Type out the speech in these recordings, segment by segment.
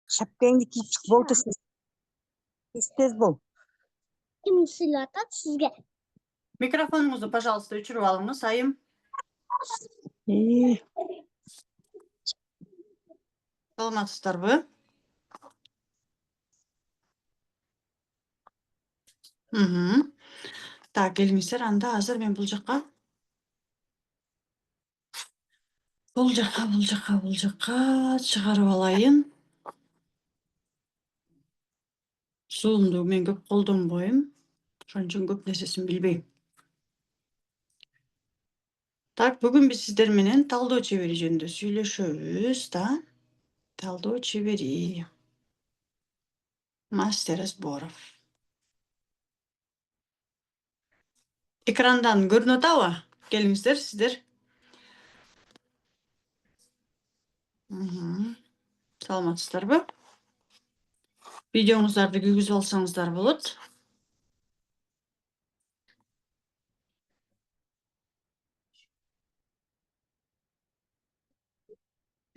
Шапкаңды кийип чык болду тез бол. Kim сыйлатат sizge? Микрофонуңузду, пожалуйста, өчүрүп алыңыз, айым. Саламатсыздарбы? Так, келиңиздер, анда азыр мен бул жакка чыгарып алайын. Суумду мен көп колдонбойм. Ошон үчүн көп нерсесин билбейм. Так, бүгүн биз сиздер менен талдоо чебери жөнүндө сүйлөшөбүз да. Талдоо чебери. Мастер Разборов. Экрандан көрүнүп атабы? Келиңиздер, сиздер. Саламатсыздарбы? Видеоңуздарды күйгүзүп алсаңыздар болот.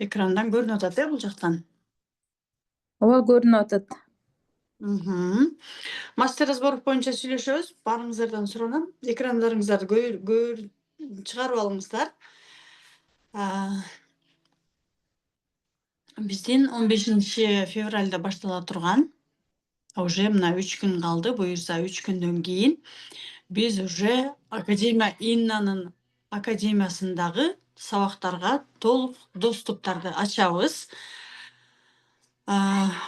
Экрандан көрүнүп атат, бул жактан. Ооба, көрүнүп атат. Мастер Разборов боюнча сүйлөшөбүз. Баарыңыздардан суранам. Экрандарыңыздарды чыгарып алыңыздар. Биздин 15 февралда баштала турган, уже мына 3 күн калды, буюрса 3 күндөн кийин биз уже Академия Иннанын академиясындагы сабактарга толук доступтарды ачабыз.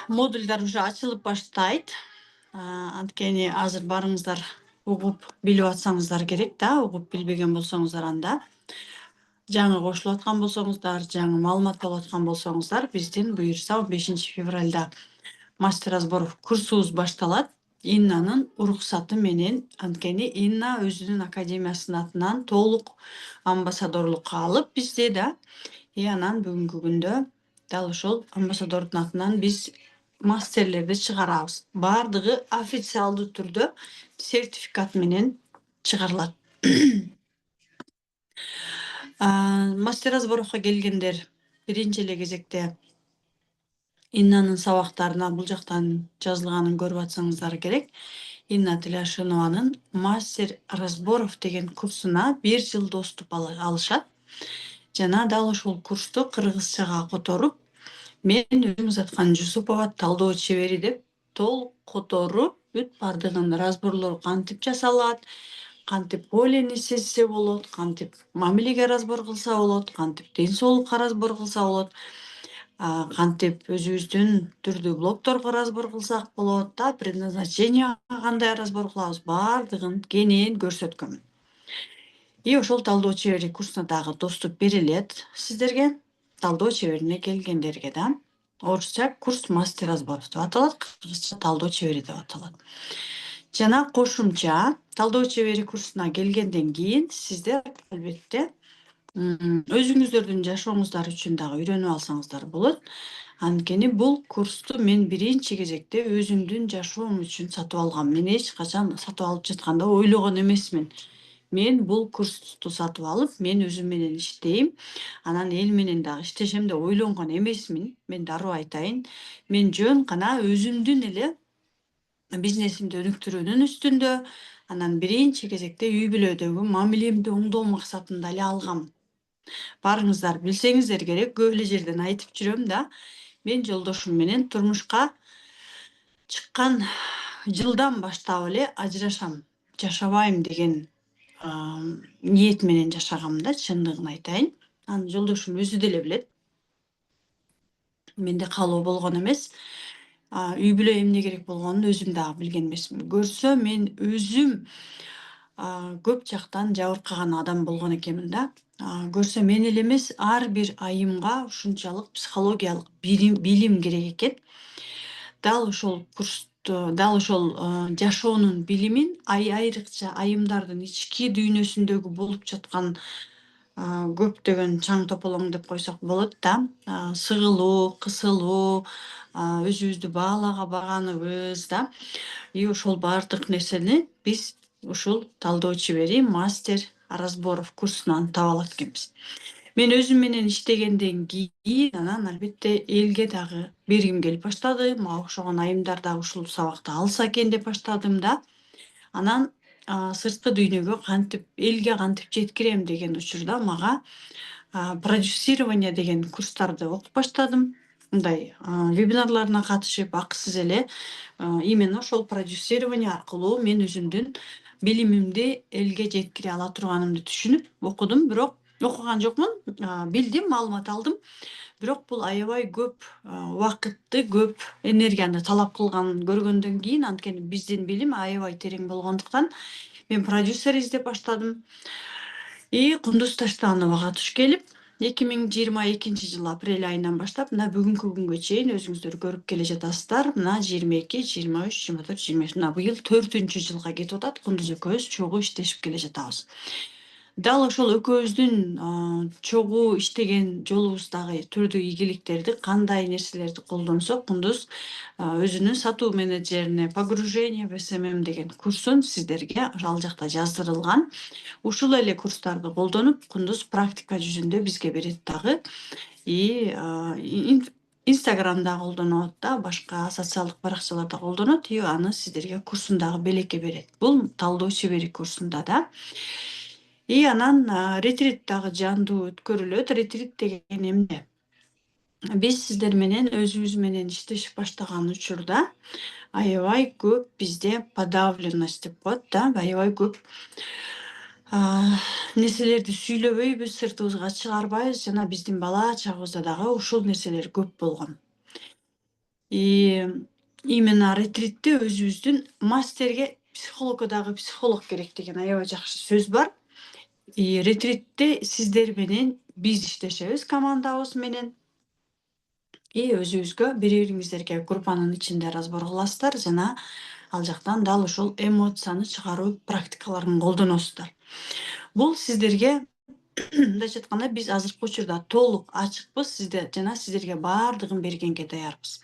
Модульдар уже ачылып баштайт. Анткени азыр барыңыздар угуп билип атсаңыздар керек да, угуп билбеген болсоңуздар анда. Жаңы кошулуп аткан болсоңуздар, жаңы маалымат алып аткан болсоңуздар, биздин буюрса 15 февралда Мастер Разборов курсубуз башталат. Иннанын уруксаты менен, анткени Инна өзүнүн академиясынын атынан толук амбассадорлукка алып бизде да. Анан бүгүнкү күндө дал ошол амбассадордун атынан биз мастерлерди чыгарабыз. Бардыгы официалдуу түрдө сертификат менен чыгарылат. Мастер Разборовго келгендер биринчи эле кезекте Иннанын сабактарына бул жактан жазылганын көрүп атсаңыздар керек. Инна Тилашинованын Мастер Разборов деген курсуна 1 жыл доступ алышат. Жана дал ошол курсту кыргызчага которуп, мен өзүм Заткан Жусупова талдоо чебери деп толук которуп, бүт бардыгын разборлор кантип жасалат, кантип полени сезсе болот, кантип мамилеге разбор кылса болот, кантип ден соолукка разбор кылса болот, кантип өзүбүздүн түрдүү блогторго разбор кылсак болот да, предназначенияга кандай разбор кылабыз, бардыгын кенен көрсөткөм. И ошол талдоо чебери курсуна дагы доступ берилет сиздерге, талдоо чеберине келгендерге да. Орусча курс Мастер Разборов деп аталат, кыргызча талдоо чебери деп аталат. Жана кошумча талдоо чебери курсуна келгенден кийин сиздер албетте өзүңүздөрдүн жашооңуздар үчүн дагы үйрөнүп алсаңыздар болот. Анткени бул курсту мен биринчи кезекте өзүмдүн жашоом үчүн сатып алгам. Мен эч качан сатып алып жатканда ойлогон эмесмин. Мен бул курсту сатып алып, мен өзүм менен иштейм. Анан эл менен дагы иштешем деп ойлонгон эмесмин. Мен дароо айтайын. Мен жөн гана өзүмдүн эле бизнесимди өнүктүрүүнүн үстүндө, анан биринчи кезекте үй бүлөдөгү мамилемди оңдоо максатында эле алгам. Барыңыздар билсеңиздер керек, көп эле жерден айтып жүрөм да. Мен жолдошум менен турмушка чыккан жылдан баштап эле ажырашам, жашабайм деген ниет менен жашагам да, чындыгын айтайын. Анан жолдошум өзү деле билет. Менде каалоо болгон эмес. Үй бүлө эмне керек болгонун өзүм дагы билген эмесмин. Көрсө мен өзүм көп жактан жабыркаган адам болгон экенмин да. Көрсө мен эле эмес, ар бир айымга ушунчалык психологиялык билим керек экен. Дал ошол курсту, дал ошол жашоонун билимин айрыкча айымдардын ички дүйнөсүндөгү болуп жаткан көптөгөн чаң тополоң деп койсок болот да. Сыгылуу, кысылуу, өзүбүздү баалага баганыбыз да. И ошол бардык нерсени биз ушул талдоо чебери Мастер Разборов курсунан таба алат экенбиз. Мен өзүм менен иштегенден кийин анан албетте элге дагы бергим келип баштады. Мага окшогон айымдар дагы ушул сабакты алса экен деп баштадым да. Анан сырткы дүйнөгө кантип элге кантип жеткирем деген учурда мага продюсирование деген курстарды окуп баштадым. Мындай вебинарларына катышып акысыз эле именно ошол продюсирование аркылуу мен өзүмдүн билимимди элге жеткире ала турганымды түшүнүп окудум. Бирок окуган жокмун, билдим, маалымат алдым. Бирок бул аябай көп убакытты, көп энергияны талап кылганын көргөндөн кийин, анткени биздин билим аябай терең болгондуктан мен продюсер издеп баштадым. Кундуз Таштановага туш келип, 2022 апрель айынан баштап мына бүгүнкү күнгө чейин өзүңүздөр көрүп келе жатасыздар. Мына 22, 23, 24, 25 мына быйыл 4-жылга кетип атат. Кундуз экөөбүз чогуу иштешип келе жатабыз. Дал ошол экөөбүздүн чогуу иштеген жолубуздагы түрдүү ийгиликтерди, кандай нерселерди колдонсок, Кундуз өзүнүн сатуу менеджерине погружение в СММ деген курсун сиздерге ал жакта жаздырылган. Ушул эле курстарды колдонуп, Кундуз практика жүзүндө бизге берет дагы. Инстаграмда колдонот да, башка социалдык баракчаларда колдонот. Аны сиздерге курсун дагы белекке берет. Бул талдоо чебери курсунда да. Анан ретрит дагы жандуу өткөрүлөт. Ретрит деген эмне? Биз сиздер менен өзүбүз менен иштешип баштаган учурда аябай көп бизде подавленность деп коет да, аябай көп нерселерди сүйлөбөйбүз, сыртыбызга чыгарбайбыз жана биздин бала чагыбызда дагы ушул нерселер көп болгон. Именно ретритте өзүбүздүн мастерге психологко дагы психолог керек деген аябай жакшы сөз бар. Ретритте сиздер менен биз иштешебиз командабыз менен. Өзүбүзгө бири-бириңиздерге группанын ичинде разбор кыласыздар жана ал жактан дал ушул эмоцияны чыгаруу практикаларын колдоносуздар. Бул сиздерге мындайча айтканда биз азыркы учурда толук ачыкпыз жана сиздерге баардыгын бергенге даярбыз.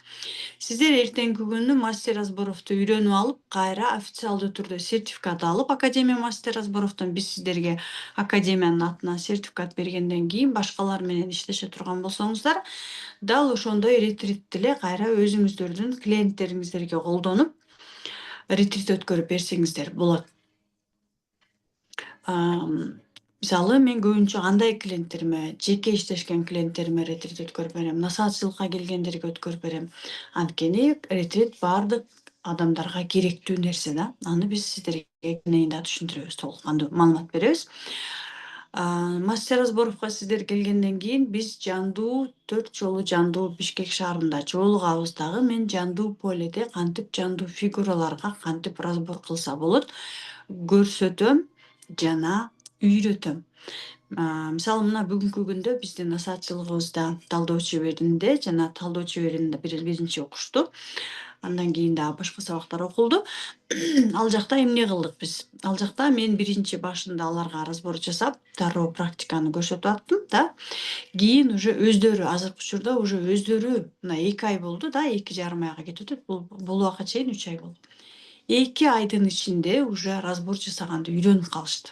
Сиздер эртеңки күнү мастер разборовду үйрөнүп алып, кайра официалдуу түрдө сертификат алып, Академия мастер разборовдон биз сиздерге академиянын атынан сертификат бергенден кийин башкалар менен иштеше турган болсоңуздар, дал ошондой ретритти эле кайра өзүңүздөрдүн клиенттериңиздерге колдонуп, ретрит өткөрүп берсеңиздер болот. Мисалы, мен көбүнчө кандай клиенттериме, жеке иштешкен клиенттериме ретрит өткөрүп берем, насаатчылыкка келгендерге өткөрүп берем. Анткени ретрит баардык адамдарга керектүү нерсе да. Аны биз сиздерге кененин түшүндүрөбүз, толук кандуу маалымат беребиз. Мастер разборовго сиздер келгенден кийин биз жандуу 4 жолу жандуу Бишкек шаарында жолугабыз дагы. Мен жандуу поледе кантип жандуу фигураларга кантип разбор кылса болот көрсөтөм жана үйрөтөм. Мисалы, мына бүгүнкү күндө биздин насаатчылыгыбызда талдоо чеберинде жана талдоо чеберинде биринчи окушту. Андан кийин дагы башка сабактар окулду. Ал жакта эмне кылдык биз? Ал жакта мен биринчи башында аларга разбор жасап, дароо практиканы көрсөтүп аттым да. Кийин уже өздөрү азыркы учурда уже өздөрү мына 2 ай болду да, 2,5 айга кетип атат. Бул убакка чейин 3 ай болду. 2 айдын ичинде уже разбор жасаганды үйрөнүп калышты.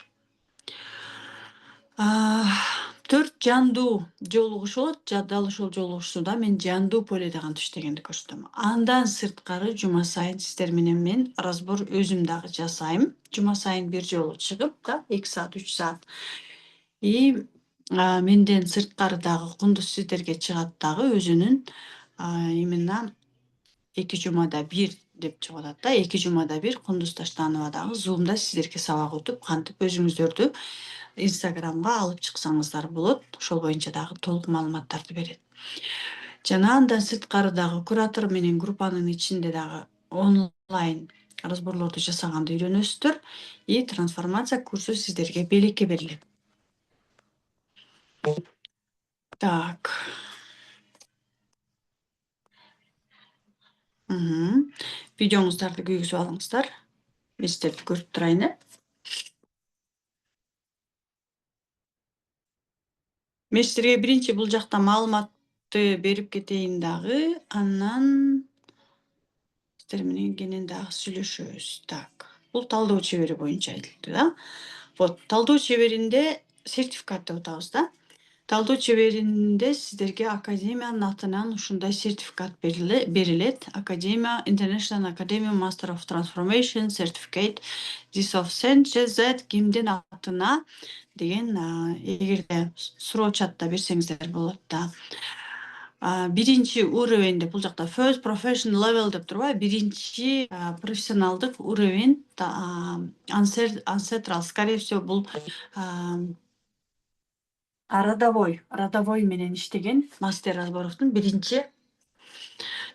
4 жандуу жолугуш болот. Дал ошол жолугушууда мен жандуу поледе кантип иштегенди көрсөтөм. Андан сырткары жума сайын сиздер менен мен разбор өзүм дагы жасайм. Жума сайын бир жолу чыгып да, 2 саат, 3 саат. Менден сырткары дагы Кундуз сиздерге чыгат дагы өзүнүн именно 2 жумада 1 деп чыгып атат да. 2 жумада 1 Кундуз Таштанова дагы Zoom'да сиздерге сабак өтүп, кантип өзүңүздөрдү Инстаграмга алып чыксаңыздар болот. Ошол боюнча дагы толук маалыматтарды берет. Жана андан сырткары дагы куратор менен группанын ичинде дагы онлайн разборлорду жасаганды үйрөнөсүздөр. Трансформация курсу сиздерге белекке берилет. Так. Видеоңуздарды күйгүзүп алыңыздар. Мен сиздерди көрүп турайын. Мен сиздерге биринчи бул жакта маалыматты берип кетейин дагы, анан сиздер менен кенен дагы сүйлөшөбүз. Так. Бул талдоо чебери боюнча айтылды да. Вот, талдоо чеберинде сертификат деп атабыз да. талдоо чеберинде сиздерге академиянын атынан ушундай сертификат берилет. Академия International Academy Master of Transformation Certificate This of Saint кимдин атына деген эгерде суроо чатта берсеңиздер болот да. Биринчи уровень деп бул жакта first professional level деп турбайбы, биринчи профессионалдык уровень ancestral, скорее всего бул родовой менен иштеген мастер разборовдун биринчи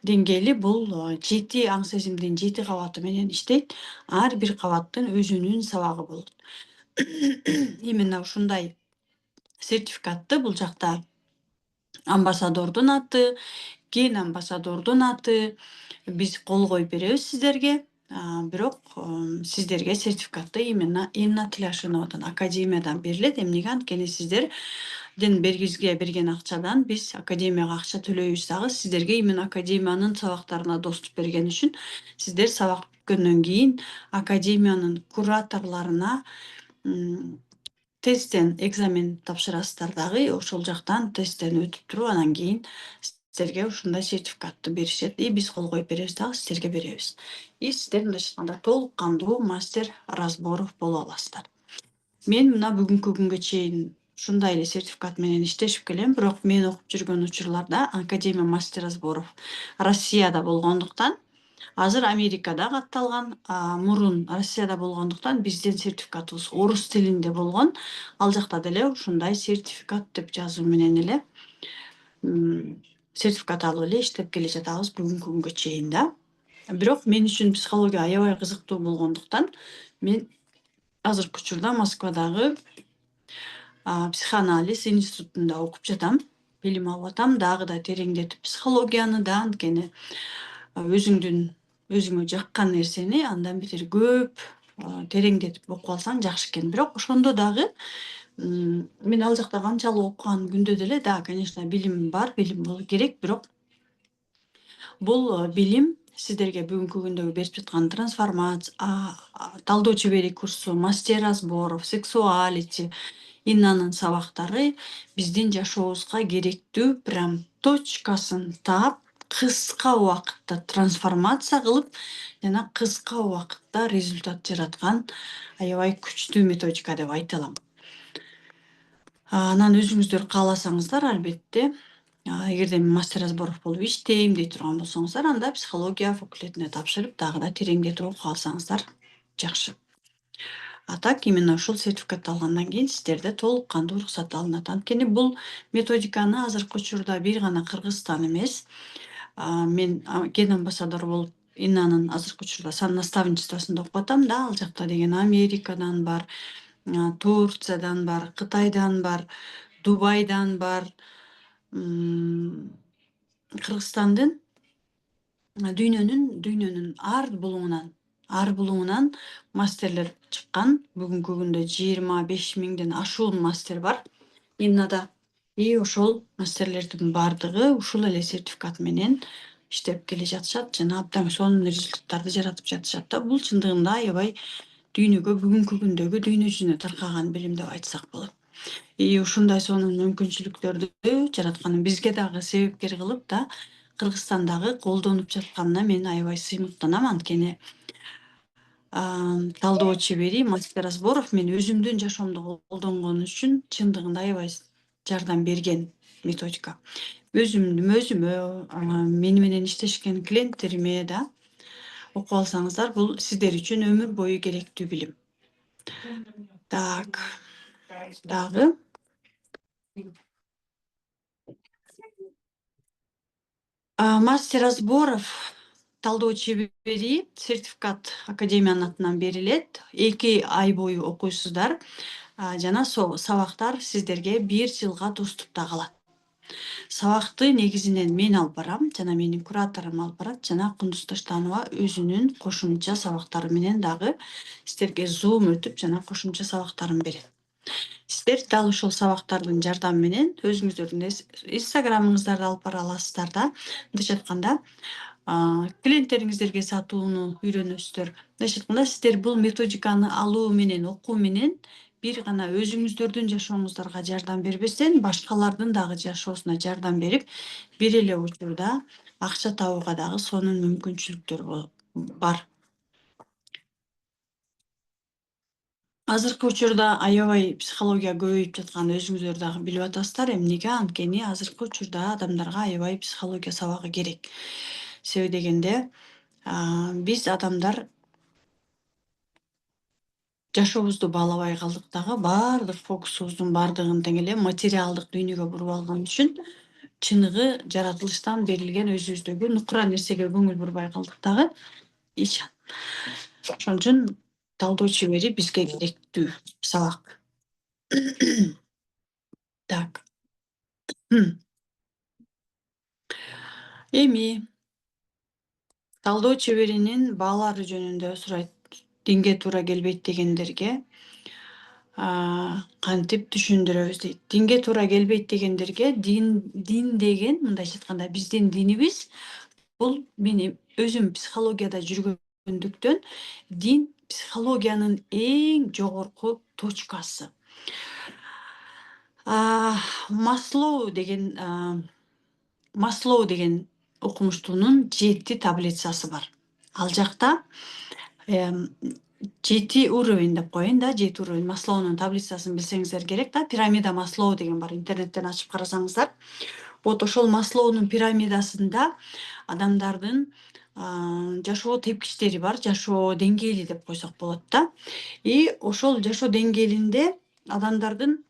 деңгээли бул 7 аң сезимдин 7 кабаты менен иштейт. Ар бир кабаттын өзүнүн сабагы болот. Именно ушундай сертификатты бул жакта амбассадордун аты, кен амбассадордун аты биз кол коюп беребиз сиздерге. Бирок сиздерге сертификатты именно Инна Тиляшиновадан академиядан берилет. Эмнеге? Анткени сиздердин бизге берген акчадан биз академияга акча төлөйбүз дагы. Сиздерге именно академиянын сабактарына доступ берген үчүн сиздер сабак бүткөндөн кийин академиянын кураторлоруна тесттен экзамен тапшырасыздар дагы. Ошол жактан тесттен өтүп туруп анан кийин сиздерге ушундай сертификатты беришет. Биз кол коюп беребиз дагы, сиздерге беребиз. Сиздер мындайча айтканда толук кандуу мастер разборов боло аласыздар. Мен мына бүгүнкү күнгө чейин ушундай эле сертификат менен иштешип келем, бирок мен окуп жүргөн учурларда Академия мастер разборов Россияда болгондуктан, азыр Америкада катталган, мурун Россияда болгондуктан биздин сертификатыбыз орус тилинде болгон. Ал жакта деле ушундай сертификат деп жазуу менен эле сертификат алып эле иштеп келе жатабыз бүгүнкү күнгө чейин да. Бирок мен үчүн психология аябай кызыктуу болгондуктан мен азыркы учурда Москвадагы психоанализ институтунда окуп жатам, билим алып атам. Дагы да тереңдетип психологияны да, анткени өзүңө жаккан нерсени андан бетер көп тереңдетип окуп алсаң жакшы экен. Бирок ошондо дагы мен ал жакта канчалык окуган күндө деле да, конечно, билим бар, билим болуу керек, бирок бул билим сиздерге бүгүнкү күндөгү берип жаткан трансформация, талдоо чебери курсу, мастер разборов, сексуалити, Иннанын сабактары биздин жашообузга керектүү прям точкасын таап, кыска убакытта трансформация кылып, жана кыска убакытта результат жараткан аябай күчтүү методика деп айта алам. Анан өзүңүздөр кааласаңыздар, албетте, эгерде мен мастер разборов болуп иштейм дей турган болсоңуздар, анда психология факультетине тапшырып, дагы да тереңдетип окуп алсаңыздар жакшы. А так именно ушул сертификатты алгандан кийин сиздерде толук кандуу уруксат алынат. Анткени бул методиканы азыркы учурда бир гана Кыргызстан эмес, мен кен амбассадору болуп Иннанын азыркы учурда наставничествосунда окуп атам да. Ал жакта деген Америкадан бар, Турциядан бар, Кытайдан бар, Дубайдан бар, Кыргызстандын дүйнөнүн ар булуңунан мастерлер чыккан. Бүгүнкү күндө 25 миңден ашуун мастер бар Иннада. Ошол мастерлердин бардыгы ушул эле сертификат менен иштеп келе жатышат жана абдан сонун результаттарды жаратып жатышат да. Бул чындыгында аябай дүйнөгө, бүгүнкү күндөгү дүйнө жүзүнө таркаган билим деп айтсак болот. Ушундай сонун мүмкүнчүлүктөрдү жаратканы бизге дагы себепкер кылып да Кыргызстандагы колдонуп жатканына мен аябай сыймыктанам. Анткени талдоо чебери мастер разборов мен өзүмдүн жашоомдо колдонгон үчүн чындыгында аябай жардам берген методика. Өзүмө, мени менен иштешкен клиенттериме да окуп алсаңыздар, бул сиздер үчүн өмүр бою керектүү билим. Так, дагы мастер разборов талдоо чебери сертификат академиянын атынан берилет. 2 ай бою окуйсуздар жана сабактар сиздерге 1 жылга доступта калат. Сабакты негизинен мен алып барам жана менин кураторум алып барат жана Кундуз Таштанова өзүнүн кошумча сабактары менен дагы сиздерге зум өтүп жана кошумча сабактарын берет. Сиздер дал ошол сабактардын жардамы менен өзүңүздөрдүн инстаграмыңыздарды алып бара аласыздар да. Мындайча айтканда, клиенттериңиздерге сатууну үйрөнөсүздөр. Мындайча айтканда, сиздер бул методиканы алуу менен, окуу менен бир гана өзүңүздөрдүн жашооңуздарга жардам бербестен башкалардын дагы жашоосуна жардам берип, бир эле учурда акча табууга дагы сонун мүмкүнчүлүктөр бар. Азыркы учурда аябай психология көбөйүп жатканын өзүңүздөр дагы билип атасыздар. Эмнеге? Анткени азыркы учурда адамдарга аябай психология сабагы керек. Себеби дегенде, биз адамдар жашообузду баалабай калдык дагы, баардык фокусубуздун баардыгын тең эле материалдык дүйнөгө буруп алган үчүн чыныгы жаратылыштан берилген өзүбүздөгү нукура нерсеге көңүл бурбай калдык дагы. Ошон үчүн талдоо чебери бизге керектүү сабак. Так. Эми талдоо чеберинин баалары жөнүндө сурайт. Динге туура келбейт дегендерге кантип түшүндүрөбүз дейт. Динге туура келбейт дегендерге дин деген мындайча айтканда биздин динибиз бул мен өзүм психологияда жүргөндүктөн дин психологиянын эң жогорку точкасы. Маслоу деген окумуштуунун 7 таблицасы бар. Ал жакта 7 уровень деп коеюн да, 7 уровень. Маслоунун таблицасын билсеңиздер керек да. Пирамида Маслоу деген бар, интернеттен ачып карасаңыздар. Вот ошол Маслоунун пирамидасында адамдардын жашоо тепкичтери бар, жашоо деңгээли деп койсок болот да. И ошол жашоо деңгээлинде адамдардын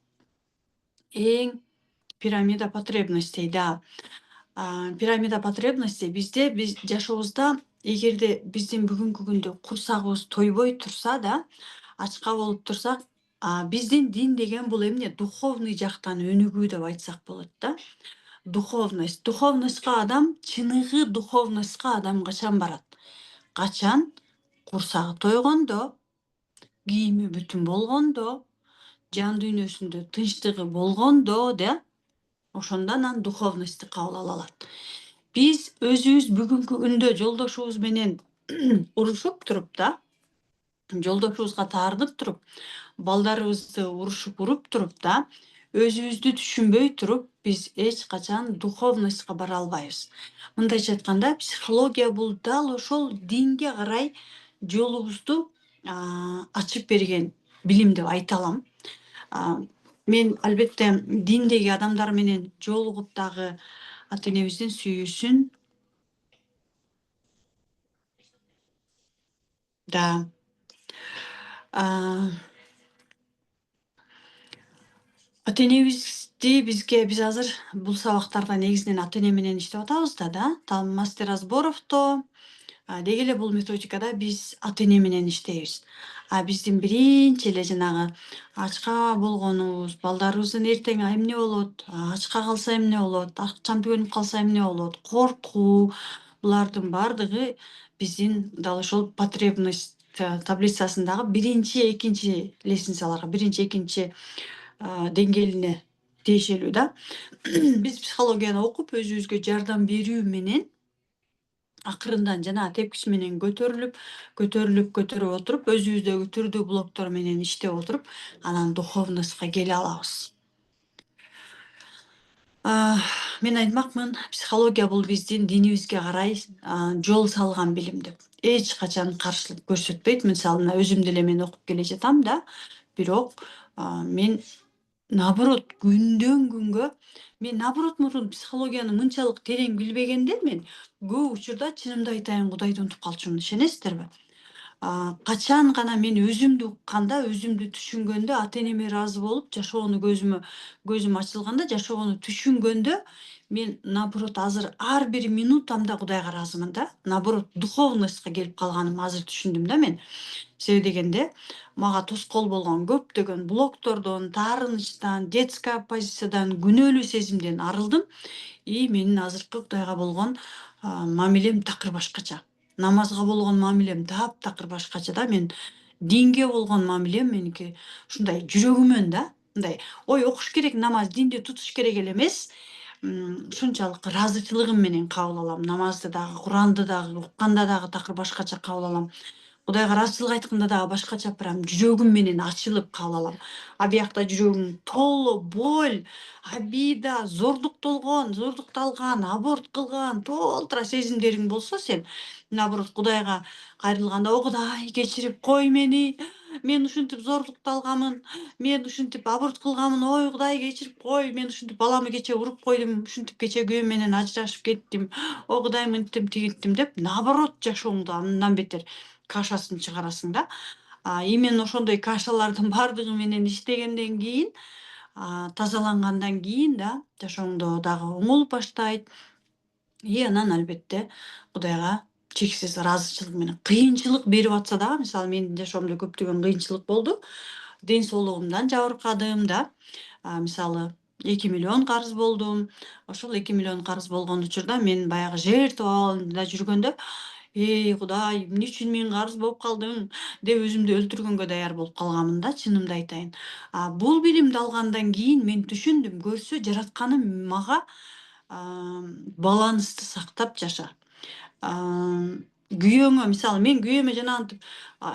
эң пирамида потребностей, да. Пирамида потребностей биз жашообузда эгерде биздин бүгүнкү күндө курсагыбыз тойбой турса да, ачка болуп турсак, биздин дин деген бул эмне? Духовный жактан өнүгүү деп айтсак болот да. Духовность. Духовностька адам, чыныгы духовностька адам качан барат? Качан курсагы тойгондо, кийими бүтүн болгондо, жан дүйнөсүндө тынчтыгы болгондо, да. Ошондо анан духовностьти кабыл ала алат. Биз өзүбүз бүгүнкү күндө жолдошубуз менен урушуп туруп да, жолдошубузга таарынып туруп, балдарыбызды урушуп уруп туруп да, өзүбүздү түшүнбөй туруп, биз эч качан духовностька бара албайбыз. Мындайча айтканда, психология бул дал ошол динге карай жолубузду ачып берген билим деп айта алам. Мен албетте диндеги адамдар менен жолугуп дагы ата энебиздин сүйүүсүн да ата энебизди биз азыр бул сабактарда негизинен ата эне менен иштеп атабыз да. Мастер разборовдо деги эле бул методикада биз ата эне менен иштейбиз. Биздин биринчи эле жанагы ачка болгонубуз, балдарыбыздын эртең эмне болот, ачка калса эмне болот, акчам түгөнүп калса эмне болот, коркуу, булардын баардыгы биздин дал ошол потребность таблицасындагы биринчи, экинчи лестницаларга, биринчи, экинчи деңгээлине тиешелүү да. Биз психологияны окуп өзүбүзгө жардам берүү менен акырындан жанагы тепкич менен көтөрүлүп отуруп, өзүбүздөгү түрдүү блоктор менен иштеп отуруп, анан духовностька келе алабыз. Мен айтмакмын, психология бул биздин динибизге карай жол салган билим деп. Эч качан каршылык көрсөтпөйт. Мисалы, мына өзүм деле мен окуп келе жатам да, бирок мен наоборот күндөн күнгө мурун психологияны мынчалык терең билбегенде мен көп учурда чынымды айтайын Кудайды унутуп калчумун, ишенесиздерби? Качан гана мен өзүмдү укканда, өзүмдү түшүнгөндө, ата энеме ыраазы болуп, жашоону көзүм ачылганда, жашоону түшүнгөндө, мен наоборот азыр ар бир минутамда Кудайга ыраазымын да. Наоборот, духовностька келип калганым азыр түшүндүм да мен. Себеби дегенде, мага тоскоол болгон көптөгөн блоктордон, таарынычтан, детская позициядан, күнөөлүү сезимден арылдым. И менин азыркы Кудайга болгон мамилем такыр башкача. Намазга болгон мамилем таптакыр башкача да. Мен динге болгон мамилем меники ушундай жүрөгүмөн да. Мындай, ой, окуш керек намаз, динди тутуш керек эле эмес. Ушунчалык ыраазычылыгым менен кабыл алам. Намазды дагы, Куранды дагы, укканда дагы такыр башкача кабыл алам. Кудайга ыраазычылык айтканда дагы башкача прям жүрөгүм менен ачылып кабыл алам. А биякта жүрөгүм толо боль, обида, зордукталган, аборт кылган толтура сезимдериң болсо сен наоборот Кудайга кайрылганда о Кудай кечирип кой мени. Мен ушинтип зордукталганмын, мен ушинтип аборт кылганмын. Ой Кудай кечирип кой. Мен ушинтип баламы кече уруп койдум, ушинтип кече күйөөм менен ажырашып кеттим. О Кудай мынттим тигинттим деп наоборот жашооңду андан бетер кашасын чыгарасың да. Именно ошондой кашалардын баардыгы менен иштегенден кийин, тазалангандан кийин да жашооңдо дагы оңолуп баштайт. Анан албетте Кудайга чексиз ыраазычылык менен кыйынчылык берип атса дагы, мисалы менин жашоомдо көптөгөн кыйынчылык болду. Ден соолугумдан жабыркадым да. Мисалы 2 миллион карыз болдум. Ошол 2 миллион карыз болгон учурда мен баягы жертва абалында жүргөндө эй Кудай, эмне үчүн мен карыз болуп калдым деп өзүмдү өлтүргөнгө даяр болуп калганмын да, чынымды айтайын. Бул билимди алгандан кийин мен түшүндүм, көрсө жаратканым мага балансты сактап жаша. Күйөөңө мисалы мен күйөөмө жанагынтип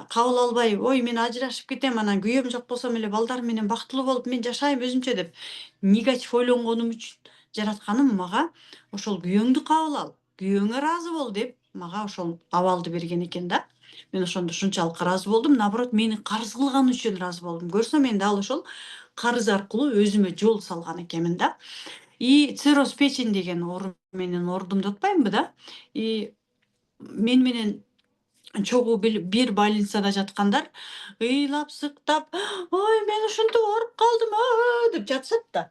кабыл албай, ой мен ажырашып кетем, анан күйөөм жок болсом эле балдарым менен бактылуу болуп мен жашайм өзүмчө деп негатив ойлонгонум үчүн жаратканым мага ошол күйөөңдү кабыл ал, күйөөңө ыраазы бол деп мага ошол абалды берген экен да. Мен ошондо ушунчалык ыраазы болдум. Наоборот, мени карыз кылганы үчүн ыраазы болдум. Көрсө мен дал ошол карыз аркылуу өзүмө жол салган экенмин да. Цирроз печени деген оору менен оорундум деп атпаймынбы да. Мен менен чогуу бир больницада жаткандар ыйлап сыктап, ой мен ушинтип ооруп калдым деп жатышат да.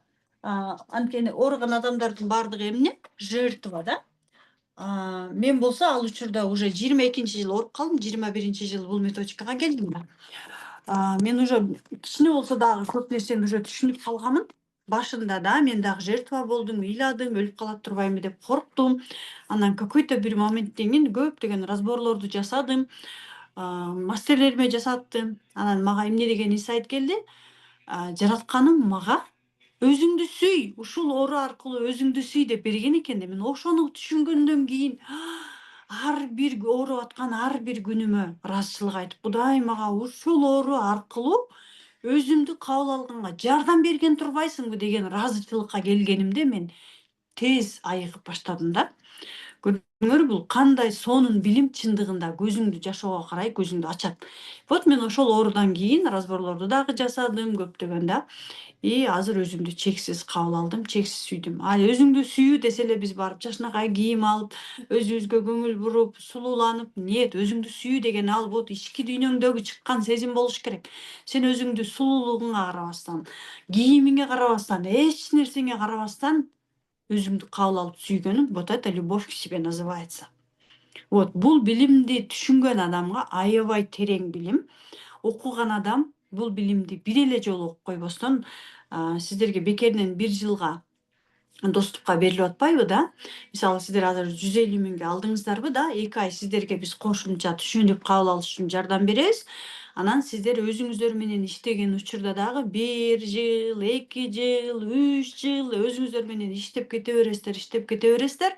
Анткени ооруган адамдардын баардыгы эмне? Жертва да. Мен болсо ал учурда уже 22-жыл ооруп калдым, 21-жыл бул методикага келдим да. Мен уже кичине болсо дагы көп нерсени уже түшүнүп калганмын. Башында да мен дагы жертва болдум, ыйладым, өлүп кала турбаймынбы деп корктум. Анан какой-то бир моменттен кийин көптөгөн разборлорду жасадым, мастерлериме жасаттым. Анан мага эмне деген инсайт келди? Жаратканым мага өзүңдү сүй, ушул оору аркылуу өзүңдү сүй деп берген экен да. Мен ошону түшүнгөндөн кийин ар бир ооруп аткан ар бир күнүмө ыраазычылык айтып, Кудай мага ушул оору аркылуу өзүмдү кабыл алганга жардам берген турбайсыңбы деген ыраазычылыкка келгенимде мен тез айыгып баштадым да. Көрдүңөр, бул кандай сонун билим чындыгында көзүңдү жашоого карай көзүңдү ачат. Вот мен ошол оорудан кийин разборлорду дагы жасадым көптөгөн да. Азыр өзүмдү чексиз кабыл алдым, чексиз сүйдүм. Өзүңдү сүйүү десе эле биз барып жашынакай кийим алып, өзүбүзгө көңүл буруп, сулууланып, нет, өзүңдү сүйүү деген ал вот ички дүйнөңдөгү чыккан сезим болуш керек. Сен өзүңдү сулуулугуңа карабастан, кийимиңе карабастан, эч нерсеңе карабастан өзүңдү кабыл алып сүйгөнүң, вот это любовь к себе называется. Вот бул билимди түшүнгөн адамга аябай терең билим. Окуган адам бул билимди бир эле жолу окуп койбостон, сиздерге бекеринен 1 жылга доступка берилип атпайбы да. Мисалы сиздер азыр 150 миңге алдыңыздарбы да, 2 ай сиздерге биз кошумча түшүнүп кабыл алыш үчүн жардам беребиз. Анан сиздер өзүңүздөр менен иштеген учурда дагы 1 жыл, 2 жыл, 3 жыл өзүңүздөр менен иштеп кете бересиздер.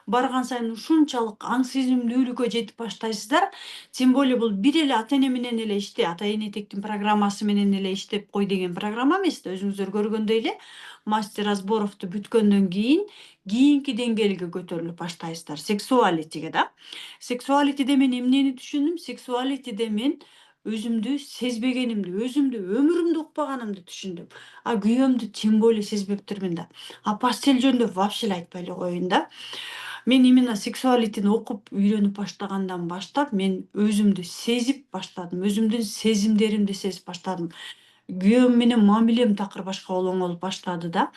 Барган сайын ушунчалык аң сезимдүүлүккө жетип баштайсыздар. Тем более бул бир эле ата-эне менен эле ата-эне тектин программасы менен эле иштеп кой деген программа эмес да. Өзүңүздөр көргөндөй эле мастер разборовду бүткөндөн кийин кийинки деңгээлге көтөрүлүп баштайсыздар. Сексуалитиге да. Сексуалитиде мен эмнени түшүндүм? Сексуалитиде мен өзүмдү сезбегенимди, өзүмдү өмүрүмдө укпаганымды түшүндүм. Күйөөмдү тем более сезбептирмин да. Постель жөнүндө вообще эле айтпай эле коеюн да. Мен именно сексуалитини окуп үйрөнүп баштагандан баштап мен өзүмдү сезип баштадым. Өзүмдүн сезимдеримди сезип баштадым. Күйөөм менен мамилем такыр башка болуп баштады да.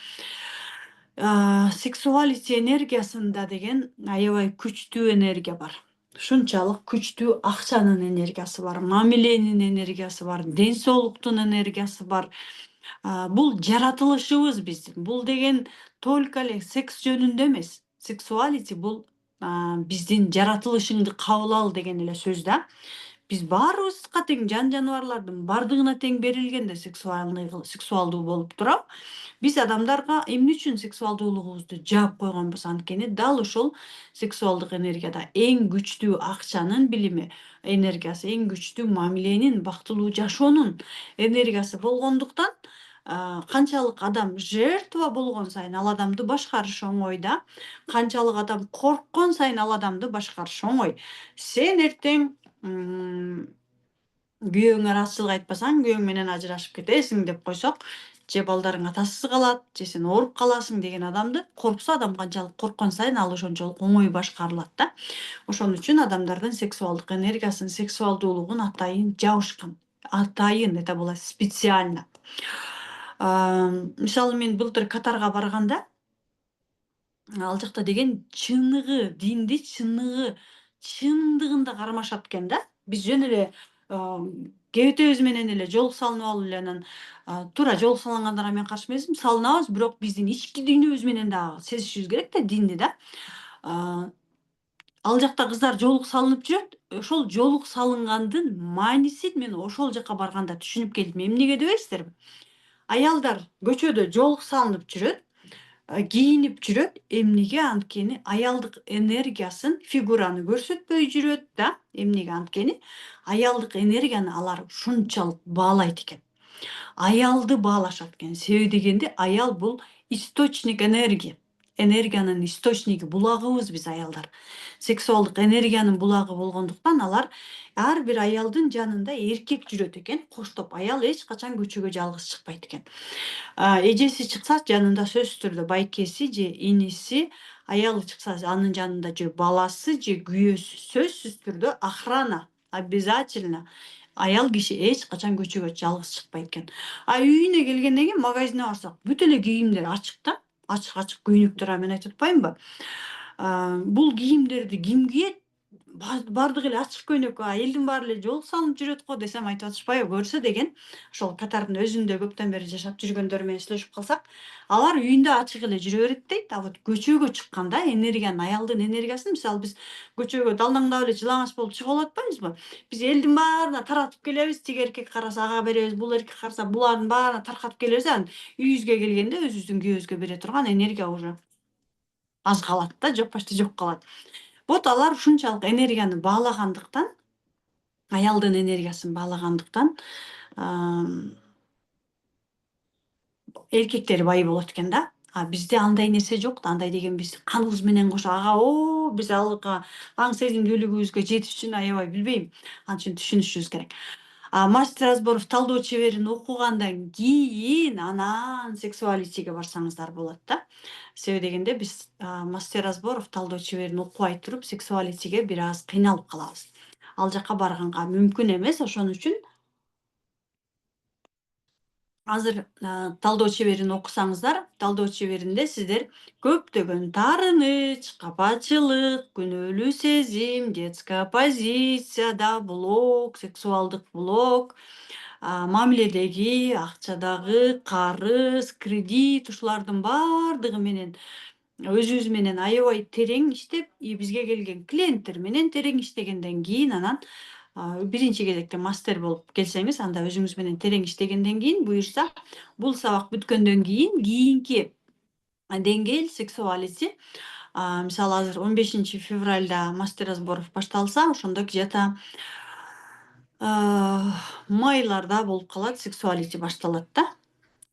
Сексуалити энергиясында деген аябай күчтүү энергия бар. Ушунчалык күчтүү акчанын энергиясы бар, мамиленин энергиясы бар, ден соолуктун энергиясы бар. Бул жаратылышыбыз биздин. Бул деген только эле секс жөнүндө эмес. Сексуалити бул биздин жаратылышыңды кабыл ал деген эле сөз да. Биз баарыбызга тең, жан жаныбарлардын бардыгына тең берилгенде сексуалдуу болуп туруп, биз адамдарга эмне үчүн сексуалдуулугубузду жаап койгонбуз? Анткени дал ошол сексуалдык энергияда эң күчтүү акчанын билими энергиясы, эң күчтүү мамиленин, бактылуу жашоонун энергиясы болгондуктан, канчалык адам жертва болгон сайын ал адамды башкарыш оңой да. Канчалык адам корккон сайын ал адамды башкарыш оңой. Сен эртең күйөөңө ыраазычылык айтпасаң, күйөөң менен ажырашып кетесиң деп койсок, же балдарың атасыз калат, же сен ооруп каласың деген адамды корксо, адам канчалык корккон сайын ал ошончолук оңой башкарылат да. Ошон үчүн адамдардын сексуалдык энергиясын, сексуалдуулугун атайын жабышкан. Атайын, это было специально. Мисалы мен былтыр Катарга барганда, ал жакта деген чыныгы, динди чындыгында кармашат экен да. Биз жөн эле кебетебиз менен эле жолук салынып алып эле анан туура жолук салынгандарга мен каршы эмесмин, салынабыз, бирок биздин ички дүйнөбүз менен дагы сезишибиз керек да динди да. Ал жакта кыздар жолук салынып жүрөт. Ошол жолук салынгандын маанисин мен ошол жака барганда түшүнүп келдим. Эмнеге дебейсиздерби? Аялдар көчөдө жолук салынып жүрөт, кийинип жүрөт. Эмнеге? Анткени аялдык энергиясын, фигураны көрсөтпөй жүрөт да. Эмнеге? Анткени аялдык энергияны алар ушунчалык баалайт экен. Аялды баалашат экен. Себеби дегенде аял бул источник энергии. Энергиянын источниги, булагыбыз биз аялдар. Сексуалдык энергиянын булагы болгондуктан алар ар бир аялдын жанында эркек жүрөт экен. Коштоп, аял эч качан көчөгө жалгыз чыкпайт экен. Эжеси чыкса жанында сөзсүз түрдө байкеси же иниси, аялы чыкса анын жанында же баласы же күйөөсү, сөзсүз түрдө охрана обязательно. Аял киши эч качан көчөгө жалгыз чыкпайт экен. Үйүнө келгенден кийин магазине барсак, бүт эле кийимдер ачык да. Ачык күйүнүктөр. Мен айтып атпаймынбы? Бул кийимдерди ким кийет? Бардыгы эле ачык көйнөк, элдин баары эле жолук салынып жүрөт го десем айтып атышпайбы? Көрсө деген, ошол Катардын өзүндө көптөн бери жашап жүргөндөр менен сүйлөшүп калсак, алар үйүндө ачык эле жүрө берет дейт. А вот көчөгө чыкканда энергиянын, аялдын энергиясын, мисалы биз көчөгө далдаңдап эле жылаңач болуп чыга алып атпайбызбы? Биз элдин баарына таратып келебиз. Тиги эркек караса ага беребиз, бул эркек караса булардын баарына таркатып келебиз. Анан үйүбүзгө келгенде өзүбүздүн күйөөбүзгө бере турган энергия уже аз калат да, почти жок калат. Вот алар ушунчалык энергияны баалагандыктан, аялдын энергиясын баалагандыктан эркектер бай болот экен да. Бизде андай нерсе жок да. Андай деген биз каныбыз менен кошо биз алга аң сезимдүүлүгүбүзгө жетиш үчүн аябай билбейм. Анча түшүнүшүбүз керек. Мастер Разборов талдоо чеберин окугандан кийин анан сексуалитиге барсаңыздар болот да. Себеби дегенде биз Мастер Разборов талдоо чеберин окубай туруп сексуалитиге бир аз кыйналып калабыз. Ал жака барганга мүмкүн эмес. Ошон үчүн азыр талдоо чеберин окусаңыздар, талдоо чеберинде сиздер көптөгөн таарыныч, капачылык, күнөөлүү сезим, детская позицияда, блок, сексуалдык блок, мамиледеги, акчадагы карыз, кредит, ушулардын баардыгы менен өзүбүз менен аябай терең иштеп, бизге келген клиенттер менен терең иштегенден кийин анан биринчи кезекте мастер болуп келсеңиз, анда өзүңүз менен терең иштегенден кийин, буюрса, бул сабак бүткөндөн кийин кийинки деңгээл сексуалити, мисалы азыр 15 февралда Мастер Разборов башталса, ошондо где-то майларда болуп калат, сексуалити башталат да.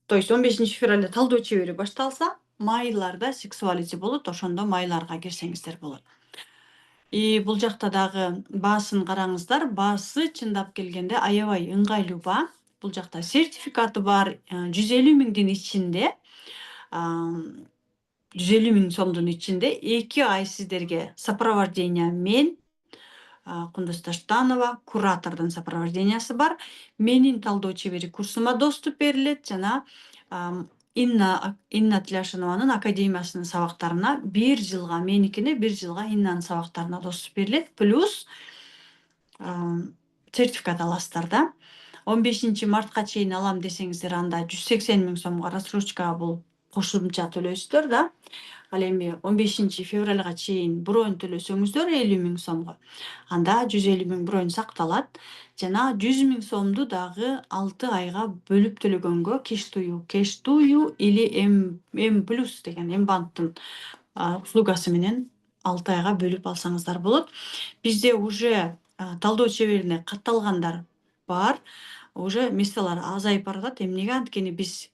То есть 15 февралда талдоо чебери башталса, майларда сексуалити болот, ошондо майларга кирсеңиздер болот. Бул жакта дагы баасын караңыздар. Баасы чындап келгенде аябай ыңгайлуу баа. Бул жакта сертификаты бар, 150 миңдин ичинде, 150 миң сомдун ичинде 2 ай сиздерге сопровождение мен, Кундуз Таштанова, куратордун сопровождениясы бар. Менин талдоо чебери курсума доступ берилет жана Инна Тиляшинованын академиясынын сабактарына 1 жылга, меникине 1 жылга Иннанын сабактарына доступ берилет. Плюс сертификат аласыздар да. 15 мартка чейин алам десеңиздер, анда 180 миң сомго рассрочка болуп кошумча төлөйсүздөр да. Ал эми 15 февралга чейин бронь төлөсөңүздөр 50 000 сомго. Анда 150 000 бронь сакталат. Жана 100 000 сомду дагы 6 айга бөлүп төлөгөнгө кеш тую или М плюс деген М банктын услугасы менен 6 айга бөлүп алсаңыздар болот. Бизде уже талдоо чеберине катталгандар бар. Уже месталар азайып баратат. Эмнеге? Анткени биз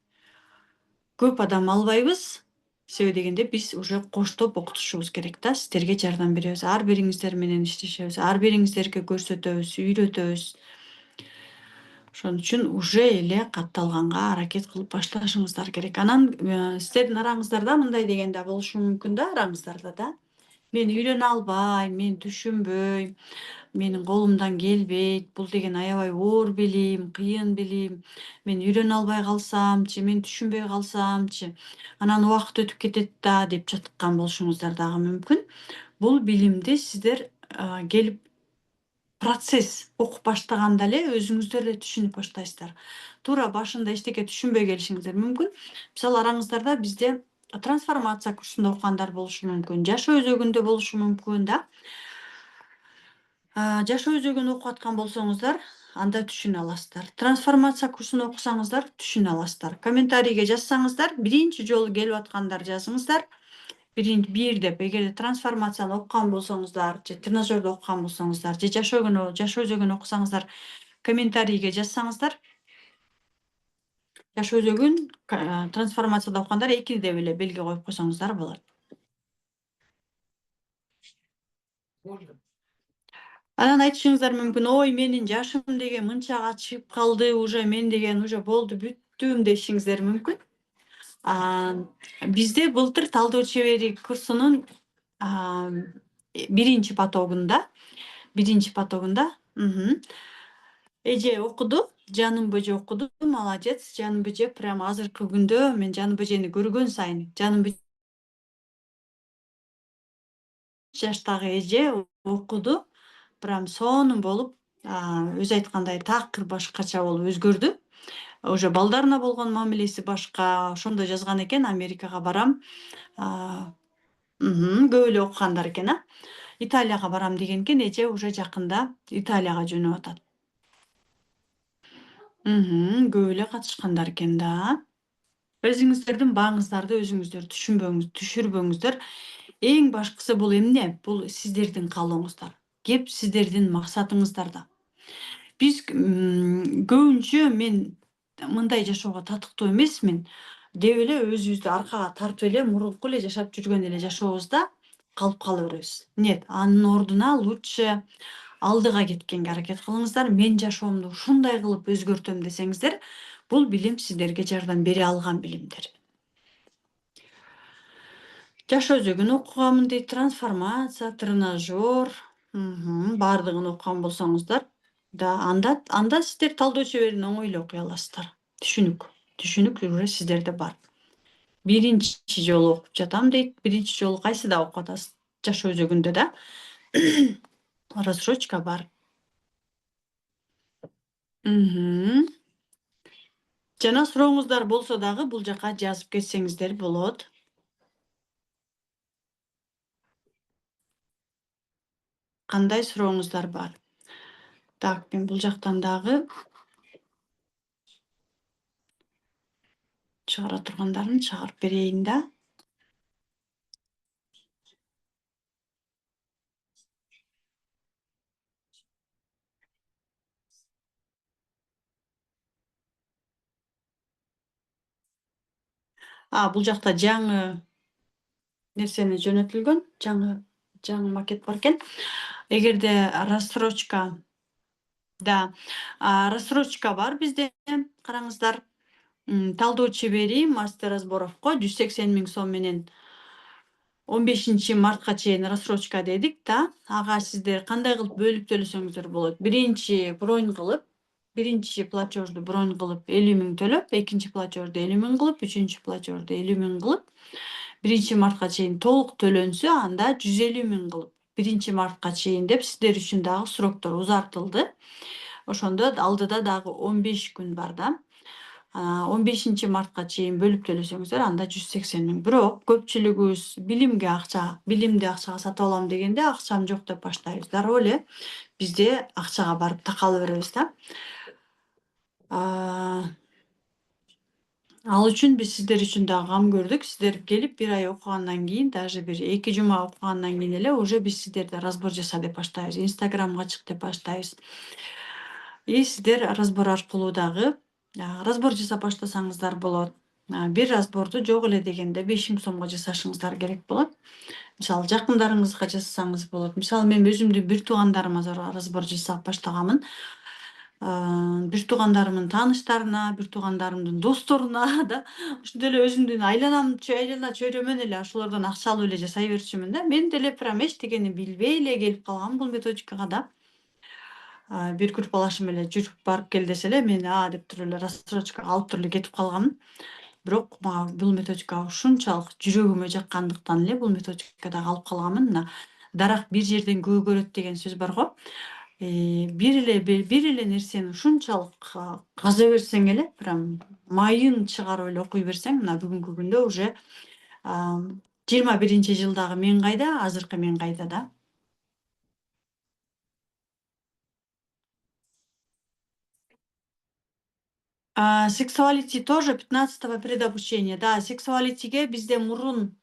көп адам албайбыз. Себеби дегенде биз уже коштоп окутушубуз керек да. Сиздерге жардам беребиз. Ар бириңиздер менен иштешебиз. Ар бириңиздерге көрсөтөбүз, үйрөтөбүз. Ошон үчүн уже эле катталганга аракет кылып башташыңыздар керек. Анан сиздердин араңыздарда мындай деген да болушу мүмкүн да, араңыздарда да. Мен үйрөнө албайм, мен түшүнбөйм, менин колумдан келбейт, бул деген аябай оор билим, кыйын билим. Мен үйрөнө албай калсамчы, мен түшүнбөй калсамчы, анан убакыт өтүп кетет да деп жаткан болушуңуздар дагы мүмкүн. Бул билимди сиздер келип процесс окуп баштаганда эле өзүңүздөр эле түшүнүп баштайсыздар. Туура башында эчтеке түшүнбөй келишиңиздер мүмкүн. Мисалы араңыздарда бизде трансформация курсунда окугандар болушу мүмкүн, жашоо өзөгүндө болушу мүмкүн да. Жашоо өзөгүн окуп аткан болсоңуздар, анда түшүнө аласыздар. Трансформация курсун окусаңыздар, түшүнө аласыздар. Комментарийге жазсаңыздар, биринчи жолу келип аткандар жазыңыздар. Бир деп, эгерде трансформацияны окуган болсоңуздар, же тренажерди окуган болсоңуздар, же жашоо өзөгүн окусаңыздар, комментарийге жазсаңыздар. Жашоо өзөгүн трансформацияда окугандар 2 деп эле белги коюп койсоңуздар болот. Анан айтышыңыздар мүмкүн, ой, менин жашым деген мынчага чыгып калды, уже мен деген уже болду, бүттүм дешиңиздер мүмкүн. Бизде былтыр талдоо чебери курсунун биринчи потогунда эже окуду, Жаным Бөжө окуду, молодец. Жаным Бөжө прям азыркы күндө мен Жаным Бөжөнү көргөн сайын, Жаным Бөжө жаштагы эже окуду, прям сонун болуп, өзү айткандай такыр башкача болуп өзгөрдү. Уже балдарына болгон мамилеси башка. Ошондо жазган экен, Америкага барам. Көп эле окугандар экен, Италияга барам деген экен, эже уже жакында Италияга жөнөп атат. Көп эле катышкандар экен да. Өзүңүздөрдүн бааңыздарды өзүңүздөр түшүрбөңүздөр. Эң башкысы бул эмне? Бул сиздердин каалооңуздар. Кеп сиздердин максатыңыздарда. Биз көбүнчө мен мындай жашоого татыктуу эмесмин деп эле өзүбүздү аркага тартып эле мурунку эле жашап жүргөн эле жашообузда калып кала беребиз. Нет, анын ордуна лучше алдыга кеткенге аракет кылыңыздар. Мен жашоомду ушундай кылып өзгөртөм десеңиздер, бул билим сиздерге жардам бере алган билимдер. Жашоо өзөгүн окуганмын дейт, трансформация, тренажер, баардыгын окуган болсоңуздар, да анда сиздер талдоо чеберин оңой эле окуй аласыздар. Түшүнүк уже сиздерде бар. Биринчи жолу окуп жатам дейт, биринчи жолу кайсыда окуп атасыз? Жашоо өзөгүндө да. Рассрочка бар. Жана сурооңуздар болсо дагы бул жака жазып кетсеңиздер болот. Кандай сурооңуздар бар? Так, мен бул жактан дагы чыгара тургандарын чыгарып берейин да. Бул жакта жаңы нерсени жөнөтүлгөн, жаңы макет бар экен. Эгерде рассрочка бар бизде, караңыздар. Талдоо чебери мастер разборовго 180 000 сом менен 15 мартка чейин рассрочка дедик да. Ага сиздер кандай кылып бөлүп төлөсөңүздөр болот. Биринчи платежду бронь кылып 50 000 төлөп, экинчи платежду 50 000 кылып, үчүнчү платежду 50 000 кылып, 1 мартка чейин толук төлөнсө, анда 150 000 кылып, 1 мартка чейин деп сиздер үчүн дагы сроктор узартылды. Ошондо алдыда дагы 15 күн бар да. 15 мартка чейин бөлүп төлөсөңүздөр анда 180 миң. Бирок көпчүлүгүбүз билимди акчага сатып алам дегенде акчам жок деп баштайбыз. Дароо эле бизде акчага барып такалып беребиз да. Ал үчүн биз сиздер үчүн дагы кам көрдүк. Сиздер келип 1 ай окугандан кийин, даже бир 2 жума окугандан кийин эле уже биз сиздерди разбор жаса деп баштайбыз. Инстаграмга чык деп баштайбыз. И сиздер разбор аркылуу дагы разбор жасап баштасаңыздар болот. Бир разборду жок эле дегенде 5 миң сомго жасашыңыздар керек болот. Мисалы жакындарыңызга жасасаңыз болот. Мисалы мен өзүмдүн бир туугандарыма разбор жасап баштаганмын. Бир туугандарымдын тааныштарына, бир туугандарымдын досторуна да ошондой эле өзүмдүн айлана чөйрөмөн эле ошолордон акча алып эле жасай берчүмүн да. Мен деле прям эчтекени билбей эле келип калгам бул методикага да. Бир группалашым эле жүрүп барып кел десе эле мен деп туруп эле рассрочка алып туруп эле кетип калганмын. Бирок мага бул методика ушунчалык жүрөгүмө жаккандыктан эле бул методикадан алып калганмын. Мына дарак бир жерден көгөрөт деген сөз бар го. Бир эле нерсени ушунчалык каза берсең эле, прям майын чыгарып эле окуй берсең, мына бүгүнкү күндө уже 21-жылдагы мен кайда, азыркы мен кайда да. Sexuality тоже 15-го предобучение. Да, sexuality'ге бизде мурун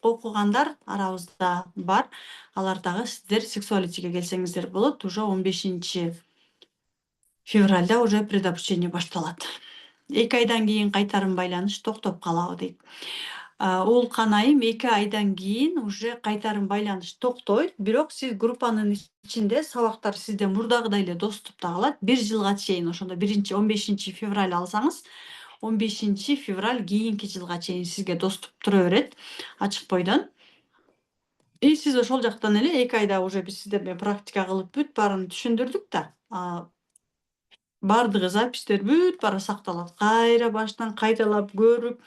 окугандар арабызда бар. Алар дагы сиздер sexuality'ге келсеңиздер болот. Уже 15-февралда уже предобучение башталат. 2 айдан кийин кайтарым байланыш токтоп калабы дейт. Уулкан айым 2 айдан кийин уже кайтарым байланыш токтойт. Бирок сиз группанын ичинде сабактар сизде мурдагыдай эле доступта калат. 1 жылга чейин ошондо 15-февраль алсаңыз, 15-февраль кийинки жылга чейин сизге доступ тура берет ачык бойдон. И сиз ошол жактан эле 2 айда уже биз сиздер менен практика кылып бүт баарын түшүндүрдүк да. Бардыгы запистер бүт баары сакталат. Кайра баштан кайталап көрүп,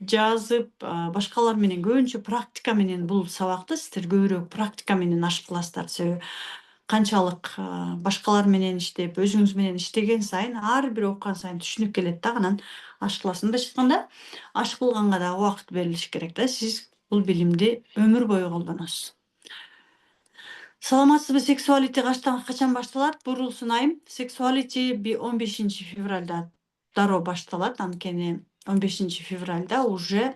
жазып, башкалар менен көбүнчө практика менен бул сабакты сиздер көбүрөөк практика менен ашык кыласыздар. Себеби канчалык башкалар менен иштеп, өзүңүз менен иштеген сайын, ар бир окуган сайын түшүнүп келет да, анан ашык кыласыз. Мындайча айтканда, ашык кылганга дагы убакыт берилиш керек да. Сиз бул билимди өмүр бою колдоносуз. Саламатсызбы? Sexuality качан башталат? Бурулсун айым. Sexuality 15-февралда дароо башталат. Анткени 15-февралда уже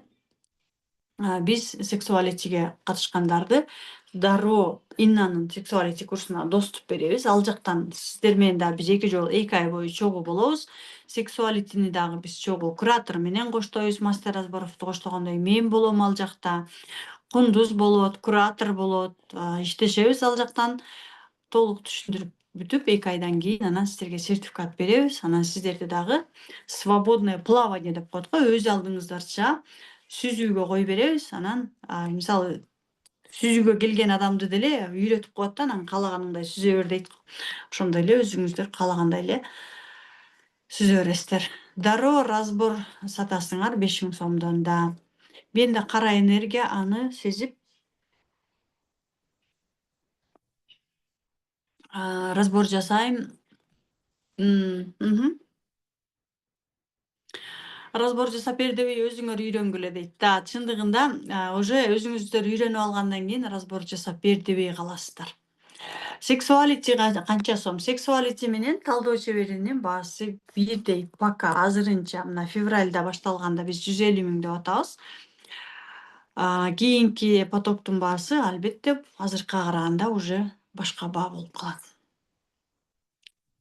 биз sexuality'ге катышкандарды дароо Иннанын sexuality курсуна доступ беребиз. Ал жактан сиздер менен дагы биз 2 ай бою чогуу болобуз. Sexuality'ни дагы биз чогуу куратор менен коштойбуз. Мастер разборовду коштогондой мен болом ал жакта. Кундуз болот, куратор болот, иштешебиз ал жактан. Толук түшүндүрүп бүтүп 2 айдан кийин анан сиздерге сертификат беребиз. Анан сиздерди дагы свободное плавание деп коет го, өз алдыңыздарча сүзүүгө кой беребиз. Анан мисалы сүзүүгө келген адамды деле үйрөтүп коет да, анан каалаганыңдай сүзө бер дейт. Ошондой эле өзүңүздөр каалагандай эле сүзө бересиздер. Дароо разбор сатасыңар 5 миң сомдон да. Мен да кара энергия аны сезип разбор жасайм. Разбор жасап бер дебей өзүңөр үйрөнгүлө дейт. Да, чындыгында уже өзүңүздөр үйрөнүп алгандан кийин разбор жасап бер дебей каласыздар. Sexuality канча сом? Sexuality менен талдоо чеберинин баасы бирдей. Пока азырынча мына февралда башталганда биз 150 миң деп атабыз. Кийинки потоктун баасы албетте азыркыга караганда уже башка баа болуп калат.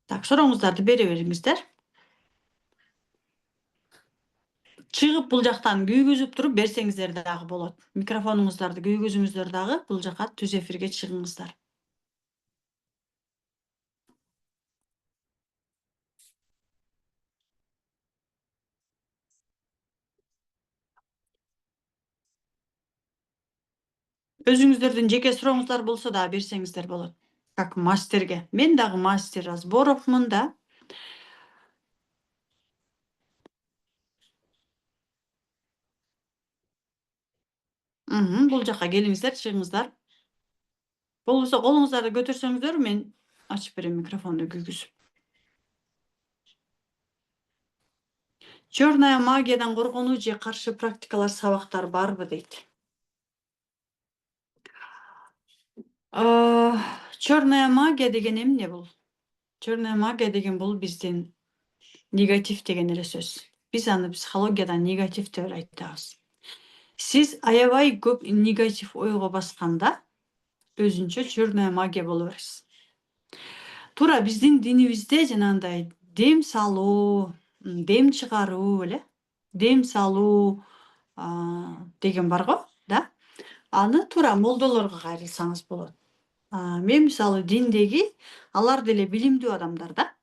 Так, сурооңуздарды бере бериңиздер. Чыгып бул жактан күйгүзүп туруп берсеңиздер дагы болот. Микрофонуңуздарды күйгүзүңүздөр дагы бул жака түз эфирге чыгыңыздар. Өзүңүздөрдүн жеке сурооңуздар болсо дагы берсеңиздер болот. Как мастерге. Мен дагы мастер разборовмун да. Бул жака келиңиздер, чыгыңыздар. Болбосо колуңуздарды көтөрсөңүздөр, мен ачып берем микрофонду күйгүзүп. Черная магиядан коргонуу же каршы практикалар, сабактар барбы дейт. Черная магия деген эмне бул? Черная магия деген бул биздин негатив деген эле сөз. Биз аны психологиядан негатив деп айтабыз. Сиз аябай көп негатив ойго басканда өзүнчө черная магия боло бересиз. Туура биздин динибизде жанагындай дем салуу, дем чыгаруу эле, дем салуу деген бар го, да? Аны туура молдолорго кайрылсаңыз болот. Мен мисалы диндеги алар деле билимдүү адамдар да.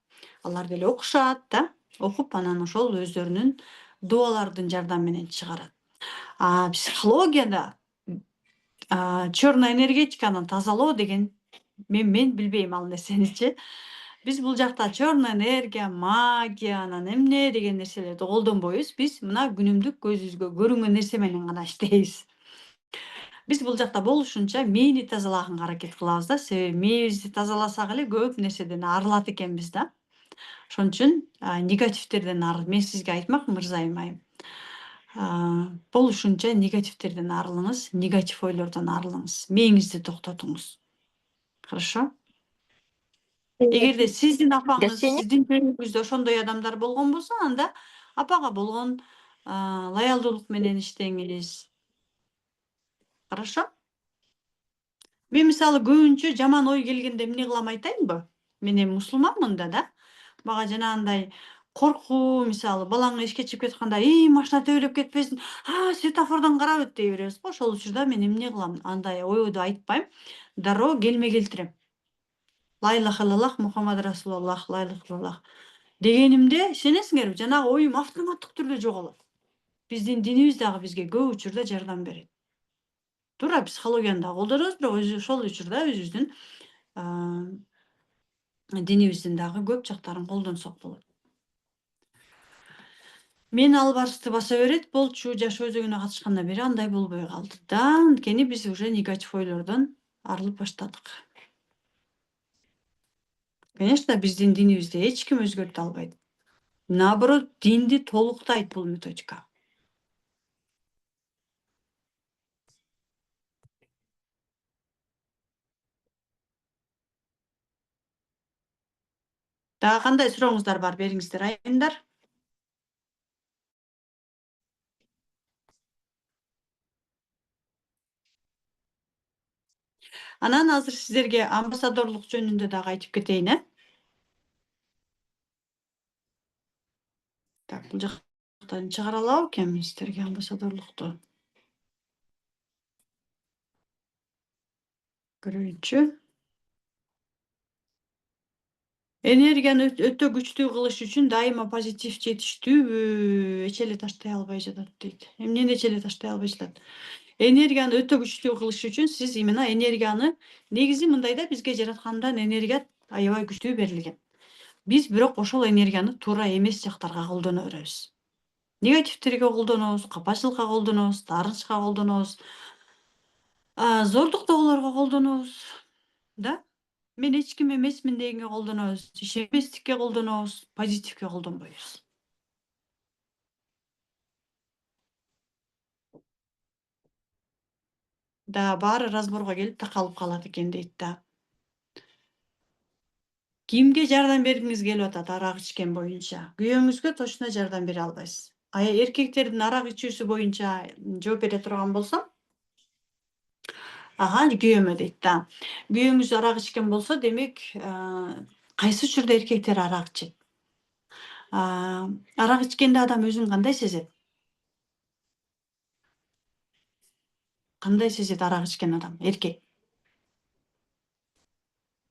Алар деле окушат да. Окуп анан ошол өздөрүнүн дубалардын жардамы менен чыгарат. Психологияда черная энергетиканы тазалоо деген мен билбейм ал нерсеничи. Биз бул жакта черная энергия, магия, анан эмне деген нерселерди колдонбойбуз. Биз мына күнүмдүк көзүбүзгө көрүнгөн нерсе менен гана иштейбиз. Биз бул жакта болушунча мээни тазалаганга аракет кылабыз да. Себеби мээбизди тазаласак эле көп нерседен арылат экенбиз да. Ошон үчүн негативтерден мен сизге айтмакмын, мырзайым айым. Болушунча негативтерден арылыңыз, негатив ойлордон арылыңыз. Мээңизди токтотуңуз. Хорошо? Эгерде сиздин апаңыз, сиздин чөйрөгүңүздө ошондой адамдар болгон болсо, анда апага болгон лоялдуулук менен иштеңиз. Хорошо? Мен мисалы көбүнчө жаман ой келгенде эмне кылам айтайынбы? Мен эми мусулманмын да. Мага жанагындай коркуу, мисалы балаңы эшикке чыгып кетканда, машина төбөлөп кетпесин, светофордон карап өт дей беребиз го. Ошол учурда мен эмне кылам? Андай ойду айтпайм, дароо келме келтирем. Ла илаха иллаллах Мухаммад Расулуллах, ла илаха иллаллах дегенимде, ишенесиңерби, жанагы оюм автоматтык түрдө жоголот. Биздин динибиз дагы бизге көп учурда жардам берет. Туура психологияны да колдонобуз, бирок ошол учурда өзүбүздүн динибиздин дагы көп жактарын колдонсок болот. Мен албарысты баса берет болчу, жашоо өзөгүнө катышкандан бери андай болбой калды да. Анткени биз уже негатив ойлордон арылып баштадык. Конечно, биздин динибизди эч ким өзгөртө албайт. Наоборот, динди толуктайт бул методика. Дагы кандай сурооңуздар бар, бериңиздер айымдар. Анан азыр сиздерге амбассадорлук жөнүндө дагы айтып кетейин, Так, бул жактан чыгара алабы экенмин сиздерге амбассадорлукту? Көрөйүнчү. Энергияны өтө күчтүү кылыш үчүн дайыма позитив жетиштүүбү, эч эле таштай албай жатат дейт. Эмнени эч эле таштай албай жатат? Энергияны өтө күчтүү кылыш үчүн сиз именно энергияны, негизи мындай да, бизге жараткандан энергия аябай күчтүү берилген. Биз бирок ошол энергияны туура эмес жактарга колдоно беребиз. Негативтерге колдонобуз, капачылыкка колдонобуз, таарынычка колдонобуз, зордуктоолорго колдонобуз, да? Мен эч ким эмесмин дегенге колдонобуз, ишенбестикке колдонобуз, позитивге колдонбойбуз. Да, баары разборго келип такалып калат экен дейт да. Кимге жардам бергиңиз келип атат арак ичкен боюнча? Күйөөңүзгө точно жардам бере албайсыз. Эркектердин арак ичүүсү боюнча жооп бере турган болсом, күйөөмө дейт да. Күйөөңүз арак ичкен болсо, демек, кайсы учурда эркектер арак ичет? Арак ичкенде адам өзүн кандай сезет? Кандай сезет арак ичкен адам, эркек?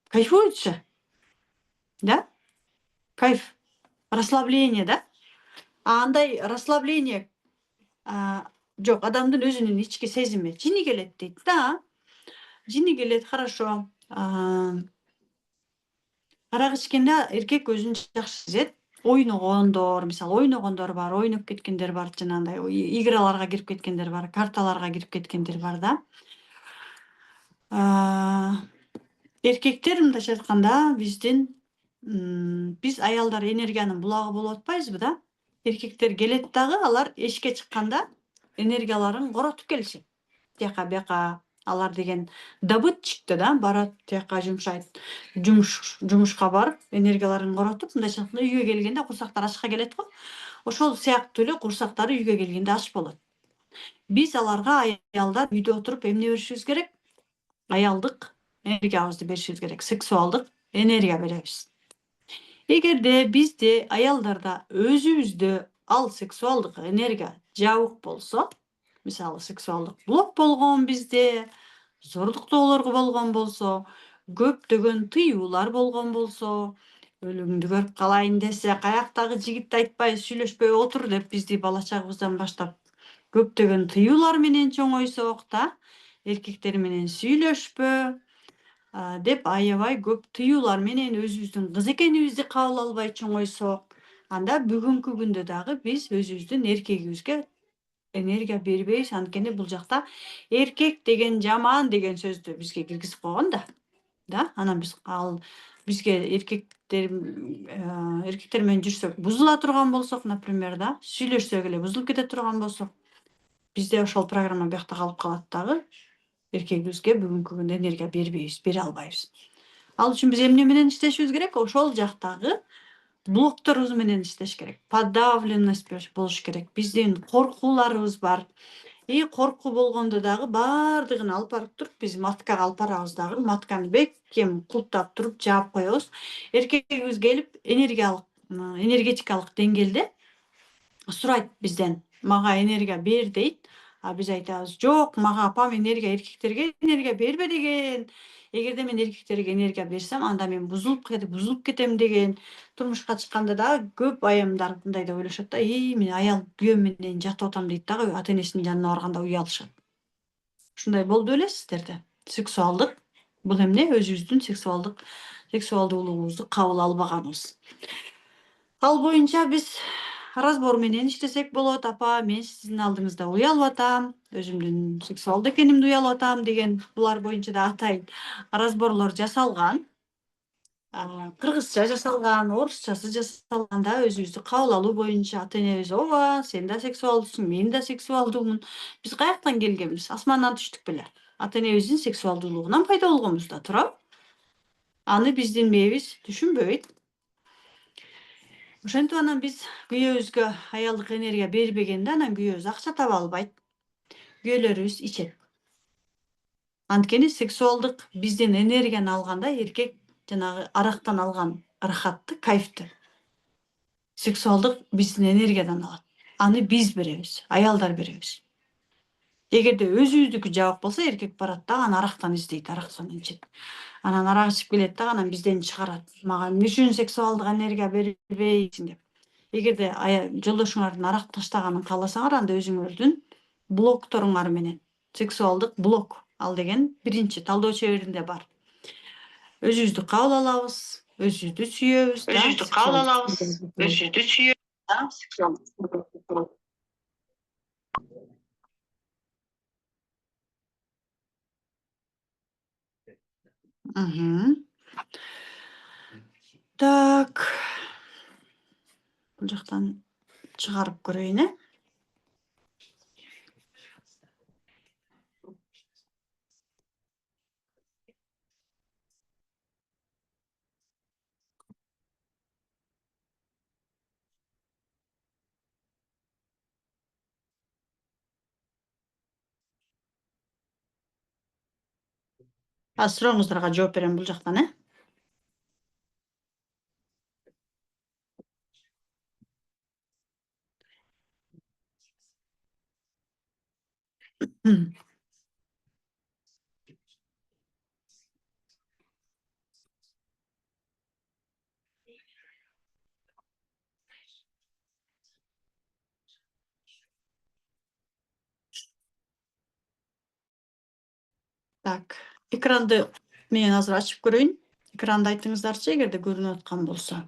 Кайфует же, да? Кайф, расслабление, да? Андай расслабление жок, адамдын өзүнүн ички сезими, жини келет дейт да. Жини келет, хорошо. Арак ичкенде эркек өзүн жакшы сезет. Ойногондор, мисалы ойногондор бар, ойноп кеткендер бар, жанагындай играларга кирип кеткендер бар, карталарга кирип кеткендер бар да. Эркектер мындайча айтканда биз аялдар энергиянын булагы болуп атпайбызбы да? эркектер келет дагы, алар эшикке чыкканда энергияларын коротуп келишет. Тияка бияка алар деген добытчикте да, барат тияка жумшайт, жумушка барып энергияларын коротуп, мындайча айтканда үйгө келгенде курсактары ачка келет го. Ошол сыяктуу эле курсактары үйгө келгенде аш болот. Биз аларга аялдар үйдө отуруп эмне беришибиз керек? Аялдык энергиябызды беришибиз керек, сексуалдык энергия беребиз. Эгерде бизде аялдарда өзүбүздө ал сексуалдык энергия жабык болсо, мисалы сексуалдык блок болгон бизде, зордуктоолор болгон болсо, көптөгөн тыюулар болгон болсо, өлүмдү көрүп калайын десе, каяктагы жигитти айтпай сүйлөшпөй отур деп бизди бала чагыбыздан баштап көптөгөн тыюулар менен чоңойсок да, эркектер менен сүйлөшпө деп аябай көп тыюулар менен өзүбүздүн кыз экенибизди кабыл албай чоңойсок, анда бүгүнкү күндө дагы биз өзүбүздүн эркегибизге энергия бербейбиз. Анткени бул жакта эркек деген жаман деген сөздү бизге киргизип койгон да. Анан биз бизге эркектер менен жүрсөк бузула турган болсок, например, да, сүйлөшсөк эле бузулуп кете турган болсок, бизде ошол программа биякта калып калат дагы. Эркегибизге бүгүнкү күндө энергия бербейбиз, бере албайбыз. Ал үчүн биз эмне менен иштешибиз керек? Ошол жактагы блокторубуз менен иштеш керек. Подавленность болуш керек. Биздин коркууларыбыз бар. Коркуу болгондо дагы баардыгын алып барып туруп биз маткага алып барабыз дагы. Матканы бекем култап туруп жаап коебуз. Эркегибиз келип энергетикалык деңгээлде сурайт бизден, мага энергия бер дейт. А биз айтабыз, жок, мага апам эркектерге энергия бербе деген. Эгерде мен эркектерге энергия берсем, анда мен бузулуп кетем деген. Турмушка чыкканда дагы көп аямдар мындай деп ойлошот да, мен аял күйөөм менен жатып атам дейт дагы, ата энесинин жанына барганда уялышат. Ушундай болду белесиздер да. Сексуалдык бул эмне? Өзүбүздүн сексуалдуулугубузду кабыл албаганыбыз. Ал боюнча биз разбор менен иштесек болот. Апа, мен сиздин алдыңызда уялып атам, өзүмдүн сексуалдуу экенимди уялып атам деген булар боюнча да атайын разборлор жасалган. Кыргызча жасалган, орусчасы жасалган да, өзүбүздү кабыл алуу боюнча ата энебиз, ооба, сен да сексуалдуусуң, мен да сексуалдуумун. Биз каяктан келгенбиз? Асмандан түштүк беле? Ата энебиздин сексуалдуулугунан пайда болгонбуз да, туурабы? Аны биздин мээбиз түшүнбөйт. Ошентип анан биз күйөөбүзгө аялдык энергия бербегенде анан күйөөбүз акча таба албайт. Күйөөлөрүбүз ичет. Анткени сексуалдык биздин энергияны алганда эркек жанагы арактан алган ырахатты, кайфты сексуалдык биздин энергиядан алат. Аны биз беребиз, аялдар беребиз. Эгерде өзүбүздүкү жабык болсо, эркек барат да анан арактан издейт, арактан ичет. Анан арак ичип келет да анан бизден чыгарат. Мага эмне үчүн сексуалдык энергия бербейсиң деп. Эгерде жолдошуңардын арак таштаганын кааласаңар, анда өзүңөрдүн блокторуңар менен сексуалдык блок ал деген биринчи талдоо чеберинде бар. Өзүбүздү кабыл алабыз, өзүбүздү сүйөбүз да. Өзүбүздү кабыл алабыз, өзүбүздү сүйөбүз да. Так. Бул жактан чыгарып көрөйүн, Сурооңуздарга жооп берем бул жактан, Так, экранды мен азыр ачып көрөйүн. Экранды айтыңыздарчы, эгерде көрүнүп аткан болсо.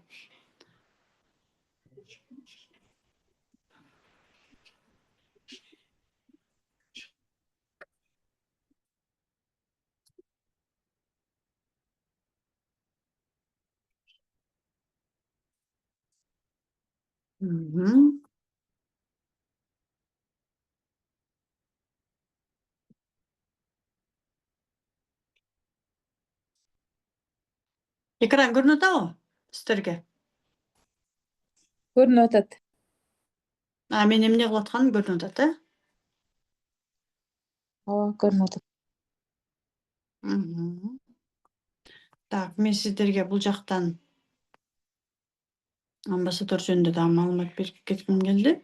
Экран көрүнүп атабы сиздерге? Көрүнүп атат. Мен эмне кылып атканым көрүнүп атат, э? Ооба, көрүнүп атат. Так, мен сиздерге бул жактан амбассадор жөнүндө дагы маалымат берип кетким келди.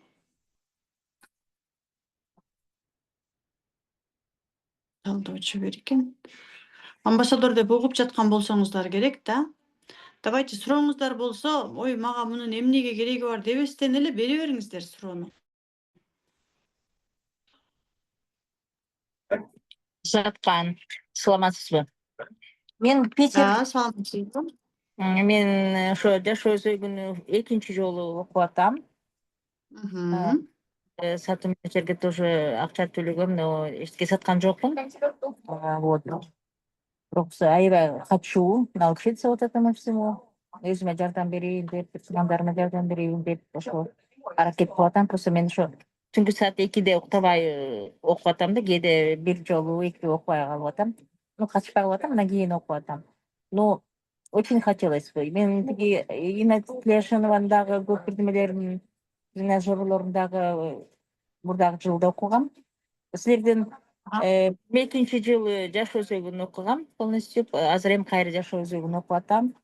Талдоочу берген. Амбассадор деп угуп жаткан болсоңуздар керек да. Давайте сурооңуздар болсо, ой, мага мунун эмнеге кереги бар дебестен эле бере бериңиздер суроону. Жаткан. Саламатсызбы? Мен Питер. Саламатсызбы. Мен ошо жашоо өзөгүнү экинчи жолу окуп атам. Сатуу менеджерге тоже акча төлөгөм, но эчтеке саткан жокмун. Вот. Бирок аябай хочу научиться вот этому всему. Өзүмө жардам берейин деп, туугандарыма жардам берейин деп ошо аракет кылып атам. Просто мен ошо түнкү саат 2-де уктабай окуп атам да, кээде бир жолу экиде окубай калып атам. Качпай калып атам, анан кийин окуп атам. Но очень хотелось бы. Мен тиги Инна Тлешинованын дагы көп бирдемелерин, тренажерлорун дагы мурдагы жылда окугам. Силерден экинчи жылы жашоо өзөгүн окугам полностью. Азыр эми кайра жашоо өзөгүн окуп атам.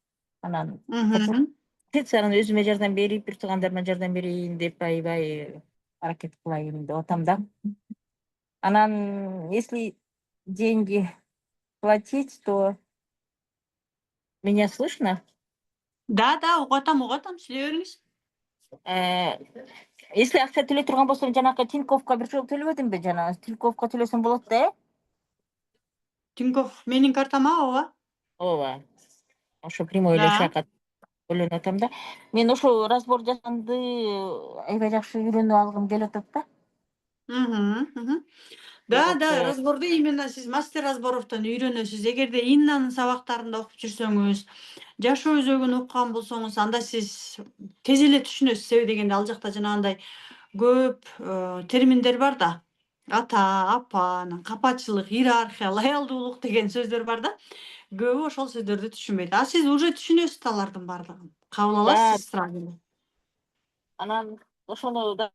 Анан анан өзүмө жардам берип, бир туугандарыма жардам берейин деп аябай аракет кылайын деп атам да. Анан если деньги платить, то меня слышно? Да, угуп атам, сүйлөй бериңиз. Если акча төлөй турган болсом, жанагы Тиньковко бир жолу төлөбөдүмбү? Жана Тиньковко төлөсөм болот да, э? Тинькофф менин картама, ооба. Ооба. Ошо прямой эле шакат ойлонуп атам да. Мен ошол разбор жасаганды аябай жакшы үйрөнүп алгым келип атат да. Да, разборду именно сиз мастер разборовдон үйрөнөсүз. Эгерде Иннанын сабактарында окуп жүрсөңүз, жашоо өзөгүн окуган болсоңуз, анда сиз тез эле түшүнөсүз. Себеби дегенде ал жакта жанагындай көп терминдер бар да. Ата, апа, капачылык, иерархия, лоялдуулук деген сөздөр бар да. Көбү ошол сөздөрдү түшүнбөйт. А сиз уже түшүнөсүз алардын баардыгын. Кабыл аласыз сразу эле. Анан ошону да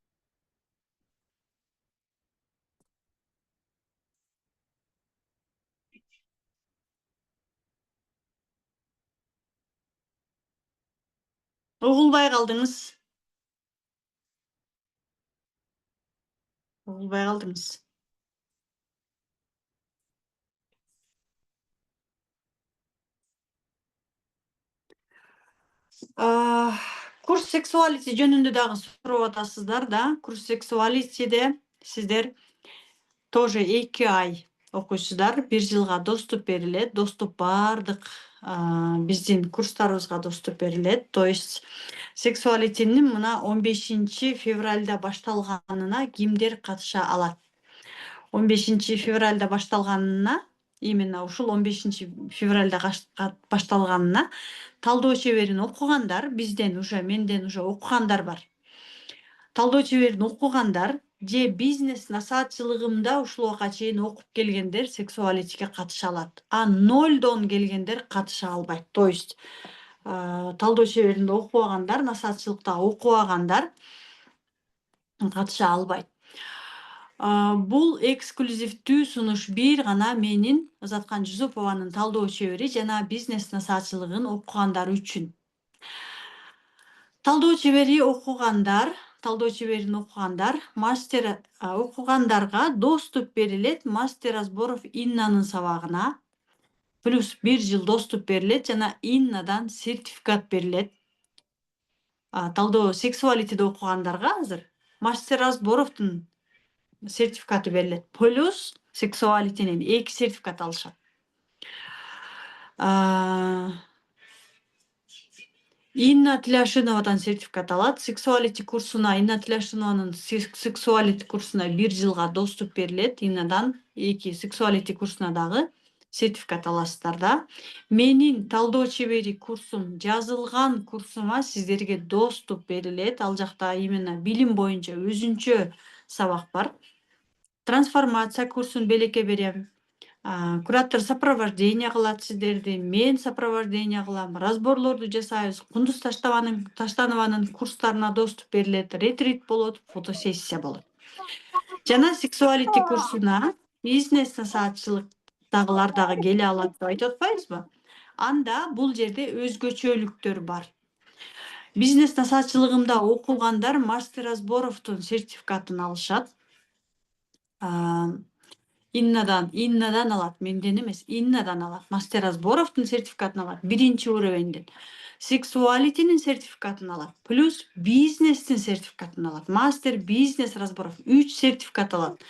Угулбай калдыңыз. Угулбай калдыңыз. Курс сексуалити жөнүндө дагы сурап атасыздар да. Курс сексуалитиде сиздер тоже 2 ай окуйсуздар. 1 жылга доступ берилет. Доступ бардык биздин курстарыбызга доступ берилет. То есть сексуалитинин мына 15 февралда башталганына кимдер катыша алат? 15 февралда башталганына, именно ушул 15 февралда башталганына талдоо чеберин окугандар, менден уже окугандар бар. Талдоо чеберин окугандар же бизнес насаатчылыгымда ушулга чейин окуп келгендер сексуалитиге катыша алат. А 0дон келгендер катыша албайт. То есть талдоо чеберинде окубагандар, насаатчылыкта окубагандар катыша албайт. Бул эксклюзивдүү сунуш бир гана менин Ызаткан Жусупованын талдоо чебери жана бизнес насаатчылыгын окугандар үчүн. Талдоо чеберин окугандар, мастер окугандарга доступ берилет мастер разборов Иннанын сабагына. Плюс 1 жыл доступ берилет жана Иннадан сертификат берилет. Талдоо сексуалитиде окугандарга азыр мастер разборовдун сертификаты берилет. Плюс сексуалитинен 2 сертификат алышат. Инна Тляшиновадан сертификат алат. Сексуалити курсуна, Инна Тляшинованын сексуалити курсуна 1 жылга доступ берилет. Иннадан 2 сексуалити курсуна дагы сертификат аласыздар да. Менин талдоо чебери курсум, жазылган курсума сиздерге доступ берилет. Ал жакта именно билим боюнча өзүнчө сабак бар. Трансформация курсун белекке берем. Куратор сопровождение кылат сиздерди, мен сопровождение кылам, разборлорду жасайбыз, Кундуз Таштанованын курстарына доступ берилет, ретрит болот, фотосессия болот. Жана сексуалити курсуна бизнес насаатчылыктагылар дагы келе алат деп айтып атпайбызбы? Анда бул жерде өзгөчөлүктөр бар. Бизнес насаатчылыгында окугандар мастер разборовдун сертификатын алышат. Иннадан алат, менден эмес, Иннадан алат. Мастер разборовдун сертификатын алат, биринчи уровенден. Сексуалитинин сертификатын алат, плюс бизнестин сертификатын алат. Мастер бизнес разборов 3 сертификат алат.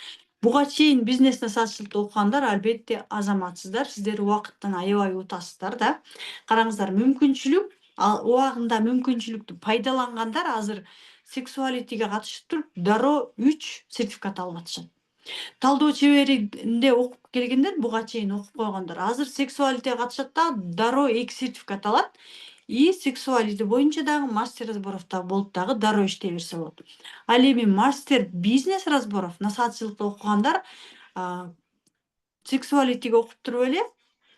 Буга чейин бизнес насаатчылыкты окугандар албетте азаматсыздар, сиздер убакыттан аябай утасыздар да. Караңыздар, мүмкүнчүлүк, убагында мүмкүнчүлүктү пайдалангандар азыр сексуалитиге катышып туруп дароо 3 сертификат алып атышат. Талдоо чеберинде окуп келгендер, буга чейин окуп койгондор, азыр сексуалитиге катышат да дароо 2 сертификат алат. И сексуалити боюнча дагы мастер разборовда болуп дагы дароо иштей берсе болот. Ал эми мастер бизнес разборов насаатчылыкты окугандар сексуалитиге окуп туруп эле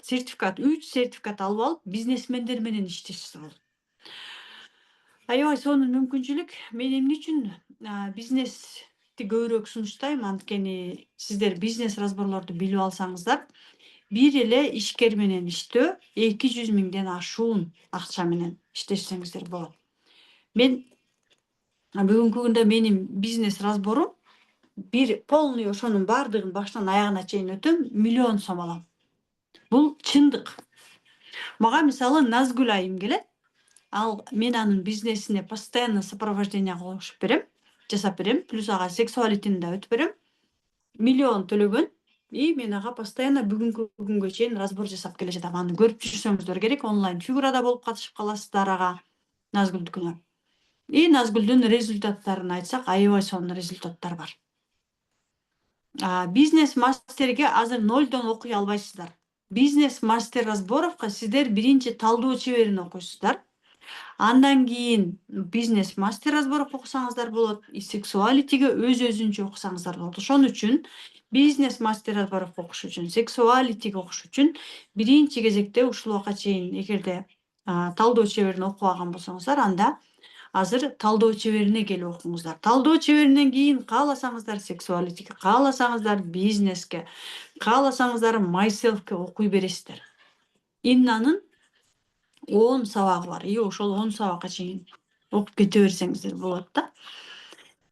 сертификат 3 сертификат алып алып бизнесмендер менен иштешсе болот. Аябай сонун мүмкүнчүлүк. Мен эмне үчүн бизнести көбүрөөк сунуштайм, анткени сиздер бизнес разборлорду билип алсаңыздар, бир эле ишкер менен иштөө 200 миңден ашуун акча менен иштешсеңиздер болот. Мен бүгүнкү күндө менин бизнес разборум бир полный ошонун бардыгын башынан аягына чейин өтөм, 1 миллион сом алам. Бул чындык. Мага мисалы Назгүл айым келет. Мен анын бизнесине постоянно сопровождение кылып берем, жасап берем, плюс ага сексуалитини да өтүп берем. 1 миллион төлөгөн. И мен ага постоянно бүгүнкү күнгө чейин разбор жасап келе жатам. Аны көрүп жүрсөңүздөр керек, онлайн фигурада болуп катышып каласыздар ага Назгүлдүкүнө. И Назгүлдүн результаттарын айтсак, аябай сонун результаттар бар. Бизнес мастерге азыр 0дон окуй албайсыздар. Бизнес мастер разборовго сиздер биринчи талдоо чеберин окуйсуздар. Андан кийин бизнес мастер разборов окусаңыздар болот, и сексуалитиге өз-өзүнчө окусаңыздар болот. Ошон үчүн бизнес мастер разборов окуш үчүн, сексуалитиге окуш үчүн биринчи кезекте ушул убакка чейин эгерде талдоо чеберин окубаган болсоңуздар, анда азыр талдоо чеберине келип окуңуздар. Талдоо чеберинен кийин кааласаңыздар сексуалитиге, кааласаңыздар бизнеске, кааласаңыздар myselfке окуй бересиздер. Иннанын 10 сабагы бар. И ошол 10 сабакка чейин окуп кете берсеңиздер болот да.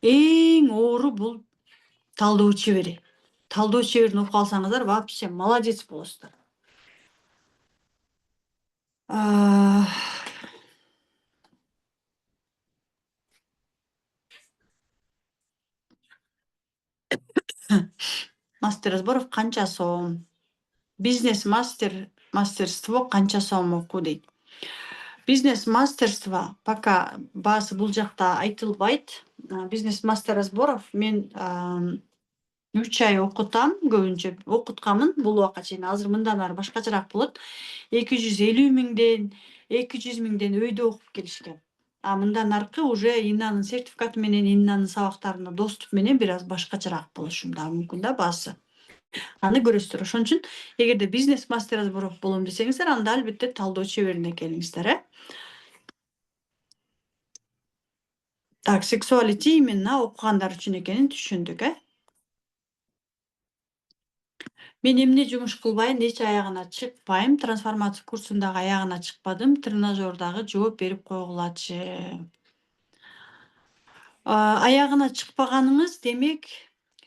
Эң оору бул талдоо чебери. Талдоо чеберин окуп алсаңыздар, вообще молодец болосуздар. Мастер разборов канча сом? Бизнес мастерство канча сом окуу дейт. Бизнес мастерство пока баасы бул жакта айтылбайт. Бизнес мастер разборов мен 3 ай окутам, көбүнчө окутканмын бул убакка чейин. Азыр мындан ары башкачараак болот. 250 миңден, 200 миңден өйдө окуп келишкен. Мындан аркы уже Иннанын сертификаты менен, Иннанын сабактарына доступ менен бир аз башкачараак болушу да мүмкүн да баасы. Аны көрөсүздөр. Ошон үчүн эгерде бизнес мастер разборов болом десеңиздер, анда албетте талдоо чеберине келиңиздер, Так, сексуалити именно окугандар үчүн экенин түшүндүк, Мен эмне жумуш кылбайын, эч аягына чыкпайм, трансформация курсундагы аягына чыкпадым, тренажердагы жооп берип койгулачы. Аягына чыкпаганыңыз демек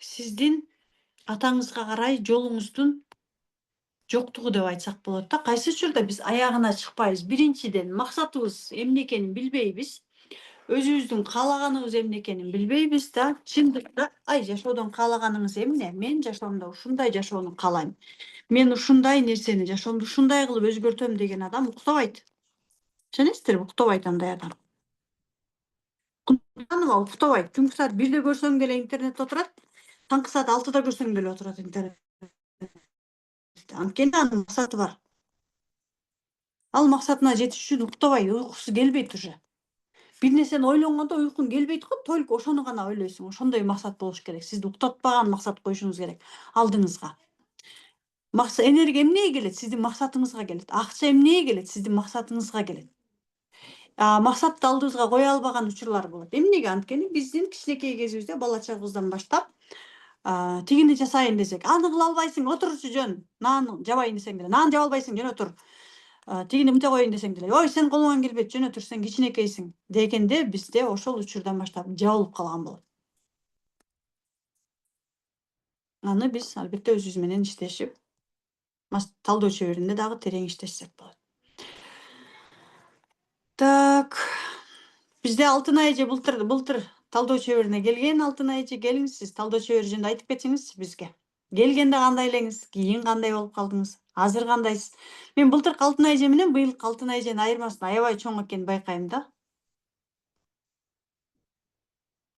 сиздин атаңызга карай жолуңуздун жоктугу деп айтсак болот да. Кайсы учурда биз аягына чыкпайбыз? Биринчиден максатыбыз эмне экенин билбейбиз. Өзүбүздүн каалаганыбыз эмне экенин билбейбиз да. Чындыкта жашоодон каалаганыңыз эмне? Мен жашоомдо ушундай жашоону каалайм. Мен ушундай нерсени жашоомду ушундай кылып өзгөртөм деген адам уктабайт. Ишенесиздерби? Уктабайт андай адам. Кунданова уктабайт. Түнкү саат 1де көрсөң деле интернетте отурат. Таңкы саат 6да көрсөң деле отурат интернетте. Анткени анын максаты бар. Ал максатына жетиш үчүн уктабай, уйкусу келбейт уже. Бир нерсени ойлонгондо уйкуң келбейт го, только ошону гана ойлойсуң. Ошондой максат болуш керек. Сизди уктатпаган максат коюшуңуз керек алдыңызга. Энергия эмнеге келет? Сиздин максатыңызга келет. Акча эмнеге келет? Сиздин максатыңызга келет. Максатты алдыбызга кое албаган учурлар болот. Эмнеге? Анткени биздин кичинекей кезибизде бала чагыбыздан баштап тигини жасайын десек, аны кыла албайсың, отурчу жөн. Нан жабайын десең деле, нан жаба албайсың, жөн отур. Тигини мынтип коеюн десең деле, ой, сен колуңан келбейт, жөн отур, сен кичинекейсиң дегенде бизде ошол учурдан баштап жабылып калган болот. Аны биз албетте өзүбүз менен иштешип, талдоо чеберинде дагы терең иштешсек болот. Так, бизде Алтынай эже былтыр талдоо чеберине келген. Алтынай эже, келиңиз, сиз талдоо чебери жөнүндө айтып кетсеңизчи бизге. Келгенде кандай элеңиз, кийин кандай болуп калдыңыз, азыр кандайсыз? Мен былтыркы Алтынай эже менен быйылкы Алтынай эженин айырмасын аябай чоң экенин байкайм да.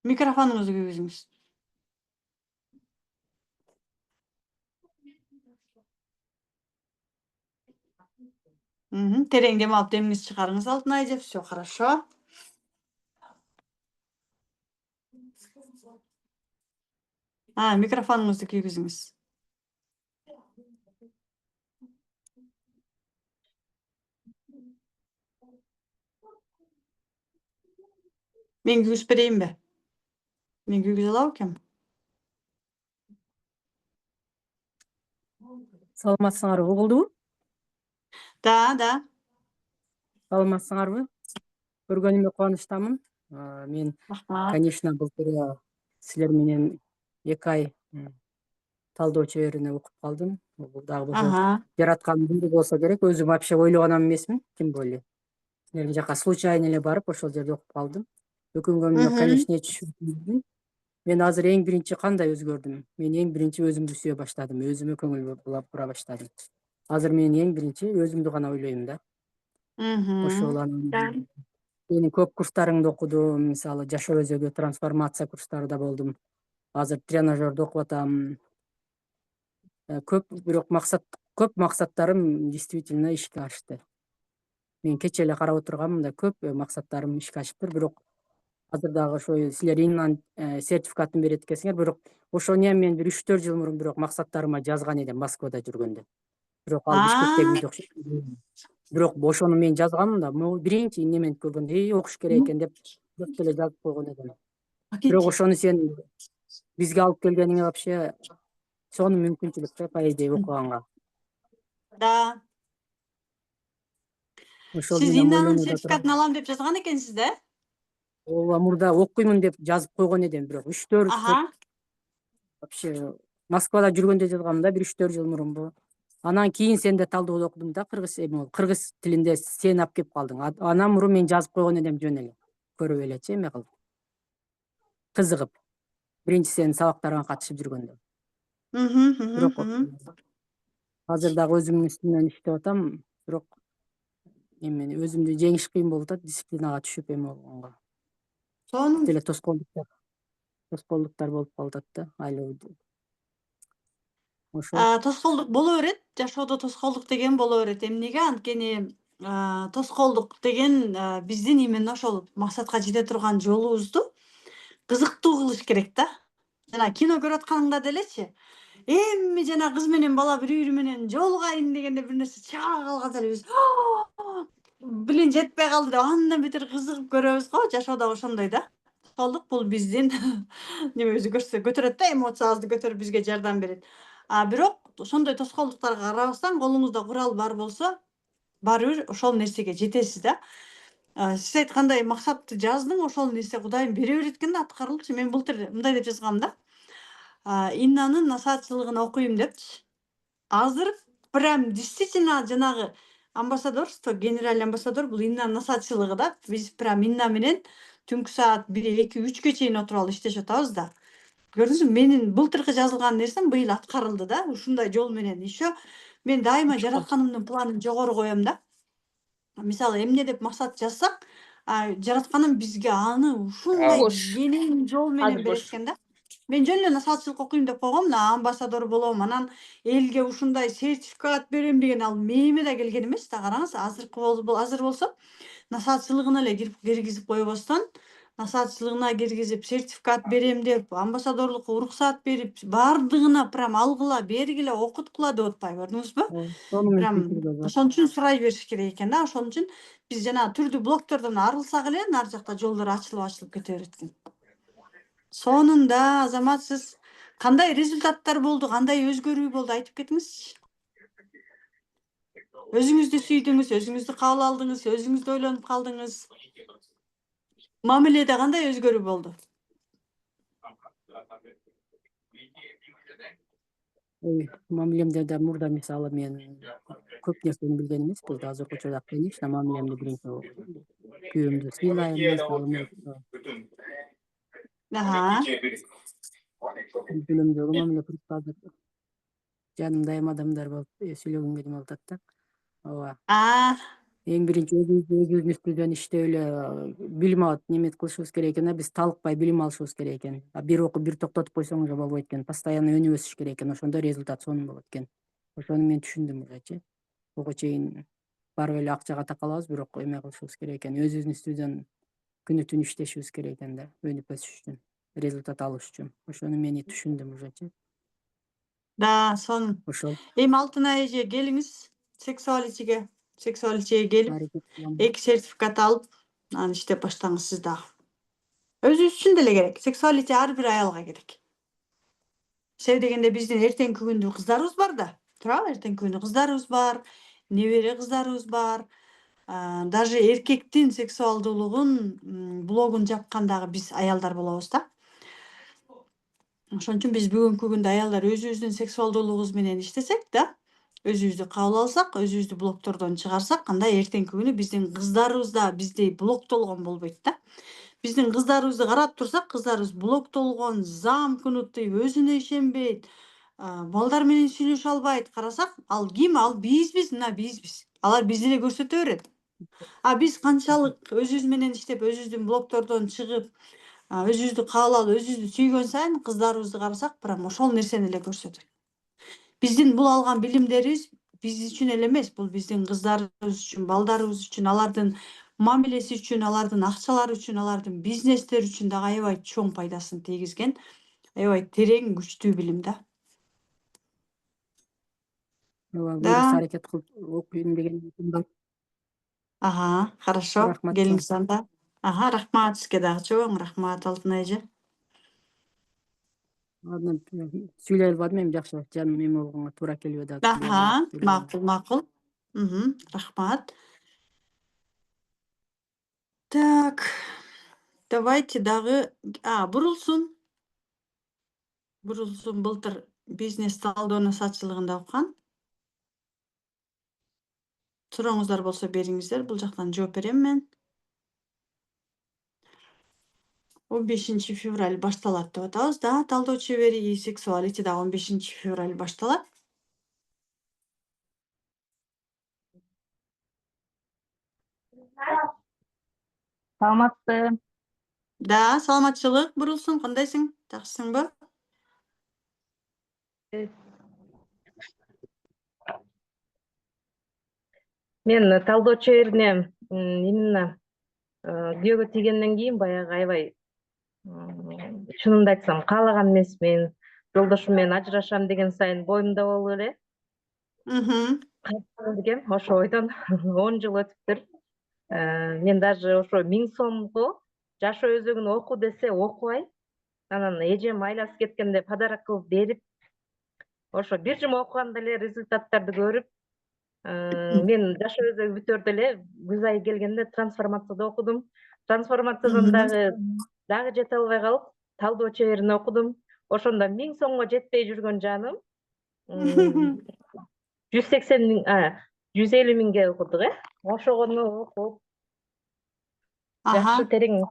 Микрофонуңузду күйгүзүңүз. Терең дем алып демиңизди чыгарыңыз, Алтынай эже. Всё хорошо. Микрофонуңузду күйгүзүңүз. Мен күйгүзүп берейинби? Мен күйгүзө алам экенмин. Саламатсыңарбы, угулдубу? Да. Саламатсыңарбы? Көргөнүмө кубанычтамын. Мен, Рахмат. конечно, былтыр силер менен 2 ай талдоо чеберине окуп калдым. Бул дагы ошо жараткандын буйругу болсо керек. Өзүм вообще ойлогон эмесмин, тем более. Силердин жака случайно эле барып ошол жерде окуп калдым. Өкүнгөнүмө, конечно, эч түшүнбөйм. Мен азыр эң биринчи кандай өзгөрдүм? Мен эң биринчи өзүмдү сүйө баштадым, өзүмө көңүл бура баштадым. Азыр мен эң биринчи өзүмдү гана ойлойм да. Ошол менин көп курстарыңды окудум, мисалы жашоо өзөгү, трансформация курстарында болдум. Азыр тренажерде окуп атам. Бирок көп максаттарым действительно ишке ашты. Мен кечээ эле карап отурганмын да, көп максаттарым ишке ашыптыр, бирок азыр дагы ошо силер иннан сертификатын берет экенсиңер, бирок ошо эмне мен бир 3-4 жыл мурун бирок максаттарыма жазган элем Москвада жүргөндө. Бирок ал Бишкектегидей окшоп. Бирок ошону мен жазганмын да, могу биринчи немени көргөндө окуш керек экен деп көп эле жазып койгон элем. Бирок ошону сен бизге алып келгениңе вообще сонун мүмкүнчүлүк, по идее, окуганга. Да. Ошол Сиз менен Иннанын ойлонуп отурам. сертификатын алам деп жазган экенсиз да? Ооба, мурда окуймун деп жазып койгон элем, бирок 3-4 вообще Москвада жүргөндө жазгам да, 1-3-4 жыл мурунбу. Анан кийин сенде талдоодо окудум да, кыргыз тилинде сен алып келип калдың. Анан мурун мен жазып койгон элем жөн эле. Көрүп элечи эме кылып. Кызыгып. Биринчи сенин сабактарыңа катышып жүргөндө. Бирок азыр дагы өзүмдүн үстүмөн иштеп атам, бирок эмени өзүмдү жеңиш кыйын болуп атат, дисциплинага түшүп эме болгонго. Сонун. Деле тоскоолдуктар болуп калып атат да, айлуу. Ошол. Тоскоолдук боло берет. Жашоодо тоскоолдук деген боло берет. Эмнеге? Анткени тоскоолдук деген биздин именно ошол максатка жете турган жолубузду кызыктуу кылыш керек да. Жана кино көрүп атканыңда делечи, эми жана кыз менен бала бири менен жолугайын дегенде бир нерсе чыга калган эле биз билин жетпей калды деп андан бетер кызыгып көрөбүз го. Жашоодо ошондой да. Тоскоолдук бул биздин немебизди көтөрөт да, эмоциябызды көтөрүп бизге жардам берет. Бирок ошондой тоскоолдуктарга карабастан колуңузда курал бар болсо, баары бир ошол нерсеге жетесиз да. Сиз айткандай максатты жаздың, ошол нерсе Кудайым бере берет экен да, аткарылчу. Мен былтыр мындай деп жазгам да. Иннанын насаатчылыгын окуйм депчи. Азыр прям действительно жанагы амбассадорство, генеральный амбассадор бул Иннанын насаатчылыгы да. Биз прям Инна менен түнкү саат 1-2-3 чейин отуруп алып иштешип атабыз да. Көрдүңүзбү, менин былтыркы жазылган нерсем быйыл аткарылды да. Ушундай жол менен еще мен дайыма жаратканымдын планын жогору коем да. Мисалы эмне деп максат жазсак, жаратканым бизге аны ушундай кенен жол менен берет экен да. Мен жөн эле насаатчылык окуйм деп койгом, мына амбассадор болом, анан элге ушундай сертификат берем деген ал мээме да келген эмес да. Караңыз, азыр болсо насаатчылыгына эле киргизип койбостон, насаатчылыгына киргизип, сертификат берем деп, амбассадорлукка уруксат берип, бардыгына прям алгыла, бергиле, окуткула деп атпайбы, көрдүңүзбү? Сону мен Прям фикирде бар. ошон үчүн сурай бериш керек экен да. Ошон үчүн биз жана түрдүү блоктордон арылсак эле нары жакта жолдор ачылып кете берет экен. Сонунда Азамат, сиз кандай результаттар болду, кандай өзгөрүү болду, айтып кетиңизчи. Өзүңүздү сүйдүңүз, өзүңүздү кабыл алдыңыз, өзүңүздү ойлонуп калдыңыз. Мамиледе кандай өзгөрүү болду? Мамилемде да мурда мисалы мен көп нерсени билген эмеспиз да, азыркы учурда конечно мамилемди биринчи күйөөмдү сыйлайм, мисалы Аха. фильмдеги мамиле кылып азыр жанымда эми адамдар болуп сүйлөгөнгө неме болуп атат да. Ооба. Эң биринчи өзүбүздүн үстүбүздөн иштеп эле билим алып неме кылышыбыз керек экен да, биз талыкпай билим алышыбыз керек экен. Бир окуп бир токтотуп койсоңуз болбойт экен, постоянно өнүп өсүш керек экен, ошондо результат сонун болот экен. Ошону мен түшүндүм ужачы. Буга чейин барып эле акчага такалабыз, бирок эме кылышыбыз керек экен, өзүбүздүн үстүбүздөн күнү түн иштешибиз керек экен да, өнүп өсүш үчүн, результат алыш үчүн. Ошону мен түшүндүм ужачы. Да, сонун. Ошол Эми Алтынай эже келиңиз сексуалитиге келип, аракет кылам. 2 сертификат алып, анан иштеп баштаңыз сиз дагы. Өзүбүз үчүн деле керек. Сексуалити ар бир аялга керек. Себеби дегенде биздин эртеңки күндү кыздарыбыз бар да. Туурабы? Эртеңки күндү кыздарыбыз бар, небере кыздарыбыз бар. Даже эркектин сексуалдуулугун блогун жапкандагы биз аялдар болобуз да. Ошон үчүн биз бүгүнкү күндө аялдар өзүбүздүн сексуалдуулугубуз менен иштесек да, өзүбүздү кабыл алсак, өзүбүздү блоктордон чыгарсак, андай эртеңки күнү биздин кыздарыбыз да биздей блоктолгон болбойт да. Биздин кыздарыбызды карап турсак, кыздарыбыз блоктолгон, замкнутый, өзүнө ишенбейт, балдар менен сүйлөшө албайт. Карасак, ал ким? Ал бизбиз, мына бизбиз. Алар бизди эле көрсөтө берет. Биз канчалык өзүбүз менен иштеп, өзүбүздүн блоктордон чыгып, өзүбүздү кабыл алып, өзүбүздү сүйгөн сайын кыздарыбызды карасак, прям ошол нерсени эле көрсөтөт. Биздин бул алган билимдерибиз биз үчүн эле эмес, бул биздин кыздарыбыз үчүн, балдарыбыз үчүн, алардын мамилеси үчүн, алардын акчалары үчүн, алардын бизнестери үчүн дагы аябай чоң пайдасын тийгизген, аябай терең, күчтүү билим да. Буюрса аракет кылып окуйм деген бар. Хорошо. Рахмат. Келиңиз анда. Рахмат сизге дагы чоң рахмат Алтынай эже. Сүйлөй албадым, эми жакшы жаным эме болгонго туура келбеди атып. Макул. Рахмат. Так. Давайте дагы бурулсун. Былтыр бизнес талдоо насаатчылыгында окуган. Сурооңуздар болсо бериңиздер, бул жактан жооп берем мен. 15 февраль башталат деп атабыз да. Талдоо чебери сексуалити да 15 февраль башталат. Саламатсызбы? Да, саламатчылык. Бурулсун, кандайсың? Жакшысыңбы? Мен талдоо чеберине именно күйөөгө тийгенден кийин баягы аябай чынымды айтсам каалаган эмесмин. Жолдошум менен ажырашам деген сайын боюмда болуп эле. Кайткым ошо ойдон 10 жыл өтүптүр. Мен даже ошо 1000 сомго жашоо өзөгүн оку десе окубай, анан эжем айласы кеткенде подарок кылып берип, ошо 1 жума окуганда эле результаттарды көрүп, мен жашоо өзөгү бүтөрдө эле күз айы келгенде трансформацияда окудум. Трансформациядан дагы жете албай калып, талдоо чеберин окудум. Ошондо 1000 сомго жетпей жүргөн жаным 150 миңге окудук, ошону окуп жакшы терең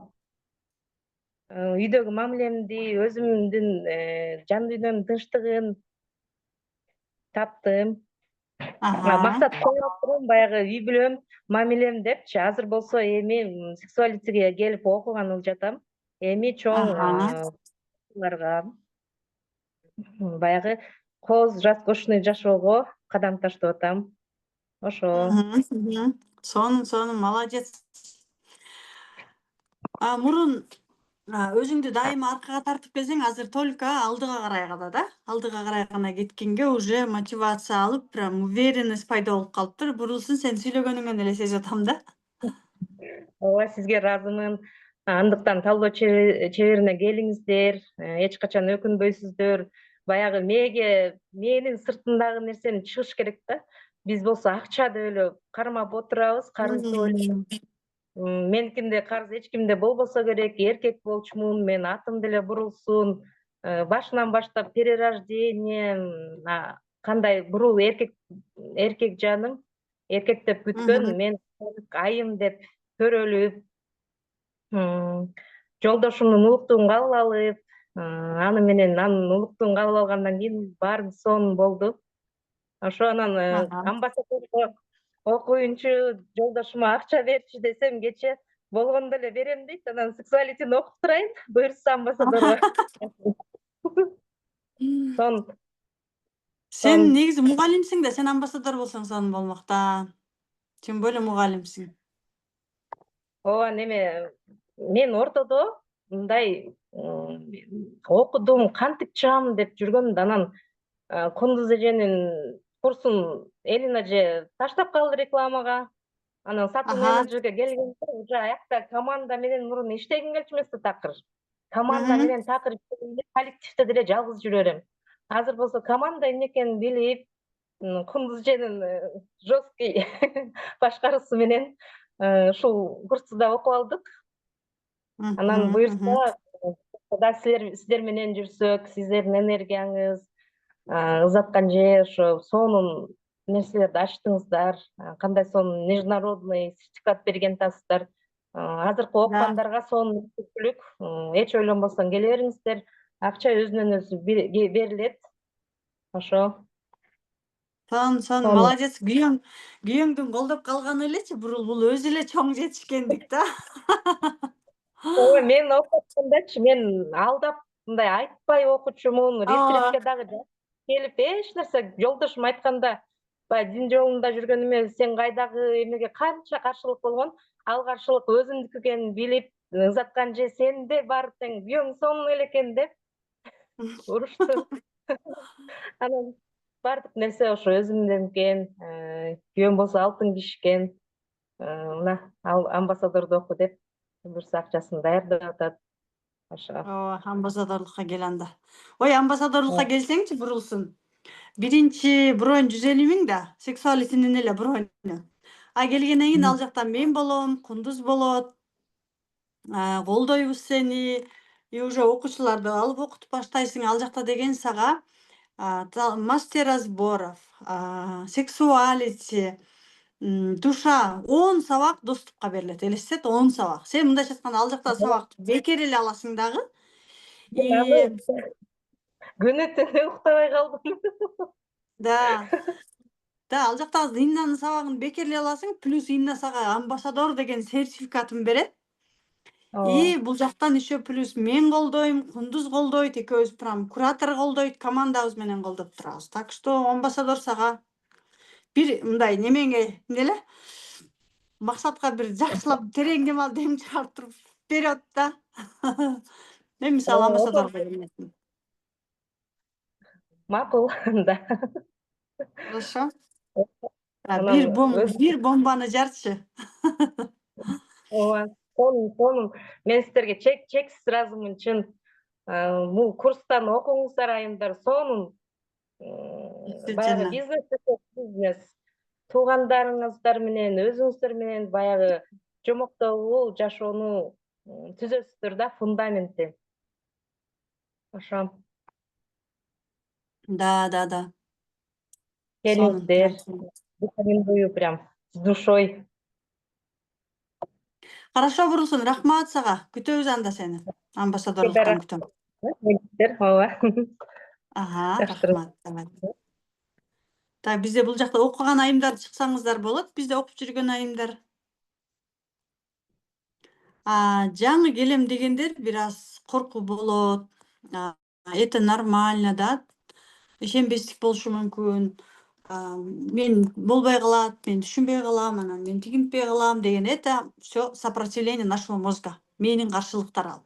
үйдөгү мамилемди, өзүмдүн жан дүйнөмдүн тынчтыгын таптым. Максат коюп атырмын, баягы үй бүлөм, мамилем депчи. Азыр болсо эми сексуалитиге келип окуганы жатам. Эми чоң баягы кооз раскошный жашоого кадам таштап атам. Ошо. Сонун, молодец. Мурун өзүңдү дайыма аркага тартып келсең, азыр только алдыга карай гана да. Алдыга карай гана кеткенге уже мотивация алып, прям уверенность пайда болуп калыптыр. Бурулсун, сен сүйлөгөнүңөн эле сезип атам да. Ооба, сизге ыраазымын. Андыктан талдоо чеберине келиңиздер, эч качан өкүнбөйсүздөр. Баягы мээнин сыртындагы нерсени чыгыш керек да. Биз болсо акча деп эле кармап отурабыз, карыздап эле. Меникинде карыз эч кимде болбосо керек, эркек болчумун, менин атым деле бурулсун. Башынан баштап перерождение, кандай бурул эркек жаным, эркек деп күткөн, мен айым деп төрөлүп, жолдошумдун улуктугун кабыл алып, аны менен анын улуктугун кабыл алгандан кийин баарын сонун болду. Ошо анан амбассадорго окуйунчу жолдошума акча берчи десем, кече болгондо эле берем дейт. Анан сексуалитини окуп турайын, буюрса амбассадорго. Сонун. Сен негизи мугалимсиң да, сен амбассадор болсоң сонун болмок да. Тем более мугалимсиң. Ооба, неме мен ортодо мындай окудум, кантип чыгам деп жүргөм да, анан Кундуз эженин курсун Элин эже таштап калды рекламага. Анан сатуу менеджерге келгенде уже аякта команда менен мурун иштегим келчү эмес да такыр. Команда менен такыр коллективде деле жалгыз жүрө берем. Азыр болсо команда эмне экенин билип, Кундуз эженин жесткий башкаруусу менен ушул курсту да окуп алдык. Анан буюрса да сиздер менен жүрсөк, сиздердин энергияңыз, ызаткан же ошо сонун нерселерди ачтыңыздар, кандай сонун международный сертификат берген атасыздар. Азыркы окугандарга сонун мүмкүнчүлүк, эч ойлонбостон келе бериңиздер. Акча өзүнөн өзү берилет. Ошо. Сонун, молодец. Күйөөңдүн колдоп калганы элечи, бурул бул өзү эле чоң жетишкендик да. Ооба, мен окуткандачы, мен алдап мындай айтпай окучумун, ретритке дагы келип эч нерсе жолдошум айтканда, баягы дин жолунда жүргөнүмө сен кайдагы эмеге канча каршылык болгон, ал каршылык өзүмдүкү экенин билип, ызаткан же сенде бар тең күйөөң сонун эле экен деп урушту. Анан баардык нерсе ошо өзүмдөн экен, күйөөм болсо алтын киши экен. Мына амбассадорду оку деп буюрса акчасын даярдап атат. Ошо. Амбассадорлукка кел анда. Ой, амбассадорлукка келсеңчи, бурулсун. Биринчи бронь 150 миң да, сексуалитинин эле броню. Келгенден кийин ал жакта мен болом, Кундуз болот. Колдойбуз сени. И уже окуучуларды алып окутуп баштайсың. Ал жакта деген сага мастер разборов, сексуалити, душа 10 сабак доступка берилет. Элестет, 10 сабак. Сен мындайча айтканда ал жакта сабакты бекер эле аласың дагы. Күнү түнү уктабай калдым. Да. Ал жакта Иннанын сабагын бекер эле аласың, плюс Инна сага амбассадор деген сертификатын берет. И бул жактан еще плюс мен колдойм, Кундуз колдойт, экөөбүз прям куратор колдойт, командабыз менен колдоп турабыз. Так что амбассадор сага бир мындай немеңе эле максатка бир жакшылап терең дем чыгарып туруп берет да. Мен мисалы амбассадорго келмесин. Макул да. Хорошо. Бир бомбаны жарчы. Ооба, сонун. Мен сиздерге чексиз ыраазымын, чын. Бул курстан окуңуздар айымдар, сонун. Баягы бизнес. Туугандарыңыздар менен, өзүңүздөр менен баягы жомоктогуу жашоону түзөсүздөр да, фундаментти. Ошо. Да. Келиңиздер. Рекомендую прям с душой. Хорошо, бурулсун, рахмат сага. Күтөбүз анда сени. Амбассадорлуктан күтөм. Ооба. Рахмат. Так, бизде бул жакта окуган айымдар чыксаңыздар болот. Бизде окуп жүргөн айымдар. Жаңы келем дегендер бир аз коркуу болот. Это нормально да. Ишенбестик болушу мүмкүн. Мен болбой калат, мен түшүнбөй калам, анан мен тигинтпей калам деген, это все сопротивление нашего мозга. Менин каршылыктар ал.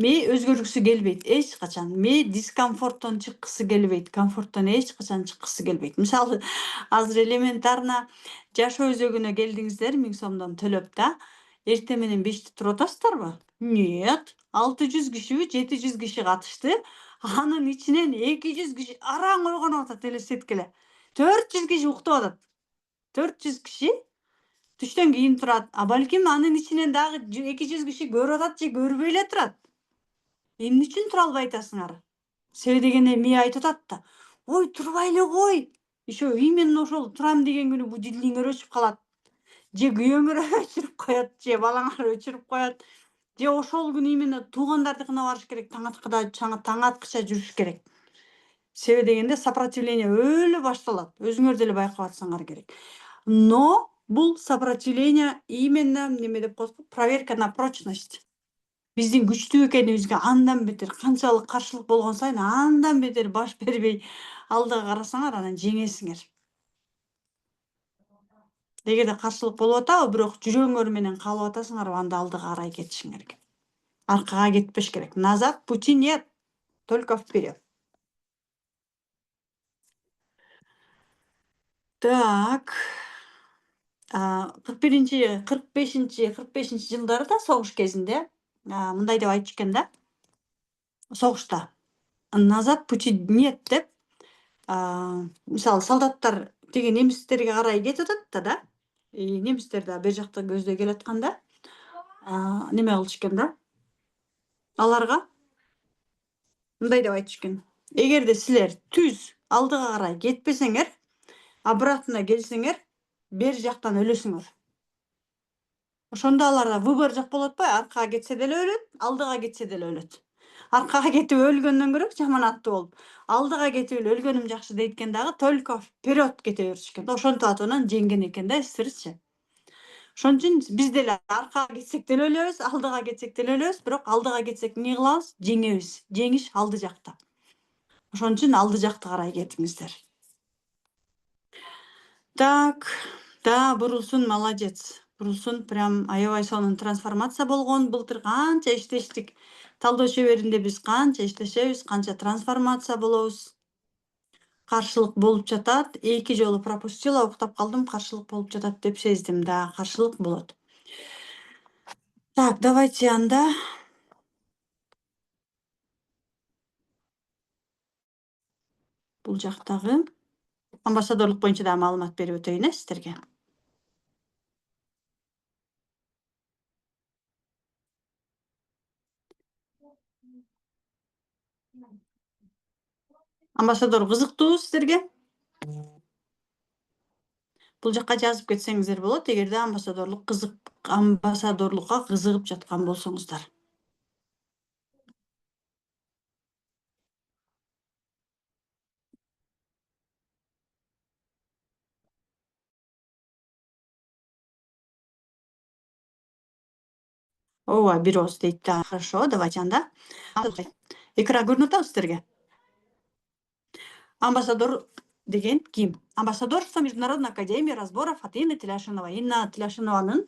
Ме өзгөргүсү келбейт эч качан. Ме дискомфорттон чыккысы келбейт, комфорттон эч качан чыккысы келбейт. Мисалы, азыр элементарно жашоо өзөгүнө келдиңиздер 1000 сомдон төлөп да, эртең менен 5ти туруп атасыздарбы? Нет, 600 кишиби, 700 киши катышты. Анын ичинен 200 киши араң ойгонуп атат эле сеткеле. 400 киши уктап атат. 400 киши түштөн кийин турат. А балким анын ичинен дагы 200 киши көрүп атат же көрбөй эле турат. Эмне үчүн тура албай атасыңар? Себеби дегенде ме айтып атат да. Ой, турбай эле кой. Еще именно ошол турам деген күнү бу дилиңер өчүп калат. Же күйөөңөр өчүрүп коет, же балаңар өчүрүп коет. Же ошол күнү именно туугандардыкына барыш керек, таң аткыча жүрүш керек. Себеби дегенде сопротивление өлө башталат. Өзүңөр деле байкап атсаңар керек. Но бул сопротивление именно неме деп коет, проверка на прочность. Биздин күчтүү экенибизге андан бетер канчалык каршылык болгон сайын андан бетер баш бербей алдыга карасаңар, анан жеңесиңер. Эгерде каршылык болуп атабы, бирок жүрөгүңөр менен каалап атасыңарбы, анда алдыга карай кетишиңер керек. Аркага кетпеш керек. Назад пути нет, только вперед. Так. 45 жылдары да согуш кезинде мындай деп айтчу экен да. Согушта назад пути нет деп, мисалы солдаттар тиги немистерге карай кетип атат да, немистер да бер жакта көздөй келатканда неме кылчу экен да. Аларга мындай деп айтчу экен. Эгерде силер түз алдыга карай кетпесеңер, обратно келсеңер, бер жактан өлөсүңөр. Ошондо аларда выбор жок болот атпайбы? Аркага кетсе деле өлөт, алдыга кетсе деле өлөт. Аркага кетип өлгөндөн көрө жаман аттуу болуп, алдыга кетип эле өлгөнүм жакшы дейт дагы, только вперед кете бериш экен. Ошентип атып жеңген экен да, эстеричи. Ошон үчүн биз деле аркага кетсек деле өлөбүз, алдыга кетсек деле өлөбүз, бирок алдыга кетсек эмне кылабыз? Жеңебиз. Жеңиш алды жакта. Ошон үчүн алды жакты карай кетиңиздер. Так, да, бурулсун, молодец. Бурулсун, прям аябай сонун трансформация болгон. Былтыр канча иштештик. Талдоо чеберинде биз канча иштешебиз, канча трансформация болобуз. Каршылык болуп жатат. 2 жолу пропустила, уктап калдым, каршылык болуп жатат деп сездим. Да, каршылык болот. Так, давайте анда. Бул жактагы амбассадорлук боюнча да маалымат берип өтөйүн сиздерге. Амбассадор кызыктуубу сиздерге? Бул жакка жазып кетсеңиздер болот, эгерде амбассадорлукка кызыгып жаткан болсоңуздар. Ооба, бир ооз дейт да. Хорошо, давайте анда. Экран көрүнүп атабы сиздерге? Амбассадор деген ким? Амбассадорство Международной академии разборов от Инны Тиляшиновой. Инна Тиляшинованын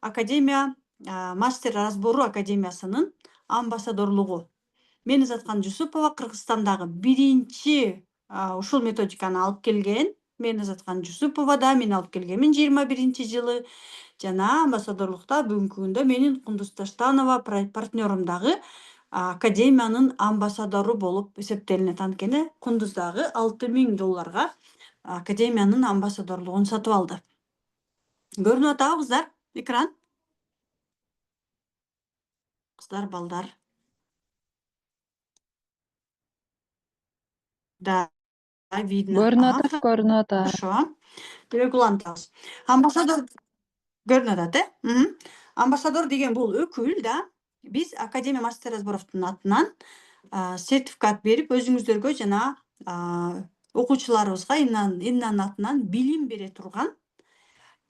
академия, мастер разбору академиясынын амбассадорлугу. Менизаткан Жусупова Кыргызстандагы биринчи ушул методиканы алып келген. Менизаткан Жусупова да мен алып келгенмин 21-жылы. Жана амбассадорлукта бүгүнкү күндө менин Кундуз Таштанова партнерым дагы академиянын амбассадору болуп эсептелинет. Анткени Кундуз дагы $6000 академиянын амбассадорлугун сатып алды. Көрүнүп атабы кыздар? Экран? Кыздар, балдар. Да, видно. Көрүнүп атат. Хорошо. Регулантабыз. Амбассадор көрүнүп атат, Амбассадор деген бул өкүл да. Биз Академия мастер разборовдун атынан сертификат берип, өзүңүздөргө жана окуучуларыбызга Иннанын атынан билим бере турган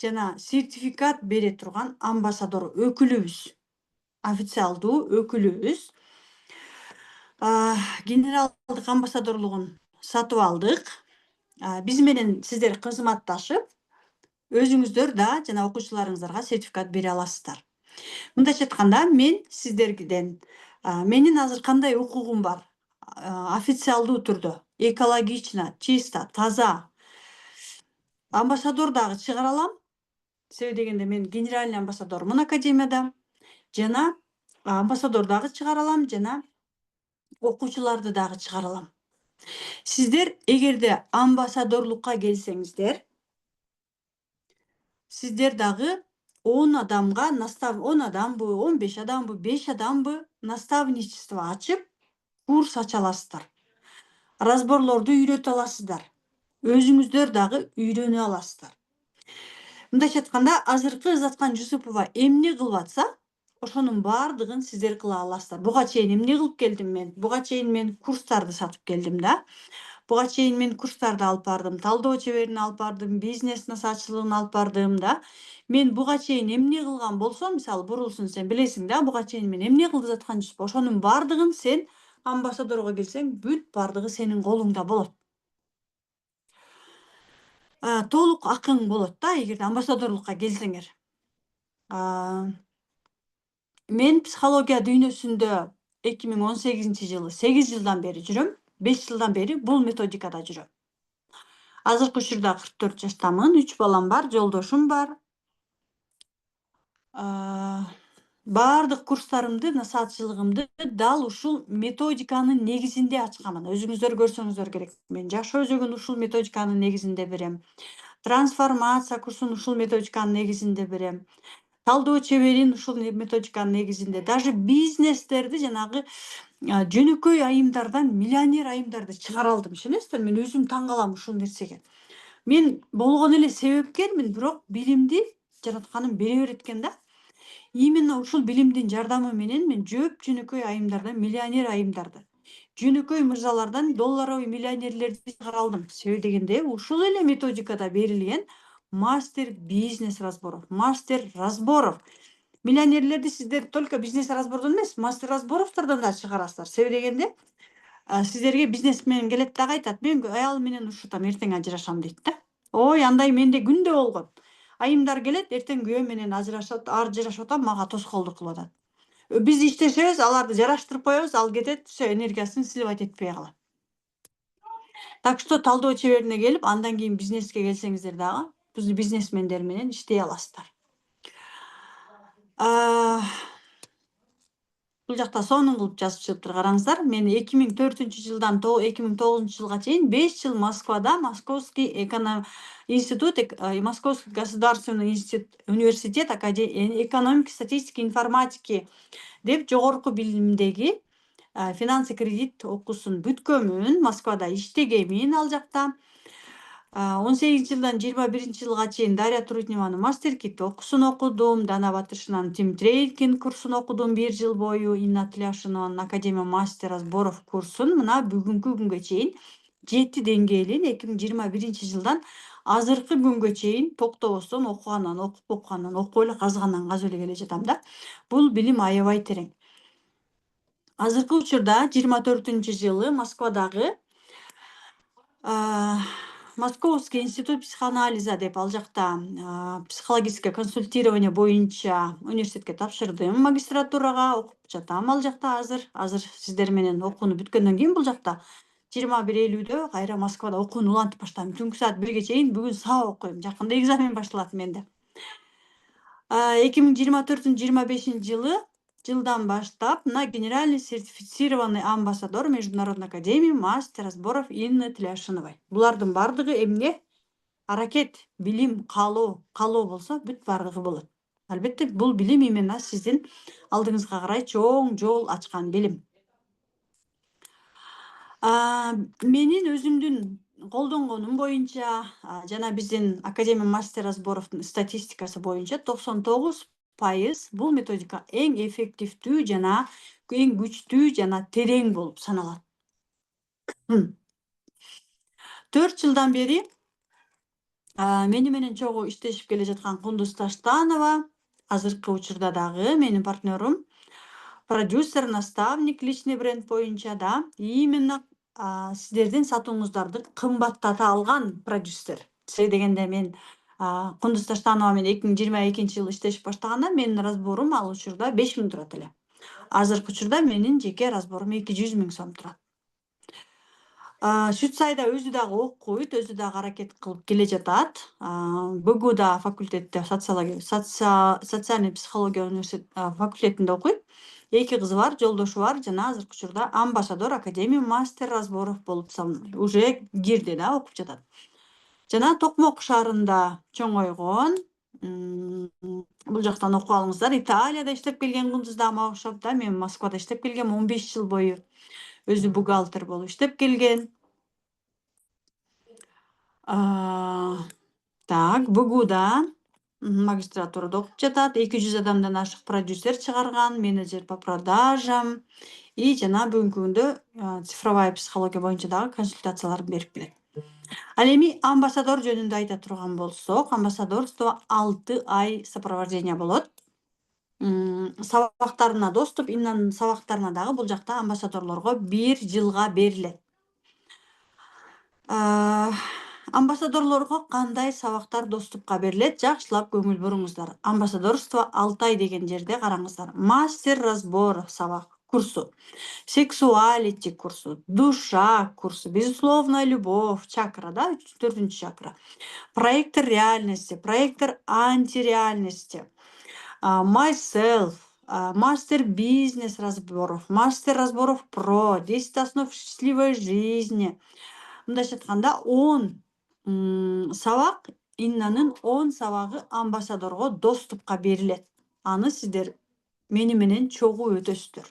жана сертификат бере турган амбассадор өкүлүбүз. Официалдуу өкүлүбүз. Генералдык амбассадорлугун сатып алдык. Биз менен сиздер кызматташып, өзүңүздөр да жана окуучуларыңыздарга сертификат бере аласыздар. Мындайча айтканда мен сиздерден менин азыр кандай укугум бар? Официалдуу түрдө, экологично, чисто, таза амбассадор дагы чыгара алам. Себеби дегенде мен генеральный амбассадормун академияда жана амбассадор дагы чыгара алам жана окуучуларды дагы чыгара алам. Сиздер эгерде амбассадорлукка келсеңиздер, сиздер дагы 10 адамга 10 адамбы, 15 адамбы, 5 адамбы наставничество ачып, курс ача аласыздар. Разборлорду үйрөтө аласыздар. Өзүңүздөр дагы үйрөнө аласыздар. Мындайча айтканда, азыркы Ызаткан Жусупова эмне кылып атса, ошонун баардыгын сиздер кыла аласыздар. Буга чейин эмне кылып келдим мен? Буга чейин мен курстарды сатып келдим да. Буга чейин мен курстарды алып бардым, талдоо чеберин алып бардым, бизнес насаатчылыгын алып бардым да. Мен буга чейин эмне кылган болсом, мисалы Бурулсун сен билесиң да, буга чейин мен эмне кылып жаткан Жусупова, ошонун баардыгын сен амбассадорго келсең, бүт баардыгы сенин колуңда болот. Толук акың болот да, эгерде амбассадорлукка келсеңер. Мен психология дүйнөсүндө 2018-жылы 8 жылдан бери жүрөм. 5 жылдан бери бул методикада жүрөм. Азыркы учурда 44 жаштамын, 3 балам бар, жолдошум бар. Баардык курстарымды, насаатчылыгымды дал ушул методиканын негизинде ачканмын. Өзүңүздөр көрсөңүздөр керек. Мен жашоо өзөгүн ушул методиканын негизинде берем. Трансформация курсун ушул методиканын негизинде берем. Талдоо чеберин ушул методиканын негизинде. Даже бизнестерди жанагы жөнөкөй айымдардан миллионер айымдарды чыгара алдым. Ишенесиздер, мен өзүм таң калам ушул нерсеге. Мен болгон эле себепкермин, бирок билимди жаратканым бере берет экен да. Именно ушул билимдин жардамы менен мен жөнөкөй айымдардан миллионер айымдарды, жөнөкөй мырзалардан долларовый миллионерлерди чыгара алдым. Себеби дегенде ушул эле методикада берилген мастер бизнес разборов, мастер разборов. Миллионерлерди сиздер только бизнес разбордон эмес, мастер разборовтордон да чыгарасыздар. Себеби дегенде сиздерге бизнесмен келет дагы айтат, мен аялым менен ушутам, эртең ажырашам дейт да. Ой, андай менде күндө болгон. Айымдар келет, эртең күйөөм менен ажырашып атам, мага тоскоолдук кылып атат. Биз иштешебиз, аларды жараштырып коебуз, ал кетет, все энергиясын сливать этпей калат. Так что талдоо чеберине келип, андан кийин бизнеске келсеңиздер дагы, биз бизнесмендер менен иштей аласыздар. Бул жакта сонун кылып жазып чыгыптыр, караңыздар. Мен 2004-жылдан 2009-жылга чейин 5 жыл Москвада Московский институт, Московский государственный университет экономики, статистики, информатики деп жогорку билимдеги финансы кредит окуусун бүткөмүн, Москвада иштегемин ал жакта. 18-жылдан 21-жылга чейин Дарья Трутневанын мастер-кит окуусун окудум, Дана Батышеванын Тим Трейдинг курсун окудум 1 жыл бою, Инна Тляшинованын Академия мастер разборов курсун мына бүгүнкү күнгө чейин 7 деңгээлин 2021-жылдан азыркы күнгө чейин токтобостон окугандан окуп эле казып эле келе жатам да. Бул билим аябай терең. Азыркы учурда 24-жылы Москвадагы Московский институт психоанализа деп ал жакта психологическое консультирование боюнча университетке тапшырдым, магистратурага окуп жатам ал жакта азыр сиздер менен окууну бүткөндөн кийин бул жакта 21-июльдө кайра Москвада окууну улантып баштадым. Түнкү саат 1ге чейин бүгүн сабак окуйм. Жакында экзамен башталат менде. 2024-25-жылдан баштап мына генеральный сертифицированный амбассадор Международной академии мастер разборов Инны Тляшиновой. Булардын бардыгы эмне? Аракет, билим, каалоо болсо бүт бардыгы болот. Албетте бул билим именно сиздин алдыңызга карай чоң жол ачкан билим. Менин өзүмдүн колдонгонум боюнча жана биздин Академия мастер разборовдун статистикасы боюнча 99% бул методика эң эффективдүү жана эң күчтүү жана терең болуп саналат. 4 жылдан бери мени менен чогуу иштешип келе жаткан Кундуз Таштанова, азыркы учурда дагы менин партнерим, продюсер, наставник, личный бренд боюнча да именно сиздердин сатууңуздарды кымбаттата алган продюсер. Себеби дегенде мен Кундуз Таштанова менен 2022-жылы иштешип баштаганда менин разборум ал учурда 5000 турат эле. Азыркы учурда менин жеке разборум 200 000 сом турат. Швейцарияда өзү дагы окуйт, өзү дагы аракет кылып келе жатат. БГУда факультетте социальный психология факультетинде окуйт. 2 кызы бар, жолдошу бар жана азыркы учурда амбассадор академия мастер разборов болуп уже кирди да, окуп жатат. Жана Токмок шаарында чоңойгон. Бул жактан окуп алыңыздар. Италияда иштеп келген кундуз да мага окшоп да. Мен Москвада иштеп келгем 15 жыл бою. Өзү бухгалтер болуп иштеп келген. Так, БГУда магистратурада окуп жатат. 200 адамдан ашык продюсер чыгарган, менеджер по продажам и жана бүгүнкү күндө цифровая психология боюнча дагы консультациялар берип келет. Ал эми амбассадор жөнүндө айта турган болсок, амбассадорство 6 ай сопровождение болот. Сабактарына доступ, Иннанын сабактарына дагы бул жакта амбассадорлорго 1 жылга берилет. Амбассадорлорго кандай сабактар доступка берилет? Жакшылап көңүл буруңуздар. Амбассадорство 6 ай деген жерде караңыздар. Мастер разбор сабак курсу, сексуалити курсу, душа курсу, безусловная любовь, чакра, да, 4-чү чакра. Проектор реальности, проектор антиреальности, myself, мастер бизнес разборов, мастер разборов про, 10 основ счастливой жизни. Мындайча айтканда 10 сабак, Иннанын 10 сабагы амбассадорго доступка берилет. Аны сиздер мени менен чогуу өтөсүздөр.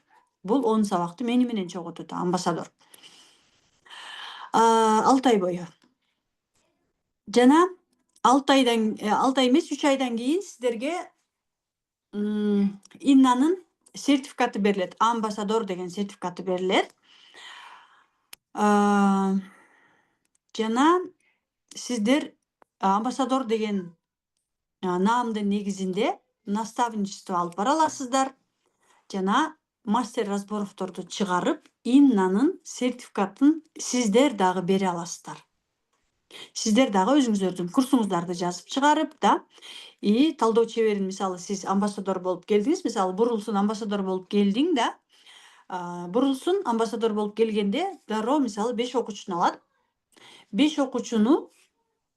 Бул 10 сабакты мени менен чогуу өтөт амбассадор. 6 ай бою. Жана 6 ай эмес, 3 айдан кийин сиздерге Иннанын сертификаты берилет. Амбассадор деген сертификаты берилет. Жана сиздер амбассадор деген наамдын негизинде наставничество алып бара аласыздар. Жана мастер разборовторду чыгарып, Иннанын сертификатын сиздер дагы бере аласыздар. Сиздер дагы өзүңүздөрдүн курсуңуздарды жазып чыгарып да, и талдоо чеберин, мисалы сиз амбассадор болуп келдиңиз, мисалы Бурулсун амбассадор болуп келдиң да, Бурулсун амбассадор болуп келгенде дароо мисалы 5 окуучуну алат. 5 окуучуну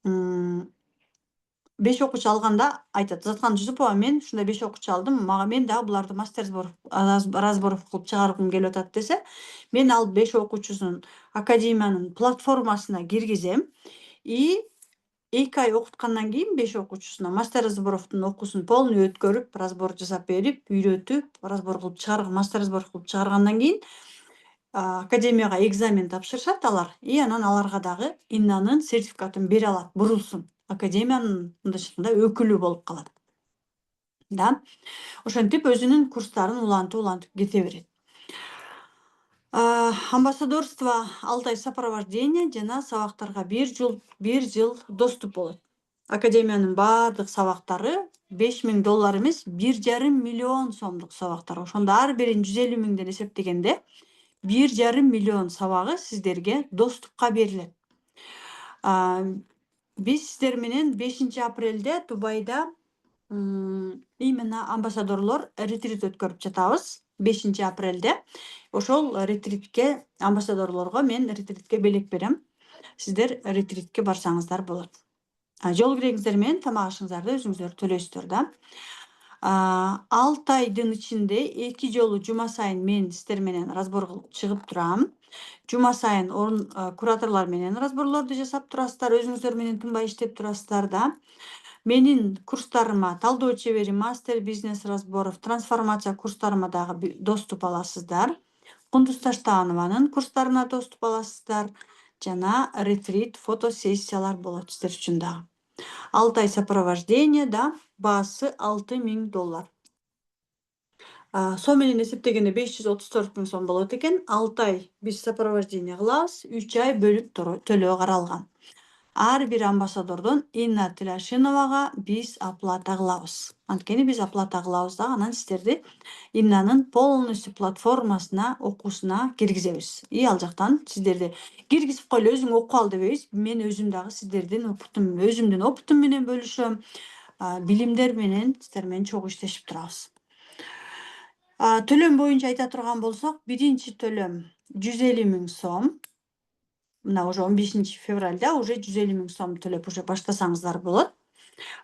5 окуучу алганда айтат: Заткан Жусупова, мен ушундай 5 окуучу алдым, мен дагы буларды мастер разборов кылып чыгаргым келип атат десе, мен ал 5 окуучусун академиянын платформасына киргизем и 2 ай окуткандан кийин 5 окуучусуна мастер разборовдун окуусун полный өткөрүп, разбор жасап берип, үйрөтүп, разбор кылып мастер разбор кылып чыгаргандан кийин академияга экзамен тапшырышат алар, и анан аларга дагы Иннанын сертификатын бере алат. Бурулсун академиянын мындайча айтканда өкүлү болуп калат. Да. Ошентип өзүнүн курстарын улантып кете берет. Амбассадорство 6 ай сопровождение жана сабактарга 1 жыл доступ болот. Академиянын баардык сабактары $5000 эмес, 1,5 миллион сомдук сабактар. Ошондо ар бирин 150 000ден эсептегенде 1,5 миллион сабагы сиздерге доступка берилет. Биз сиздер менен 5 апрелде Дубайда именно амбассадорлор ретрит өткөрүп жатабыз. 5 апрелде. Ошол ретритке амбассадорлорго мен ретритке белек берем. Сиздер ретритке барсаңыздар болот. Жол киреңиздер менен тамак ашыңыздарды өзүңүздөр төлөйсүздөр да. 6 айдын ичинде 2 жолу жума сайын мен сиздер менен разбор кылып чыгып турам. Жума сайын кураторлор менен разборлорду жасап турасыздар, өзүңүздөр менен тынбай иштеп турасыздар да. Менин курстарыма, талдоо чебери, мастер бизнес разборов, трансформация курстарыма дагы доступ аласыздар. Кундуз Таштанованын курстарына доступ аласыздар. Жана ретрит, фотосессиялар болот сиздер үчүн дагы. 6 ай сопровождение да, баасы $6000. Сом менен эсептегенде 534 000 сом болот экен. 6 ай биз сопровождение кылабыз, 3 ай бөлүп төлөө каралган. ар бир амбассадордон Инна Тилашиновага биз оплата кылабыз. Анткени биз оплата кылабыз дагы анан сиздерди Иннанын полностью платформасына, окуусуна киргизебиз. И ал жактан сиздерди киргизип койлу, өзүң окуп ал дебейбиз. Мен өзүм дагы өзүмдүн опытым менен бөлүшөм. Билимдер менен сиздер менен чогуу иштешип турабыз. Төлөм боюнча айта турган болсок, биринчи төлөм 150 000 сом. Мына уже 15 февралда уже 150 000 сом төлөп уже баштасаңыздар болот.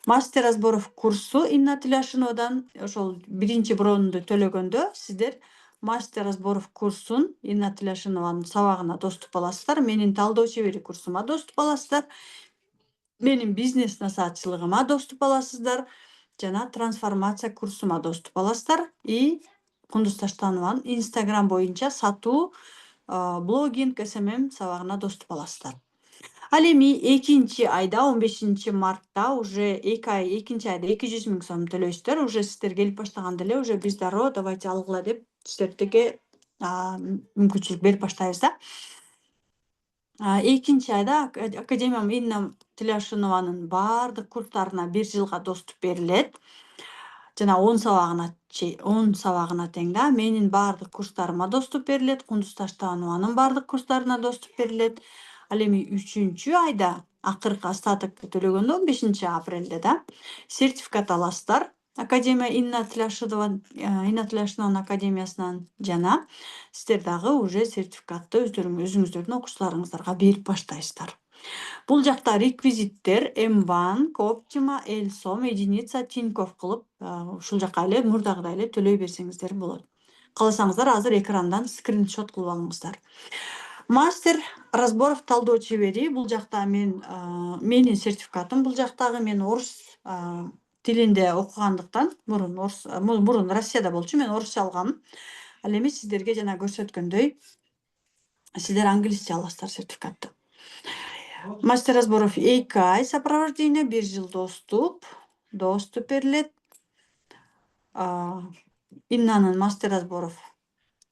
Мастер разборов курсу Инна Тилашиновадан ошол биринчи бронду төлөгөндө сиздер мастер разборов курсун Инна Тилашинованын сабагына доступ аласыздар. Менин талдоо чебери курсума доступ аласыздар. Менин бизнес насаатчылыгыма доступ аласыздар. Жана трансформация курсума доступ аласыздар. И Кундуз Таштанованын Instagram боюнча сатуу блогинг СММ сабагына доступ аласыздар. Ал эми экинчи айда 15 мартта уже экинчи айда 200 000 сом төлөйсүздөр. Уже сиздер келип баштаганда эле уже биз дароо давайте алгыла деп сиздерге мүмкүнчүлүк берип баштайбыз да. Экинчи айда Академия Инна Тилашинованын баардык курстарына 1 жылга доступ берилет. Жана 10 сабагына тең да. Менин баардык курстарыма доступ берилет. Кундуз Таштанованын баардык курстарына доступ берилет. Ал эми 3-чү айда акыркы остатокты төлөгөндө 15 апрелде да сертификат аласыздар. Академия Инна Тилашинованын академиясынан жана сиздер дагы уже сертификатты өзүңүздөрдүн окуучуларыңыздарга берип баштайсыздар. Бул жакта реквизиттер Mbank, Optima, Elsom, единица, Тинькофф кылып, ушул жака эле мурдагыдай эле төлөй берсеңиздер болот. Кааласаңыздар азыр экрандан скриншот кылып алыңыздар. Мастер разборов талдоо чебери бул жакта менин сертификатым бул жактагы мен орус тилинде окугандыктан мурун Россияда болчу, мен орусча алгам. Ал эми сиздерге жана көрсөткөндөй сиздер англисче аласыздар сертификатты. Мастер разборов 2 ай сопровождение, 1 жыл доступ берилет. Иннанын мастер разборов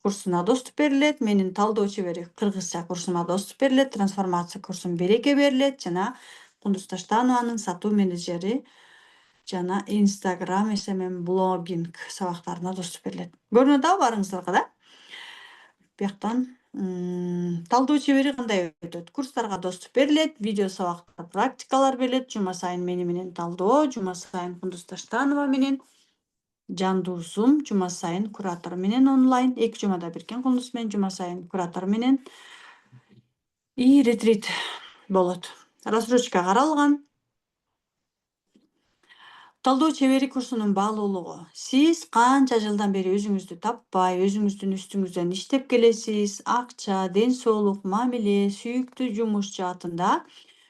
курсуна доступ берилет. Менин талдоо чебери кыргызча курсума доступ берилет. Трансформация курсум береке берилет жана Кундуз Таштанованын сатуу менеджери жана Instagram SMM блогинг сабактарына доступ берилет. Көрүнөт да баарыңыздарга да? Бияктан талдоо чебери кандай өтөт? Курстарга доступ берилет, видео сабактар, практикалар берилет. Жума сайын менен талдоо, жума сайын Кундуз Таштанова менен жандуу Zoom, жума сайын куратор менен онлайн, 2 жумада биркен Кундуз менен жума сайын куратор менен и ретрит болот. Рассрочка каралган. Талдоо чебери курсунун баалуулугу. Сиз канча жылдан бери өзүңүздү таппай, өзүңүздүн үстүңүздөн иштеп келесиз, акча, ден соолук, мамиле, сүйүктүү жумуш жаатында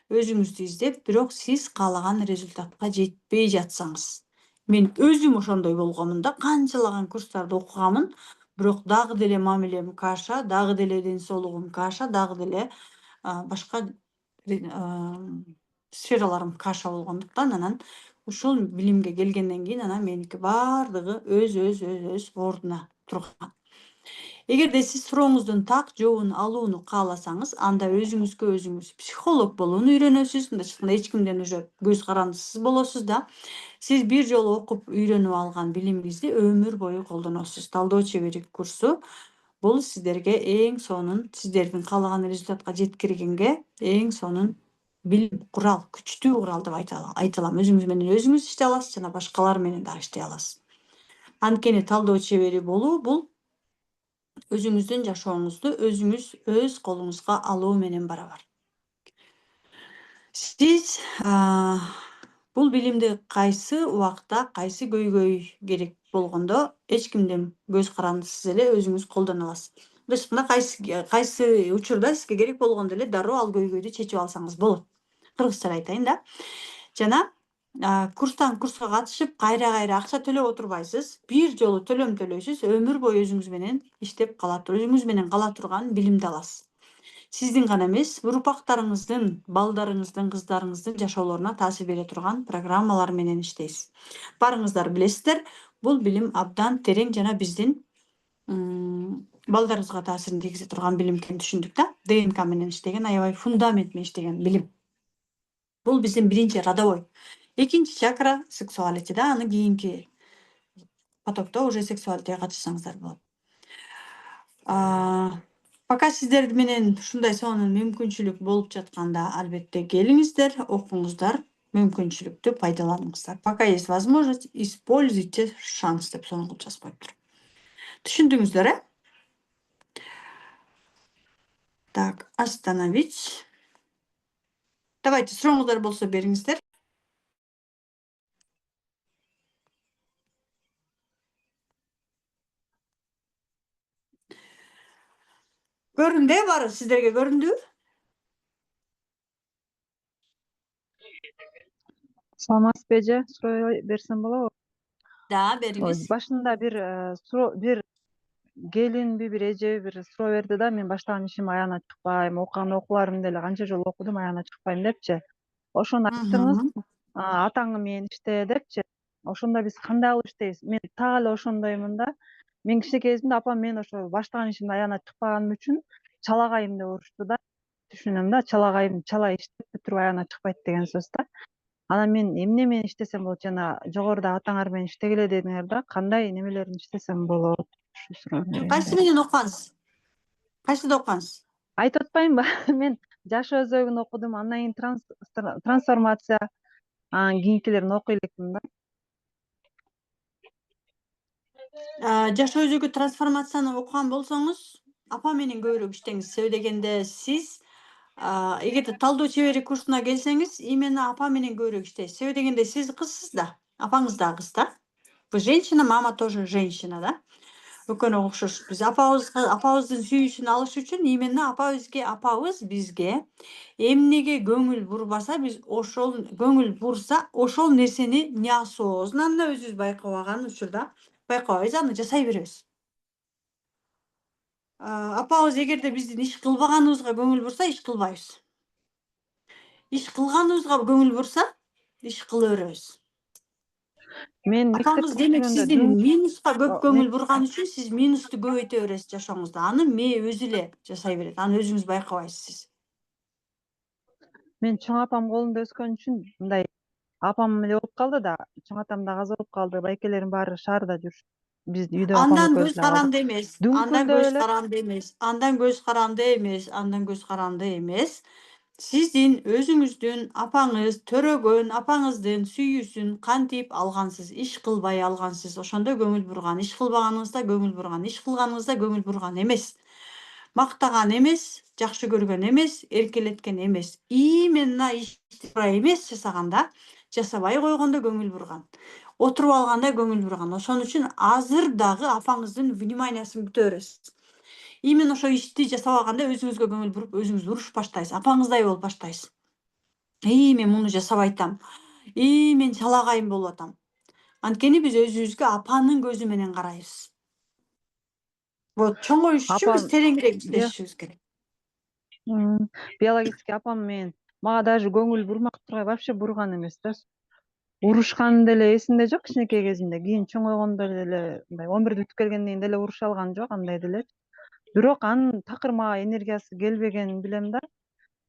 өзүңүздү издеп, бирок сиз каалаган результатка жетпей жатсаңыз. Мен өзүм ошондой болгомун да, канчалаган курстарды окуганмын, бирок дагы деле мамилем каша, дагы деле ден соолугум каша, дагы деле башка сфераларым каша болгондуктан анан ушул билимге келгенден кийин анан меники баардыгы өз ордуна турган. Эгерде сиз сурооңуздун так жообун алууну кааласаңыз, анда өзүңүз психолог болууну үйрөнөсүз. Мындайча айтканда эч кимден уже көз карандысыз болосуз да. Сиз бир жолу окуп үйрөнүп алган билимиңизди өмүр бою колдоносуз. Талдоо чебери курсу бул сиздерге эң сонун, сиздердин каалаган результатка жеткиргенге эң сонун билим, курал, күчтүү курал деп айта алам. Өзүңүз менен өзүңүз иштей аласыз жана башкалар менен да иштей аласыз. Анткени талдоо чебери болуу бул өзүңүздүн жашооңузду өзүңүз өз колуңузга алуу менен барабар. Сиз бул билимди кайсы убакта, кайсы көйгөй керек болгондо эч кимден көз карандысыз эле өзүңүз колдоно аласыз. Мындайча кайсы учурда сизге керек болгондо эле дароо ал көйгөйдү чечип алсаңыз болот. Кыргызча айтайын да. Жана курстан курска катышып, кайра акча төлөп отурбайсыз. Бир жолу төлөм төлөйсүз, өмүр бою өзүңүз менен иштеп өзүңүз менен кала турган билимди аласыз. Сиздин гана эмес, урпактарыңыздын, балдарыңыздын, кыздарыңыздын жашоолоруна таасир бере турган программалар менен иштейсиз. Баарыңыздар билесиздер, бул билим абдан терең жана биздин балдарыбызга таасирин тийгизе турган билим экенин түшүндүк да. ДНК менен иштеген, аябай фундамент менен иштеген билим. Бул биздин биринчи родовой. Экинчи чакра сексуалити да, аны кийинки потокто уже сексуалитиге катышсаңыздар болот. Пока сиздер менен ушундай сонун мүмкүнчүлүк болуп жатканда, албетте келиңиздер, окуңуздар, мүмкүнчүлүктү пайдаланыңыздар. Пока есть возможность, используйте шанс деп сонун кылып жазып коюптур. Түшүндүңүздөр, э? Так, остановить. Давайте, сурооңуздар болсо бериңиздер. Көрүндү, баары сиздерге көрүндү? Саламатсызбы эже, суроо берсем болобу? Да, Ой, бериңиз. башында бир келинби, бир эжеби бир суроо берди да, мен баштаган ишим аягына чыкпайм, окуган окууларымды деле канча жолу окудум, аягына чыкпайм депчи. Ошону айттыңыз, атаңы менен иште депчи. Ошондо биз кандай кылып иштейбиз? Мен так эле ошондоймун да. Мен кичинекей кезимде апам мен ошо баштаган ишимдин аягына чыкпаганым үчүн чалагайым деп урушту да. Түшүнөм да, чалагайым чала иштеп бүтүрүп аягына чыкпайт деген сөз да. Анан мен эмне менен иштесем болот? Жана жогоруда атаңар менен иштегиле дедиңер да. Кандай немелерин иштесем болот? Ушу суроону Кайсы менен окугансыз? Кайсыда окугансыз? айтып атпаймынбы? Мен жаш өзөгүн окудум, андан кийин трансформация, анан кийинкилерин окуй электим да. Жаш өзөгү трансформацияны окуган болсоңуз, апа менен көбүрөөк иштеңиз. Себеби дегенде сиз эгерде талдоо чебери курсуна келсеңиз, именно апа менен көбүрөөк иштейсиз. Себеби дегенде сиз кызсыз да, апаңыз да кыз да. Вы женщина, мама тоже женщина да. Экөөнө окшош. Биз апабыздын сүйүүсүн алыш үчүн именно апабыз бизге эмнеге көңүл бурбаса, биз ошол көңүл бурса, ошол нерсени неосознанно өзүбүз байкабаган учурда байкабайбыз, аны жасай беребиз. Апабыз эгерде биздин иш кылбаганыбызга көңүл бурса, иш кылбайбыз. Иш кылганыбызга көңүл бурса, иш кыла беребиз. Мен Атаңыз мектепте демек жүргөндө сиздин дүң минуска көп көңүл бурган үчүн сиз минусту көбөйтө бересиз жашооңузда. Аны мээ өзү эле жасай берет. Аны өзүңүз байкабайсыз сиз. мен чоң апам колунда өскөн үчүн мындай апам эле болуп калды да, чоң атам да каза болуп калды, байкелерим баары шаарда жүр. Биз үйдө апам Андан экөөбүз көз эле калдык. каранды эмес. Андан Дүңкүлдө көз эле каранды эмес. Андан көз каранды эмес. Андан көз каранды эмес. Сиздин өзүңүздүн апаңыз төрөгөн апаңыздын сүйүүсүн кантип алгансыз, иш кылбай алгансыз, ошондо көңүл бурган, иш кылбаганыңызда көңүл бурган, иш кылганыңызда көңүл бурган эмес. Мактаган эмес, жакшы көргөн эмес, эркелеткен эмес. Именно ишти туура эмес жасаганда, жасабай койгондо көңүл бурган. Отуруп алганда көңүл бурган. Ошон үчүн азыр дагы апаңыздын вниманиясын күтө бересиз. Именно ошо ишти жасабаганда өзүңүзгө көңүл буруп, өзүңүздү урушуп баштайсыз. Апаңыздай болуп баштайсыз. Мен муну жасабай атам. Мен чалагайым болуп атам. Анткени биз өзүбүзгө апанын көзү менен карайбыз. Вот, чоңоюш үчүн биз апам тереңирээк иштешибиз керек. биологический апам менен мага даже көңүл бурмак тургай вообще бурган эмес да. Урушкан деле эсимде жок кичинекей кезимде. Кийин чоңойгондо деле мындай 11 бүтүп келгенден кийин деле уруша алган жок андай деле. Бирок анын такыр мага энергиясы келбегенин билем да.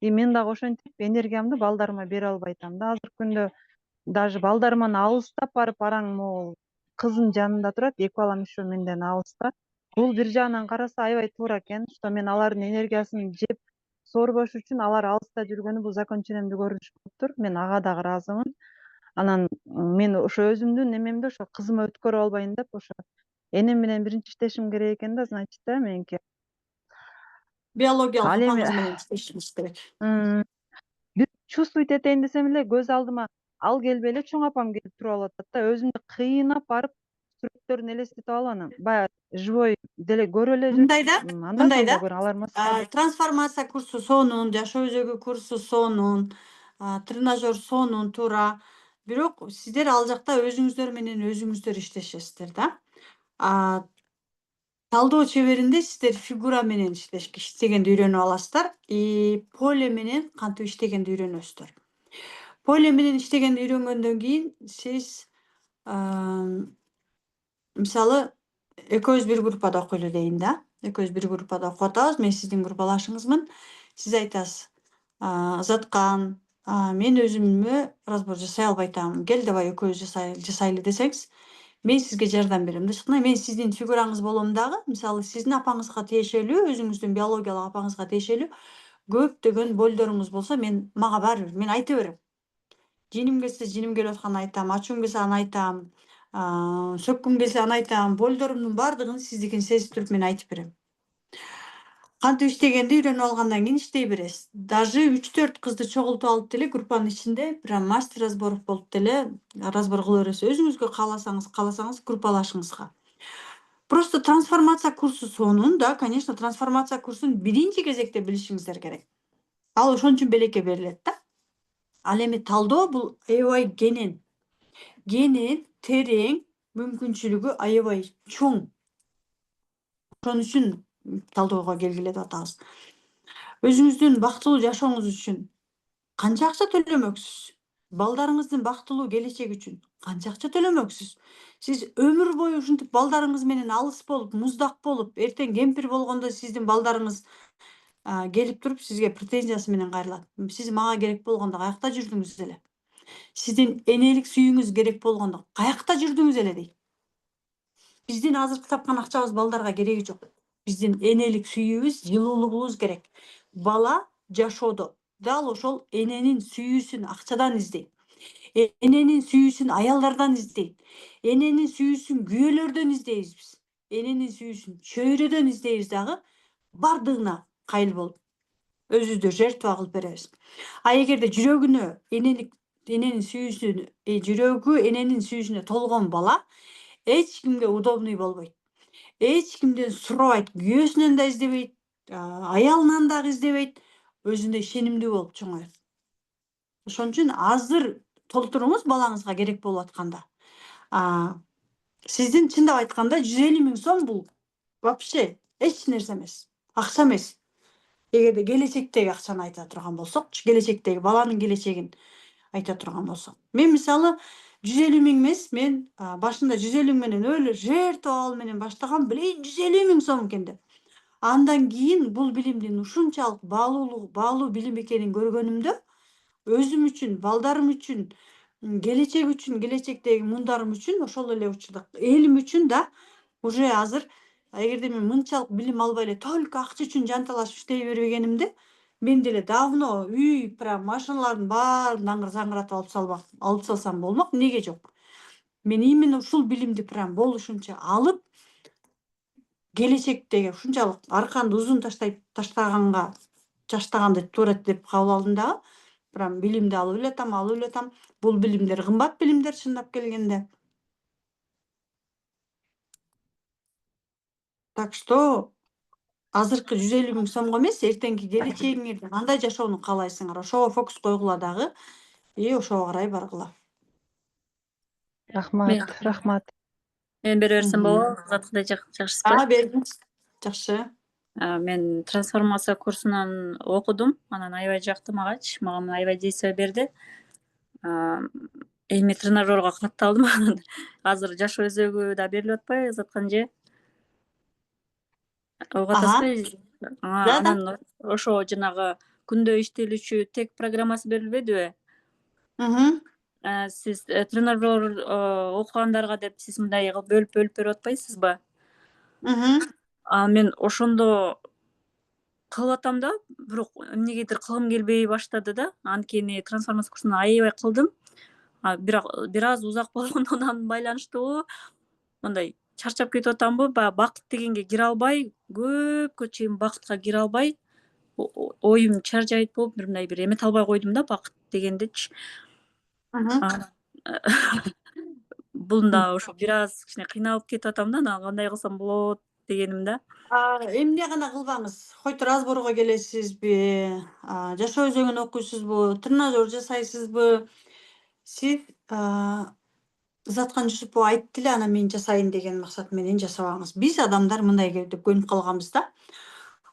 Мен дагы ошентип энергиямды балдарыма бере албай атам да. Азыркы күндө даже балдарыман алыстап барып бараң могул кызым жанында турат, эки балам еще менден алыста. Бул бир жагынан караса аябай туура экен, что мен алардын энергиясын жеп сорбош үчүн алар алыста жүргөнү бул закон ченемдүү көрүнүш болуптур. Мен ага дагы ыраазымын. Анан мен ошо өзүмдүн немемди ошо кызыма өткөрүп албайын деп ошо энем менен биринчи иштешим керек экен да, значит, меники. Биологиялык Ал эми апаңыз менен иштешиңиз керек. бир чувствовать этейин десем эле көз алдыма ал келбей эле чоң апам келип туруп алып атат да. Өзүмдү кыйнап барып сүрөттөрүн элестетип алып анан баягы живой деле көрө эле Мындайда, андан соң да көрөм. Алар трансформация курсу сонун, жашоо өзөгү курсу сонун, тренажер сонун, туура. Бирок сиздер ал жакта өзүңүздөр менен өзүңүздөр иштешесиздер да. Талдоо чеберинде сиздер фигура менен иштегенди үйрөнүп аласыздар. Поле менен кантип иштегенди үйрөнөсүздөр. Поле менен иштегенди үйрөнгөндөн кийин сиз мисалы экөөбүз бир группада окуйлу дейин да. Экөөбүз бир группада окуп атабыз. Мен сиздин группалашыңызмын. Сиз айтасыз, Ызаткан, мен өзүмө разбор жасай албай атам. Кел давай экөөбүз жасайлы десеңиз, мен сизге жардам берем да. Ышкына мен сиздин фигураңыз болом дагы. Мисалы сиздин апаңызга тиешелүү, өзүңүздүн биологиялык апаңызга тиешелүү көптөгөн болдоруңуз болсо, мага баары бир, мен айта берем. Жиним келсе жиним келип атканын айтам, ачуум келсе аны айтам, сөккүм келсе аны айтам. Болдорумдун баардыгын сиздикин сезип туруп мен айтып берем. Кантип иштегенди үйрөнүп алгандан кийин иштей бересиз. Даже 3-4 кызды чогултуп алып деле группанын ичинде прям мастер разборов болуп деле разбор кыла бересиз. Өзүңүзгө кааласаңыз группалашыңызга. Просто трансформация курсу сонун да, конечно, трансформация курсун биринчи кезекте билишиңиздер керек. Ал ошон үчүн белекке берилет да. Ал эми талдоо бул аябай кенен, терең, мүмкүнчүлүгү аябай чоң. Ошон үчүн талдоого келгиле деп атабыз. Өзүңүздүн бактылуу жашооңуз үчүн канча акча төлөмөксүз? Балдарыңыздын бактылуу келечеги үчүн канча акча төлөмөксүз? Сиз өмүр бою ушинтип балдарыңыз менен алыс болуп, муздак болуп, эртең кемпир болгондо сиздин балдарыңыз келип туруп сизге претензиясы менен кайрылат. Сиз мага керек болгондо каякта жүрдүңүз эле? Сиздин энелик сүйүүңүз керек болгондо каякта жүрдүңүз эле дейт. Биздин азыркы тапкан акчабыз балдарга кереги жок. Биздин энелик сүйүүбүз, жылуулугубуз керек. Бала жашоодо дал ошол эненин сүйүүсүн акчадан издейт. Эненин сүйүүсүн аялдардан издейт. Эненин сүйүүсүн күйөөлөрдөн издейбиз биз. Эненин сүйүүсүн чөйрөдөн издейбиз дагы, бардыгына кайыл болуп, өзүбүздү жертва кылып беребиз. А эгерде эненин сүйүүсүнө толгон бала эч кимге удобный болбойт. Эч кимден сурабайт, күйөөсүнөн да издебейт, аялынан дагы издебейт, өзүнө ишенимдүү болуп чоңоет. Ошон үчүн азыр толтуруңуз балаңызга керек болуп атканда. Сиздин чындап айтканда 150 000 сом бул вообще эч нерсе эмес, акча эмес. Эгерде келечектеги акчаны айта турган болсокчу, келечектеги баланын келечегин айта турган болсок. Мен мисалы 150 000 эмес, мен башында 150 000 менен өлө жертва менен баштагам, билейин 150 000 сом экен деп. Андан кийин бул билимдин ушунчалык баалуу билим экенин көргөнүмдө, өзүм үчүн, балдарым үчүн, келечек үчүн, келечектеги муундарым үчүн, ошол эле учурда элим үчүн да уже азыр эгерде мен мынчалык билим албай эле только акча үчүн жанталашып иштей бербегенимде, мен деле давно үй, прям машиналардын баарын аңгыр-заңгыратып алып салсам болмок, неге жок? Мен именно ушул билимди прям болушунча алып, келечектеги ушунчалык арканды узун таштаганда туура деп кабыл алдым дагы. Прям билимди алып эле атам. Бул билимдер кымбат билимдер чындап келгенде. Так что азыркы 150 000 сомго эмес, эртеңки келечегиңерде кандай жашоону каалайсыңар, ошого фокус койгула дагы, ошого карай баргыла. Рахмат. Мен бере берсем болобу? Заткыдай жакшысызбы? Бериңиз. Жакшы. Мен трансформация курсунан окудум, анан аябай жакты магачы, мага аябай действие берди. Эми тренажерга катталдым. Азыр жашоо өзөгү да берилип атпайбы, заткан же? Угуп атасызбы? Анан ошо жанагы күндө иштелүүчү тек программасы берилбедиби? Сиз тренажер окугандарга деп сиз мындай кылып бөлүп берип атпайсызбы? Мен ошондо кылып атам да, бирок эмнегедир кылгым келбей баштады да. Анткени трансформация курсун аябай кылдым. Бирок бир аз узак болгондон байланыштуу мындай чарчап кетип атамбы, баягы бакыт дегенге кире албай, көпкө чейин бакытка кире албай, оюм чаржайт болуп, мындай бир эмете албай койдум да бакыт дегендичи. Бунда ошо бир аз кичине кыйналып кетип атам да, анан кандай кылсам болот дегеним да. Эмне гана кылбаңыз, хоть разборго келесизби, жашоо өзөгүн окуйсузбу, тренажер жасайсызбы, сиз Заткан Жусупова айтты эле, анан мен жасайын деген максат менен жасабаңыз. Биз адамдар мындай деп көнүп калганбыз да.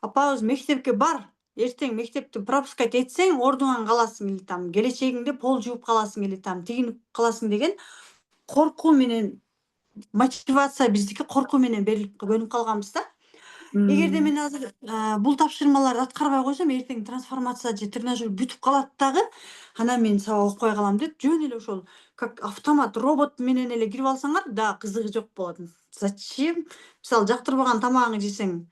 Апабыз мектепке бар, эртең мектепти пропускать этсең, ордуңан каласың или там келечегиңде пол жууп каласың или там тигинип каласың деген коркуу менен, мотивация биздики коркуу менен берилип көнүп калганбыз да. Эгерде мен азыр бул тапшырмаларды аткарбай койсом, эртең трансформация же тренажер бүтүп калат дагы, анан мен сабак окубай калам деп, жөн эле ошол как автомат робот менен эле кирип алсаңар, да кызыгы жок болот. Зачем? Мисалы жактырбаган тамагыңды жесең,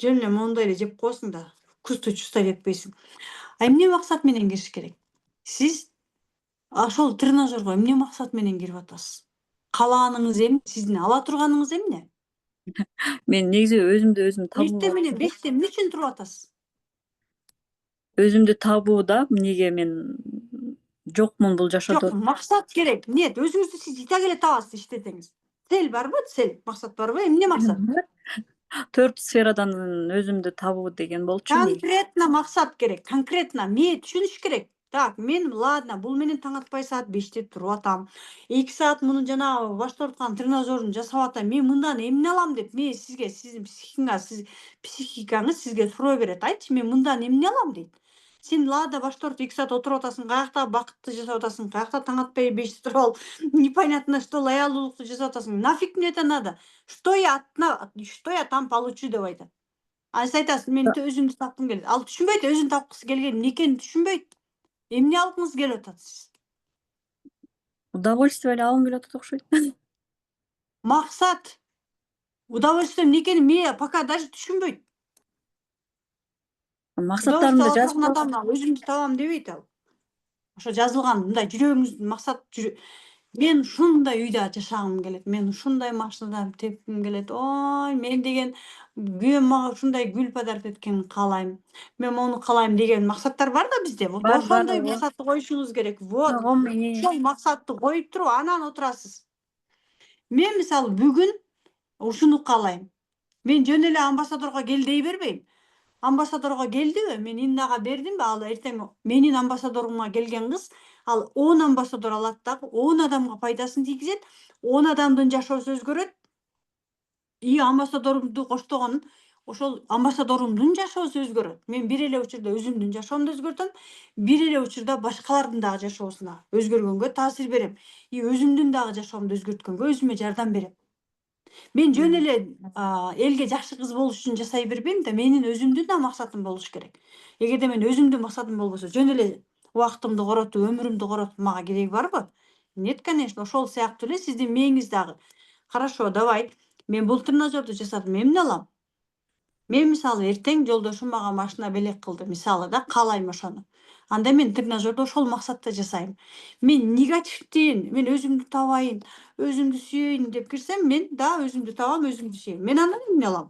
жөн эле моундай эле жеп коесуң да, вкусты чувствовать этпейсиң. А эмне максат менен кириш керек? Сиз ошол тренажерго эмне максат менен кирип атасыз? Калааныгыз эмне? Сиздин ала турганыңыз эмне? Мен негизи өзүмдү өзүм Эртең менен 5те эмне үчүн туруп атасыз? өзүмдү табууда эмнеге мен жокмун бул жашоодо. Жок, максат керек. Нет, өзүңүздү сиз итак эле табасыз иштесеңиз. Цель барбы? Цель, максат барбы? Эмне максат? 4 сферадан өзүмдү табуу деген болчу. Конкретно максат керек. Конкретно эмне түшүнүш керек. Так, мен ладно, бул менен таң атпай саат 5те туруп атам. 2 саат муну жанагы баштырткан тренажерун жасап атам. Мен мындан эмне алам деп, мен сизге, сиздин психикаңыз сизге суроо берет. Айтчы, мен мындан эмне алам дейт. Сен ладно баштырып 2 саат отуруп атасың, каякта бакытты жашап атасың, каякта таң атпай 5те туруп алып, непонятно что лоялдуулукту жасап атасың. Нафиг мне это надо? Что я там получу деп айтат. А сиз айтасыз, мен өзүмдү тапкым келет. Ал түшүнбөйт, өзүн тапкысы келген эмне экенин түшүнбөйт. Эмне алгыңыз келип атат сиз? Удовольствие эле алгым келип атат окшойт. Максат. Удовольствие эмне экенин мен пока даже түшүнбөйт. Максаттарымды Удовольствие жазып алып турган адам өзүмдү табам дебейт ал. Ошо жазылган мындай жүрөгүңүздүн максат мен ушундай үйдө жашагым келет. Мен ушундай машинада тепким келет. Ой, мен деген күйөөм мага ушундай гүл подарок эткенин каалайм. Мен мону каалайм деген максаттар бар да бизде. Вот Бар, ошондой бар, максатты коюшуңуз керек. Вот. Коми. Ошол максатты коюп туруп анан отурасыз. Мен мисалы бүгүн ушуну каалайм. Мен жөн эле амбассадорго кел дей бербейм. Амбассадорго келдиби? Мен Иннага бердимби? Ал эртең менин амбассадорума келген кыз, ал 10 амбассадор алат дагы 10 адамга пайдасын тийгизет, 10 адамдын жашоосу өзгөрөт. И амбассадорумду коштогон ошол амбассадорумдун жашоосу өзгөрөт. Мен бир эле учурда өзүмдүн жашоомду өзгөртөм, бир эле учурда башкалардын дагы жашоосуна өзгөргөнгө таасир берем. И өзүмдүн дагы жашоомду өзгөрткөнгө өзүмө жардам берем. Мен жөн эле элге жакшы кыз болуш үчүн жасай бербейм да, менин өзүмдүн да максатым болуш керек. Эгерде мен өзүмдүн максатым болбосо, жөн эле убактымды коротуп, өмүрүмдү коротуп мага кереги барбы? Нет, конечно, ошол сыяктуу эле сиздин мээңиз дагы. Хорошо, давай. Мен бул тренажерду жасадым, эмне алам? Мен мисалы эртең жолдошум мага машина белек кылды, мисалы да, каалайм ошону. Анда мен тренажерду ошол максатта жасайм. Мен негативден, мен өзүмдү табайын, өзүмдү сүйөйүн деп кирсем, мен да өзүмдү табам, өзүмдү сүйөйм. Мен андан эмне алам?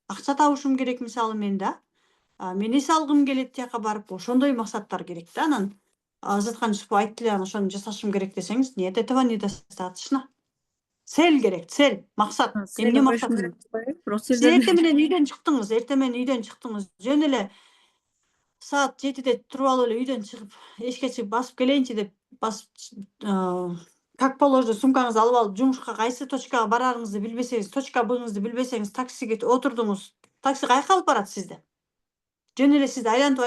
Акча табышым керек мисалы мен да. Мен эс алгым келет тияка барып, ошондой максаттар керек да. Анан Азаткан Жусупов айтты эле, анан ошону жасашым керек десеңиз, нет, этого недостаточно. Цель керек, цель, максат. Эмне максат? Сиз эртең менен үйдөн чыктыңыз, жөн эле саат 7де туруп алып эле үйдөн чыгып, эшикке чыгып басып келейинчи деп басып, как положено сумкаңызды алып алып, жумушка кайсы точкага барарыңызды билбесеңиз, точка Быңызды билбесеңиз, таксиге отурдуңуз. Такси каяка алып барат сизди? Жөн эле сизди айлантып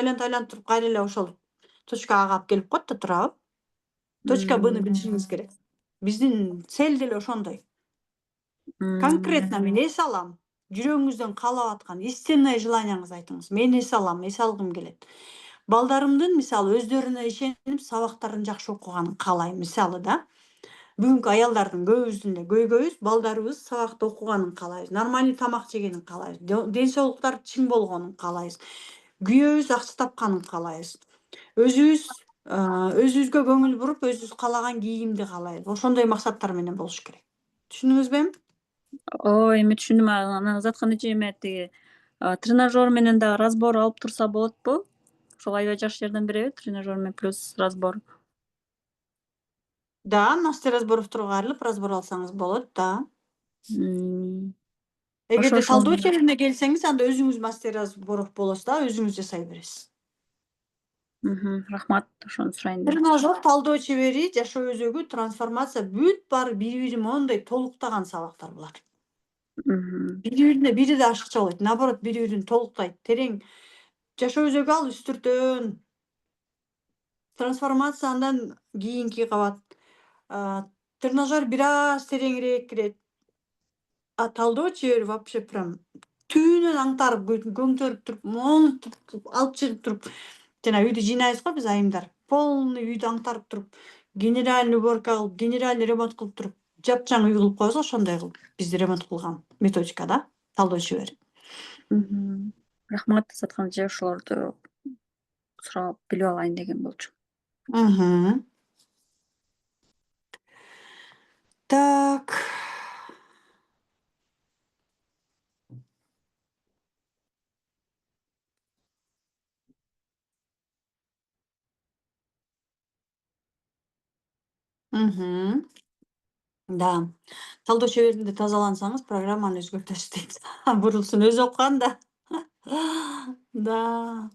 туруп, кайра эле ошол точка Ага алып келип коет да, туурабы? Точка Бны билишиңиз керек. Биздин цель деле ошондой. Конкретно мен эс алам. Жүрөгүңүздөн каалап аткан истинное желанияңызды айтыңыз. Мен эс алам, эс алгым келет. Балдарымдын мисалы өздөрүнө ишенип, сабактарын жакшы окуганын каалайм, мисалы да. Бүгүнкү аялдардын көбүбүз балдарыбыз сабакта окуганын каалайбыз. Нормальный тамак жегенин каалайбыз. Ден соолуктары чың болгонун каалайбыз. Күйөөбүз акча тапканын каалайбыз. Өзүбүзгө көңүл буруп, өзүбүз каалаган кийимди каалайбыз. Ошондой максаттар менен болуш керек. Түшүндүңүзбү? Эми түшүндүм. Анан Азаткан эжеме тиги тренажер менен дагы разбор алып турса болотпу? Ошол аябай жакшы жардам береби, тренажер менен плюс разбор? Да, мастер разборовторго арылып, разбор алсаңыз болот, да. Эгерде талдоо чеберине келсеңиз, анда өзүңүз мастер разборов болосуз да, өзүңүз жасай бересиз. Рахмат, ошону сурайын деп. Тренажер, талдоо чебери, жашоо өзөгү, трансформация бүт баары бири-бири моундай толуктаган сабактар булар. Бири-бирине бири да ашыкча болбойт, наоборот, бири-бирин толуктайт. Терең жашоо өзөгү ал үстүртөн. Трансформация андан кийинки кабат. Тренажер бир аз тереңирээк кирет. талдоо чебери вообще прям түнөн аңтарып көңтөрүп туруп, монуп туруп, алып чыгып туруп, жана үйдү жыйнайбыз го биз айымдар. Полный үйдү аңтарып туруп, генеральный уборка кылып, генеральный ремонт кылып туруп, жапжаң үй кылып коебуз, ошондой кылып бизди ремонт кылган методика да, талдоо чебери. Рахмат саткан же ошолорду сурап билип алайын деген болчу. Так. Да. Талдоо чеберинде тазалансаңыз, программаны өзгөртөсүз дейт. Бурулсун, өзү окуган да. Да.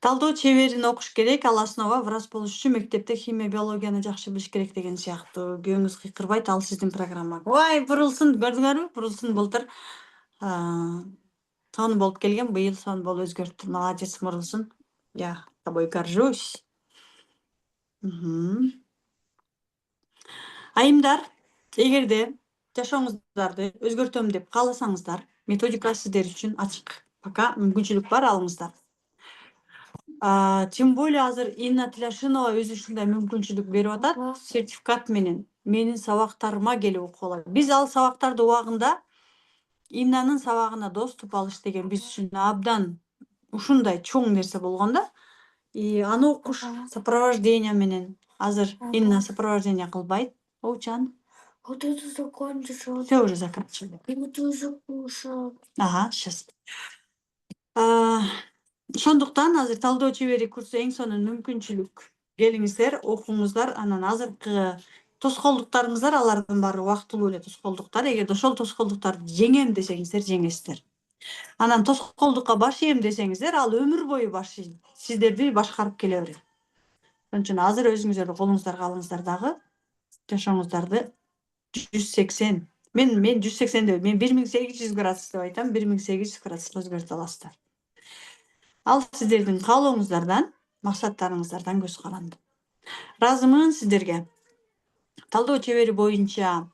Талдоо чеберин окуш керек, ал основа врач болуш үчүн мектепте химия, биологияны жакшы билиш керек деген сыяктуу. Күйөөңүз кыйкырбайт, ал сиздин программа. Ой, бурулсун, көрдүңөрбү? Бурулсун былтыр сон болуп келген, быйыл сон болуп өзгөрттү. Молодец, бурулсун. Я тобой горжусь. Айымдар, эгерде жашооңуздарды өзгөртөм деп кааласаңыздар, методика сиздер үчүн ачык. Пока мүмкүнчүлүк бар, алыңыздар. Тем более азыр Инна Тиляшинова өзү ушундай мүмкүнчүлүк берип атат, сертификат менен менин сабактарыма келип окуп алат. Биз ал сабактарды убагында Иннанын сабагына доступ алыш деген биз үчүн абдан ушундай чоң нерсе болгон да. Аны окуш сопровождение менен. Азыр Инна сопровождение кылбайт. Оучан. Вот это закончишь. Все уже заканчивали. И вот уже кушал. Ага, сейчас. Ошондуктан азыр талдоо чебери курсу эң сонун мүмкүнчүлүк. Келиңиздер, окуңуздар, анан азыркы тоскоолдуктарыңыздар, алардын баары убактылуу эле тоскоолдуктар. Эгерде ошол тоскоолдуктарды жеңем десеңиздер, жеңесиздер. Анан тоскоолдукка башыйм десеңиздер, ал өмүр бою башыйт. Сиздерди башкарып келе берет. Ошон үчүн азыр өзүңүздөрдү колуңуздарга алыңыздар дагы жашооңуздарды 180. Мен 180 деп, мен 1800 градус деп айтам, 1800 градуска өзгөртө аласыздар. Ал сиздердин каалооңуздардан, максаттарыңыздардан көз каранды. Ыраазымын сиздерге. Талдоо чебери боюнча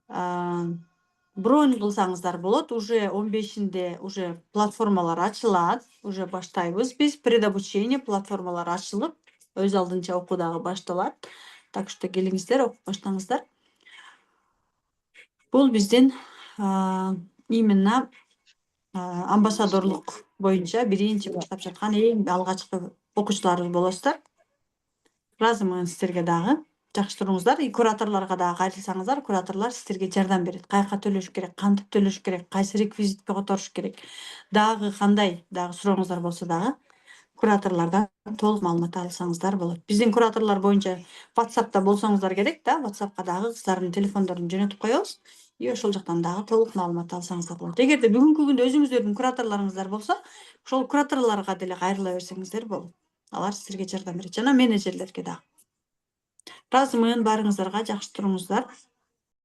бронь кылсаңыздар болот. Уже 15-нде уже платформалар ачылат, уже баштайбыз. Биз предобучение платформалар ачылып, өз алдынча окуу дагы башталат. Так что келиңиздер, окуп баштаңыздар. Бул биздин именно амбассадорлук боюнча биринчи баштап жаткан эң алгачкы окуучуларыбыз болосуздар. Ыраазымын сиздерге дагы. Жакшы туруңуздар. Кураторлорго дагы кайрылсаңыздар, кураторлор сиздерге жардам берет. Каяка төлөш керек, кантип төлөш керек, кайсы реквизитке которуш керек. Дагы кандай дагы сурооңуздар болсо дагы кураторлордон толук маалымат алсаңыздар болот. Биздин кураторлор боюнча WhatsApp'та болсоңуздар керек да, WhatsApp'ка дагы кыздардын телефондорун жөнөтүп коебуз. И ошол жактан дагы толук маалымат алсаңыздар болот. Эгерде бүгүнкү күндө өзүңүздөрдүн кураторлоруңуздар болсо, ошол кураторлорго деле кайрыла берсеңиздер болот. Алар сиздерге жардам берет жана менеджерлерге дагы. Ыраазымын баарыңыздарга, жакшы туруңуздар.